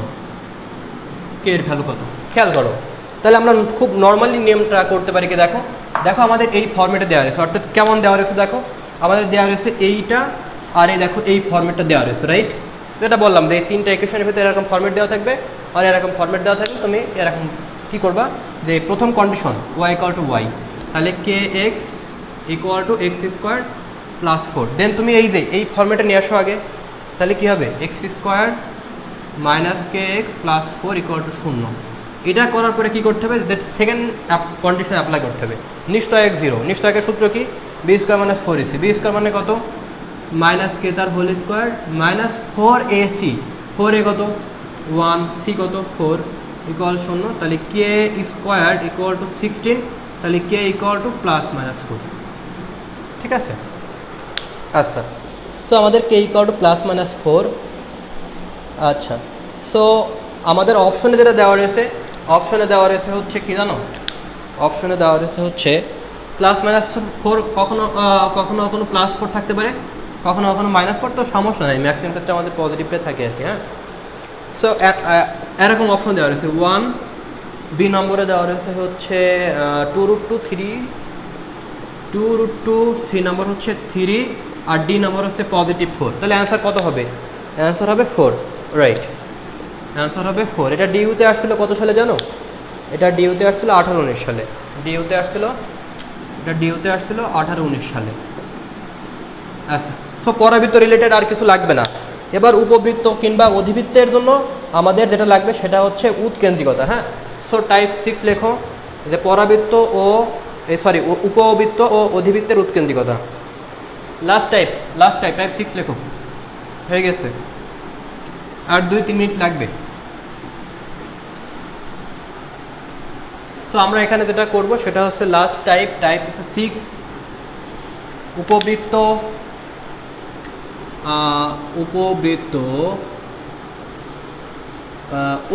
কে এর ভ্যালু কত। খেয়াল করো, তাহলে আমরা খুব নর্মালি নিয়মটা করতে পারি কি, দেখো দেখো আমাদের এই ফর্মেটে দেওয়া রয়েছে, অর্থাৎ কেমন দেওয়া রয়েছে দেখো, আমাদের দেওয়া রয়েছে এইটা, আর এই দেখো এই ফর্মেটটা দেওয়া রয়েছে, রাইট? যেটা বললাম যে এই তিনটা ইকুয়েশনের ভিতরে এরকম ফর্মেট দেওয়া থাকবে আর এরকম ফর্মেট দেওয়া থাকবে, তুমি এরকম কী করবা যে প্রথম condition y equal to y, তাহলে K X equal to X square plus 4, then তুমি এই যে এই ফর্মেটে নিয়ে আসো আগে, তাহলে কী হবে x square minus K x plus 4 equal to 0। এটা করার পরে কী করতে হবে, দ্যাট সেকেন্ড কন্ডিশন অ্যাপ্লাই করতে হবে, নিশ্চয়ক 0, নিশ্চয়কের সূত্র কি, B square minus 4ac, B square মানে কত মাইনাস কে তার whole square minus 4ac, 4a কত 1, c কত 4 ইকুয়াল 0, তাহলে কে স্কোয়ার ইকুয়াল টু 16, তাহলে K equal to plus minus 4। ঠিক আছে? আচ্ছা, সো আমাদের K equal to plus minus 4। আচ্ছা, সো আমাদের অপশনে যেটা দেওয়া রয়েছে, অপশনে দেওয়া রয়েছে হচ্ছে কি জানো, অপশনে দেওয়া রয়েছে হচ্ছে প্লাস মাইনাস 4, কখনো কখনো কখনো প্লাস 4 থাকতে পারে, কখনো কখনো মাইনাস 4, তো সমস্যা নেই, ম্যাক্সিমাম ক্ষেত্রে আমাদের পজিটিভটা থাকে আর কি। হ্যাঁ, সো এরকম অপশন দেওয়া রয়েছে 1, বি নম্বরে দেওয়া রয়েছে হচ্ছে 2√2 3, 2√2, সি নম্বর হচ্ছে 3, আর ডি নম্বর হচ্ছে পজিটিভ 4। তাহলে অ্যান্সার কত হবে? অ্যান্সার হবে 4, রাইট? অ্যান্সার হবে 4। এটা ডিইউতে আসছিল কত সালে জানো? এটা ডিইউতে আসছিল 18-19 সালে, ডিইউতে আসছিল, এটা ডিইউতে আসছিল 18-19 সালে। আচ্ছা, সো পরাবৃত্ত রিলেটেড আর কিছু লাগবে না। এবার উপবৃত্ত কিংবা অধিবৃত্তের জন্য আমাদের যেটা লাগবে সেটা হচ্ছে উৎকেন্দ্রিকতা। হ্যাঁ, সো টাইপ 6 লেখো যে পরাবৃত্ত ও উপবৃত্ত ও অধিবৃত্তের উৎকেন্দ্রিকতা। লাস্ট টাইপ টাইপ 6 লেখো, হয়ে গেছে, আর 2-3 মিনিট লাগবে। সো আমরা এখানে যেটা করব সেটা হচ্ছে লাস্ট টাইপ 6, উপবৃত্ত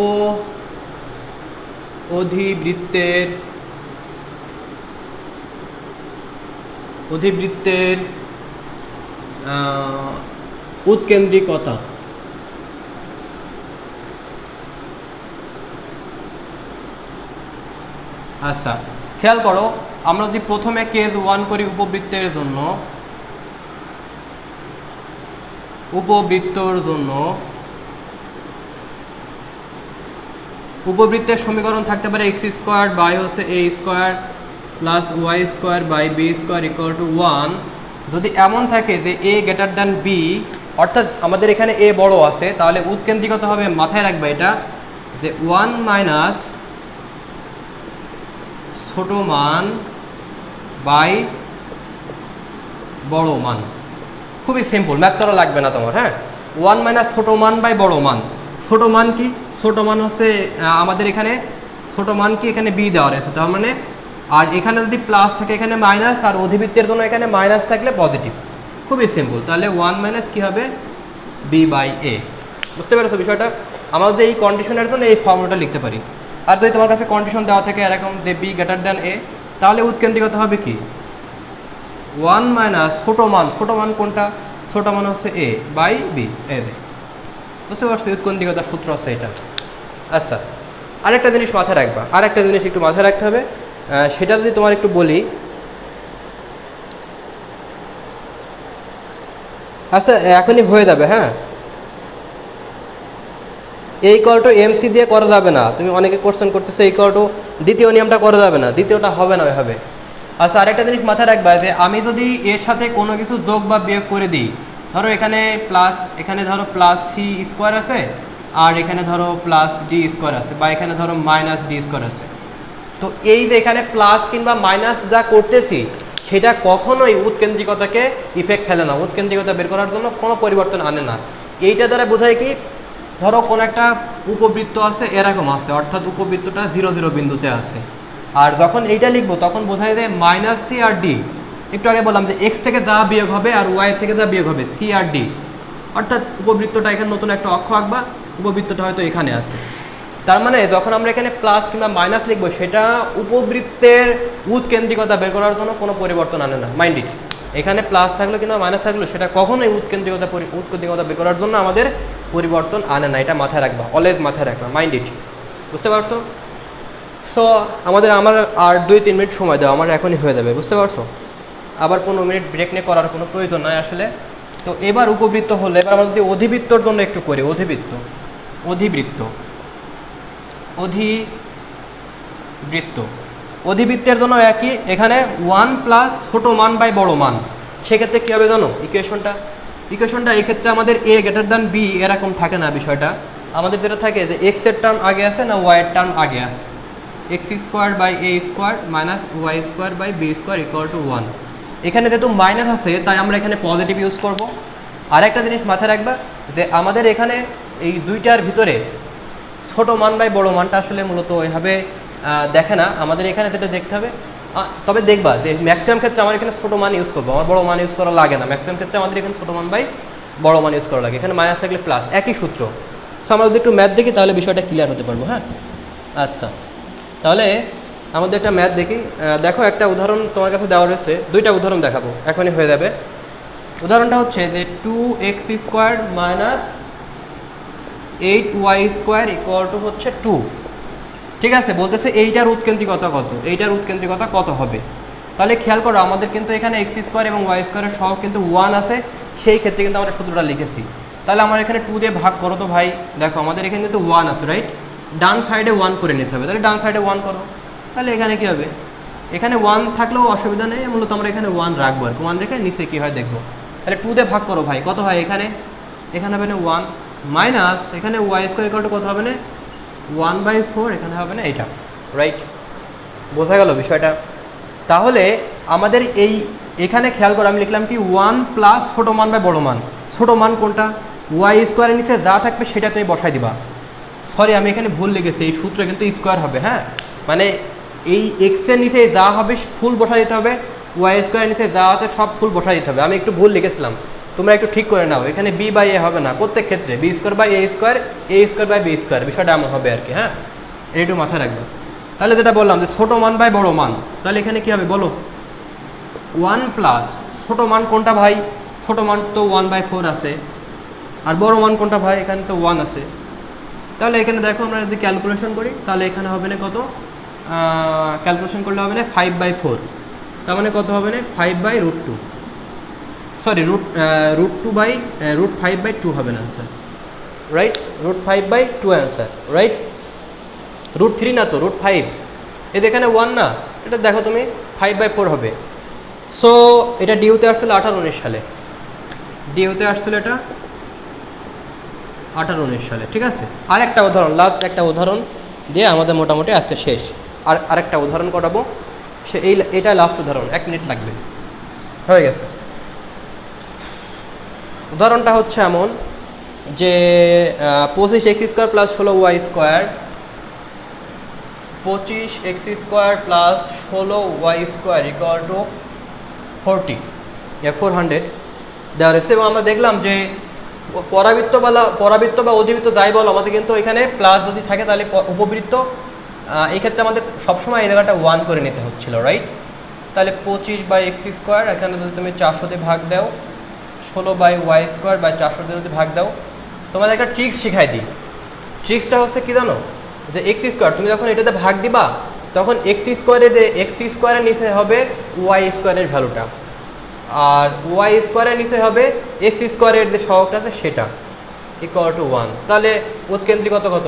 ও অধিবৃত্তের উৎকেন্দ্রিকতা। আচ্ছা, খেয়াল করো, আমরা যদি প্রথমে কেস 1 করি উপবৃত্তের জন্য, উপবৃত্তর জন্য উপবৃত্তের সমীকরণ থাকতে পারে এক্স স্কোয়ার বাই হচ্ছে A square plus Y square by B square equal to 1। যদি এমন থাকে যে এ গ্রেটার দ্যান বি, অর্থাৎ আমাদের এখানে এ বড় আছে, তাহলে উৎকেন্দ্রিকতা হবে, মাথায় রাখবে এটা, যে 1 মাইনাস ছোট মান বাই বড় মান। খুবই সিম্পল, ম্যাথ করা লাগবে না তোমার। হ্যাঁ, 1 মাইনাস ছোট মান বাই বড় মান। ছোট মান কি? ছোট মান হচ্ছে আমাদের এখানে ছোট মান কি, এখানে বি দেওয়া রয়েছে, তার মানে, আর এখানে যদি প্লাস থাকে এখানে মাইনাস, আর অধিবৃত্তের জন্য এখানে মাইনাস থাকলে পজিটিভ। খুবই সিম্পল, তাহলে 1 মাইনাস কী হবে, বি বাই এ। বুঝতে পেরেছো বিষয়টা? আমরা যদি এই কন্ডিশনের জন্য এই ফর্মুলাটা লিখতে পারি। আর যদি তোমার কাছে কন্ডিশন দেওয়া থাকে এরকম যে বি গ্রেটার দ্যান এ, তাহলে উৎকেন্দ্রিকতা হবে কি, 1 মাইনাস ছোট মান কোনটা, ছোট মান হচ্ছে এ বাই বি, এ দে। বুঝতে পারছো? উৎকেন্দ্রিকতার সূত্র হচ্ছে এটা। আচ্ছা, আরেকটা জিনিস মাথায় রাখবা, আরেকটা জিনিস একটু মাথায় রাখতে হবে, সেটা যদি তোমার একটু বলি। আচ্ছা, এখনই হয়ে যাবে। হ্যাঁ, এই ইকুয়াল টু এমসি দিয়ে করা যাবে না। তুমি অনেকে কোশ্চেন করতেছে এই ইকুয়াল টু দ্বিতীয় নিয়মটা করা যাবে না, দ্বিতীয়টা হবে না, হবে আচ্ছা, আরেকটা জিনিস মাথায় রাখবা যে আমি যদি এর সাথে কোনো কিছু যোগ বা বিয়োগ করে দিই, ধরো এখানে প্লাস, এখানে ধরো প্লাস সি স্কোয়ার আছে, আর এখানে ধরো প্লাস ডি স্কোয়ার আছে, বা এখানে ধরো মাইনাস ডি স্কোয়ার আছে। তো এই যে এখানে প্লাস কিংবা মাইনাস যা করতেছি সেটা কখনোই উৎকেন্দ্রিকতাকে ইফেক্ট ফেলে না, উৎকেন্দ্রিকতা বের করার জন্য কোনো পরিবর্তন আনে না। এইটা দ্বারা বোঝায় কি, ধরো কোনো একটা উপবৃত্ত আছে এরকম আছে, অর্থাৎ উপবৃত্তটা 0 0 বিন্দুতে আছে, আর যখন এইটা লিখবো তখন বোঝায় যে মাইনাস সি আর ডি। একটু আগে বললাম যে এক্স থেকে যা বিয়োগ হবে আর ওয়াই থেকে যা বিয়োগ হবে, সি আর ডি, অর্থাৎ উপবৃত্তটা এখানে নতুন একটা অক্ষ আঁকবা, উপবৃত্তটা হয়তো এখানে আছে। তার মানে যখন আমরা এখানে প্লাস কিংবা মাইনাস লিখবো সেটা উপবৃত্তের উৎকেন্দ্রিকতা বের করার জন্য কোনো পরিবর্তন আনে না, মাইন্ড ইট। এখানে প্লাস থাকলো কিংবা মাইনাস থাকলো সেটা কখনোই উৎকেন্দ্রিকতা বের করার জন্য আমাদের পরিবর্তন আনে না, এটা মাথায় রাখবা, অলওয়েজ মাথায় রাখবা, মাইন্ড ইট। বুঝতে পারছো? সো আমার আর 2-3 মিনিট সময় দাও, আমার এখনই হয়ে যাবে, বুঝতে পারছো? আবার 15 মিনিট ব্রেক নিয়ে করার কোনো প্রয়োজন নয় আসলে। তো এবার উপবৃত্ত হলো, এবার আমরা যদি অধিবৃত্তর জন্য একটু করি, অধিবৃত্তের জন্য একই, এখানে 1 প্লাস ছোট মান বাই বড় মান। সেক্ষেত্রে কী হবে জানো ইকুয়েশনটা এক্ষেত্রে আমাদের এ গ্রেটার দ্যান বি এরকম থাকে না বিষয়টা, আমাদের যেটা থাকে যে এক্স এর টার্ম আগে আছে না ওয়াই এর টার্ম আগে আছে, X square by A square minus Y square by B square equal to 1। এখানে যেহেতু মাইনাস আছে তাই আমরা এখানে পজিটিভ ইউজ করব। আর একটা জিনিস মাথায় রাখবা যে আমাদের এখানে এই দুইটার ভিতরে ছোট মান বাই বড় মানটা আসলে মূলত ওইভাবে দেখে না, আমাদের এখানে যেটা দেখতে হবে, তবে দেখবা যে ম্যাক্সিমাম ক্ষেত্রে আমার এখানে ছোটো মান ইউজ করবো, আমার বড় মান ইউজ করা লাগে না, ম্যাক্সিমাম ক্ষেত্রে আমাদের এখানে ছোটো মান বাই বড় মান ইউজ করা লাগে, এখানে মাইনাস থাকলে প্লাস, একই সূত্র। সো আমরা যদি একটু ম্যাথ দেখি তাহলে বিষয়টা ক্লিয়ার হতে পারবো। হ্যাঁ, আচ্ছা, তাহলে আমাদের একটা ম্যাথ দেখি। দেখো, একটা উদাহরণ তোমার কাছে দেওয়া রয়েছে, দুইটা উদাহরণ দেখাবো, এখনই হয়ে যাবে। উদাহরণটা হচ্ছে যে 2x square minus 8y square equal two হচ্ছে 2। ঠিক আছে, বলতেছে এইটার উৎকেন্দ্রিকতা কত হবে। তাহলে খেয়াল করো, আমাদের কিন্তু এখানে এক্স স্কোয়ার এবং ওয়াই স্কোয়ারের সহ কিন্তু 1 আছে, সেই ক্ষেত্রে কিন্তু আমরা সূত্রটা লিখেছি। তাহলে আমার এখানে 2 দিয়ে ভাগ করো তো ভাই, দেখো আমাদের এখানে কিন্তু 1 আছে, রাইট? ডান সাইডে 1 করে নিতে হবে, তাহলে ডান সাইডে 1 করো। তাহলে এখানে কী হবে, এখানে 1 থাকলেও অসুবিধা নেই, মূলত আমরা এখানে 1 রাখবো আর 1 রেখে নিচে কী হয় দেখবো। তাহলে 2 দিয়ে ভাগ করো ভাই, কত হয় এখানে হবে না 1 মাইনাস এখানে ওয়াই স্কোয়ার ইকুয়াল টু কত হবে না 1/4, এখানে হবে না এটা, রাইট? বোঝা গেল বিষয়টা? তাহলে আমাদের এখানে খেয়াল করো, আমি লিখলাম কি 1 প্লাস ছোটো মান বাই বড়ো মান। ছোটো মান কোনটা? ওয়াই স্কোয়ারের নিচে যা থাকবে সেটা তুমি বসাই দিবা। সরি, আমি এখানে ভুল লিখেছি, এই সূত্রে কিন্তু স্কোয়ার হবে। হ্যাঁ, মানে এই এক্সের নিচে যা হবে ফুল বসাই দিতে হবে, ওয়াই স্কোয়ারের নিচে যা আছে সব ফুল বসাই দিতে হবে। আমি একটু ভুল লিখেছিলাম, তোমরা একটু ঠিক করে নাও। এখানে বি বাই এ হবে না, প্রত্যেক ক্ষেত্রে B square by A square by B square, বিষয়টা এমন হবে আর কি। হ্যাঁ, একটু মাথায় রাখবে। তাহলে যেটা বললাম যে ছোটো মান বাই বড়ো মান, তাহলে এখানে কী হবে বলো? 1 প্লাস ছোটো মান কোনটা ভাই? ছোটো মান তো 1/4 আছে, আর বড়ো মান কোনটা ভাই? এখানে তো 1 আছে। তাহলে এখানে দেখো, আমরা যদি ক্যালকুলেশন করি তাহলে এখানে হবে না কত, ক্যালকুলেশন করলে হবে না 5/4, তার মানে কত হবে না 5/√2, সরি √5/2 হবে না আনসার, রাইট? √5/2 answer, right? √3 না তো, √5। এই এখানে 1 না, এটা দেখো তুমি 5/4 হবে। সো এটা ডিউতে আসছিল 18-19 সালে, ডিউতে আসছিল এটা 18-19 সালে। ঠিক আছে, আর একটা উদাহরণ, লাস্ট একটা উদাহরণ দিয়ে আমাদের মোটামুটি আজকে শেষ। আর আরেকটা উদাহরণ করাবো, এটা লাস্ট উদাহরণ, 1 মিনিট লাগবে, হয়ে গেছে। উদাহরণটা হচ্ছে এমন যে 25x square plus 16y square, 25x square plus 16y square equal two 400 দেওয়া রয়েছে। এবং আমরা দেখলাম যে পরাবৃত্ত বা অধিবৃত্ত যাই বলো, আমাদের কিন্তু এখানে প্লাস যদি থাকে তাহলে উপবৃত্ত, এই ক্ষেত্রে আমাদের সবসময় এই জায়গাটা 1 করে নিতে হচ্ছিল, রাইট? তাহলে 25/x স্কোয়ার, এখানে যদি তুমি 400 দিয়ে ভাগ দাও, 16/y স্কোয়ার বাই 400 দিয়ে যদি ভাগ দাও, তোমাদের একটা ট্রিক্স শিখাই দিই। ট্রিক্সটা হচ্ছে কি জানো, যে এক্স স্কোয়ার তুমি যখন এটাতে ভাগ দিবা তখন এক্স স্কোয়ারের নিচে হবে ওয়াই স্কোয়ারের ভ্যালুটা, আর ওয়াই স্কোয়ারের নিচে হবে এক্স স্কোয়ারের যে সহগটা আছে সেটা, ইকুয়াল টু 1। তাহলে উৎকেন্দ্রিকতা কত?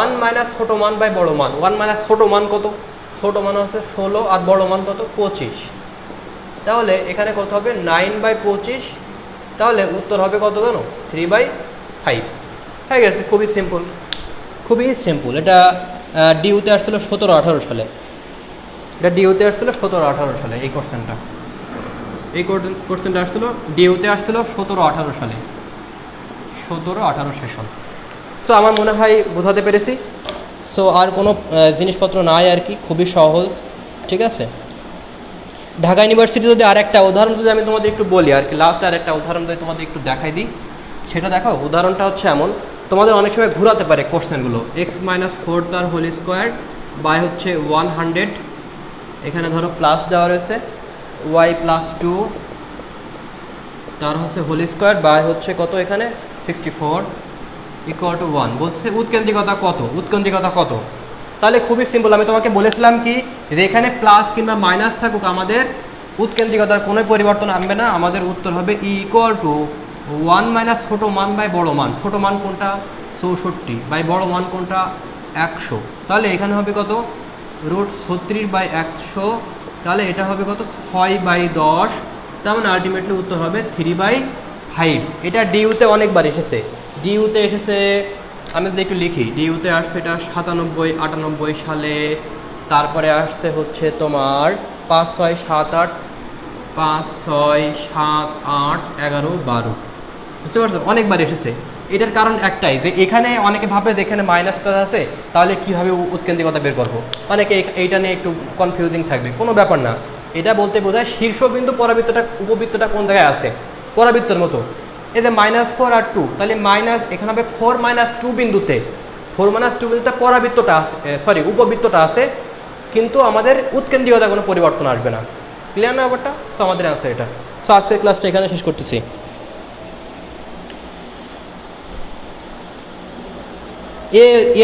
1 মাইনাস ছোটো মান বাই বড়ো মান। 1 মাইনাস ছোটো মান কত? ছোটো মান হচ্ছে 16 আর বড় মান কত 25, তাহলে এখানে কত হবে 9/25, তাহলে উত্তর হবে কত জানো 3/5 হয়ে গেছে। খুবই সিম্পল, খুবই সিম্পল। এটা ডিউতে আসছিল 17-18 সালে, এটা ডিউতে আসছিল 17-18 সালে। এই কোশ্চেনটা আসছিল ডিউতে আসছিল 17-18 সালে, 17-18 সেশন। সো আমার মনে হয় বোঝাতে পেরেছি। সো আর কোনো জিনিসপত্র নাই আর কি, খুবই সহজ, ঠিক আছে। ঢাকা ইউনিভার্সিটি যদি আরেকটা উদাহরণ যদি আমি তোমাদের একটু বলি আর কি, লাস্ট আরেকটা উদাহরণ যদি তোমাদের একটু দেখাই দিই, সেটা দেখো। উদাহরণটা হচ্ছে এমন, তোমাদের অনেক সময় ঘোরাতে পারে কোশ্চেনগুলো। x-4 তার হোল স্কোয়ার বাই হচ্ছে 100, এখানে ধরো প্লাস দেওয়া রয়েছে y+2 তার হচ্ছে হোল স্কোয়ার বাই হচ্ছে কত এখানে 64 ইকুয়াল টু 1। বলছে উৎকেন্দ্রিকতা কত, উৎকেন্দ্রিকতা কত। তাহলে খুবই সিম্পল, আমি তোমাকে বলেছিলাম কি যে এখানে প্লাস কিংবা মাইনাস থাকুক, আমাদের উৎকেন্দ্রিকতার কোনো পরিবর্তন আনবে না। আমাদের উত্তর হবে ই ইকুয়াল টু 1 - ছোটো মান বাই বড় মান। ছোটো মান কোনটা 64 বাই বড় মান কোনটা 100। তাহলে এখানে হবে কত √36/100, তাহলে এটা হবে কত 6/10। তার মানে আলটিমেটলি উত্তর হবে 3/5। এটা ডিউতে অনেকবার এসেছে, ডিউতে এসেছে। আমি যদি একটু লিখি, ডিউতে আসছে এটা 97-98 সালে, তারপরে আসছে হচ্ছে তোমার 5, 6, 7, 8, 5, 6, 7, 8, 11, 12, বুঝতে পারছো, অনেকবার এসেছে। এটার কারণ একটাই যে এখানে অনেকে ভাবে যে এখানে মাইনাস প্লাস আছে, তাহলে কীভাবে উৎকেন্দ্রিকতা বের করবো, অনেকে এইটা নিয়ে একটু কনফিউজিং থাকবে। কোনো ব্যাপার না, এটা বলতে বোঝায় শীর্ষবিন্দু পরাবৃত্তটা উপবৃত্তটা কোন জায়গায় আছে, পরাবৃত্তের মতো। এই যে -4 আর 2, তাহলে মাইনাস এখানে হবে 4 - 2 বিন্দুতে, 4 - 2 বিন্দুতে পরাবৃত্তটা আছে, সরি উপবৃত্তটা আছে, কিন্তু আমাদের উৎকেন্দ্রিকতা কোনো পরিবর্তন আসবে না। ক্লিয়ার না ব্যাপারটা? সো আমাদের অ্যান্সার এটা। সো আজকের ক্লাসটা এখানে শেষ করতেছি।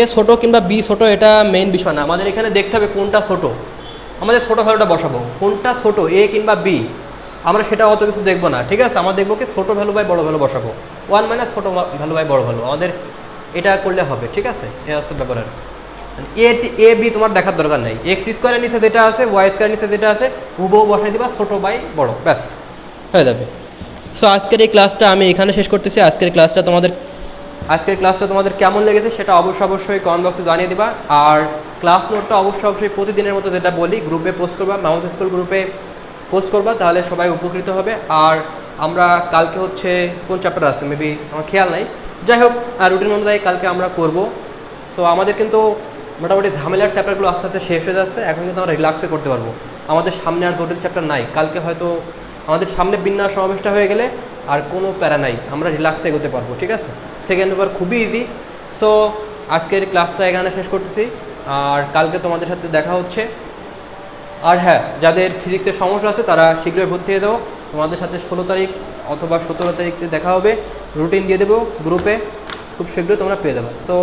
এ ছোটো কিংবা বি ছোটো এটা মেইন বিষয় না, আমাদের এখানে দেখতে হবে কোনটা ছোটো। আমাদের ছোটো ভ্যালুটা বসাবো, কোনটা ছোটো এ কিংবা বি, আমরা সেটা অত কিছু দেখবো না, ঠিক আছে। আমরা দেখবো কি ছোটো ভ্যালু বাই বড় ভ্যালু বসাবো, 1 - ছোটো ভ্যালু বাই বড় ভ্যালু, আমাদের এটা করলে হবে, ঠিক আছে। এ আসতে ব্যাপার। এ বি তোমার দেখার দরকার নেই, x² নিচে যেটা আছে y² নিচে যেটা আছে হুবহু বসাই দিবা, ছোটো বাই বড়, ব্যাস হয়ে যাবে। সো আজকের এই ক্লাসটা আমি এখানে শেষ করতেছি। আজকের ক্লাসটা তোমাদের কেমন লেগেছে সেটা অবশ্যই কমেন্ট বক্সে জানিয়ে দিবা। আর ক্লাস নোটটা অবশ্যই প্রতিদিনের মতো যেটা বলি গ্রুপে পোস্ট করবা, মাউস স্কুল গ্রুপে পোস্ট করবা, তাহলে সবাই উপকৃত হবে। আর আমরা কালকে হচ্ছে কোন চ্যাপ্টার আছে মেবি আমার খেয়াল নাই, যাই হোক রুটিন অনুযায়ী কালকে আমরা করব। সো আমাদের কিন্তু মোটামুটি ঝামেলার চ্যাপ্টারগুলো আস্তে আস্তে শেষ হয়ে যাচ্ছে, এখন কিন্তু আমরা রিল্যাক্সে করতে পারবো। আমাদের সামনে আর জটিল চ্যাপ্টার নাই, কালকে হয়তো আমাদের সামনে বিন্যাস সমাবেশটা হয়ে গেলে আর কোনো প্যারা নাই, আমরা রিল্যাক্সে এগোতে পারবো, ঠিক আছে। সেকেন্ড পেপার খুবই ইজি। সো আজকের ক্লাসটা এখানে শেষ করতেছি, আর কালকে তোমাদের সাথে দেখা হচ্ছে। আর হ্যাঁ, যাদের ফিজিক্সের সমস্যা আছে তারা শীঘ্রই ভর্তি হয়ে দেবো, তোমাদের সাথে 16 তারিখ অথবা 17 তারিখে দেখা হবে, রুটিন দিয়ে দেবো গ্রুপে, খুব শীঘ্রই তোমরা পেয়ে যাবে। সো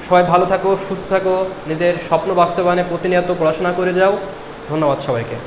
সবাই ভালো থাকো, সুস্থ থাকো, নিজের স্বপ্ন বাস্তবায়নে প্রতিনিয়ত পড়াশোনা করে যাও। ধন্যবাদ সবাইকে।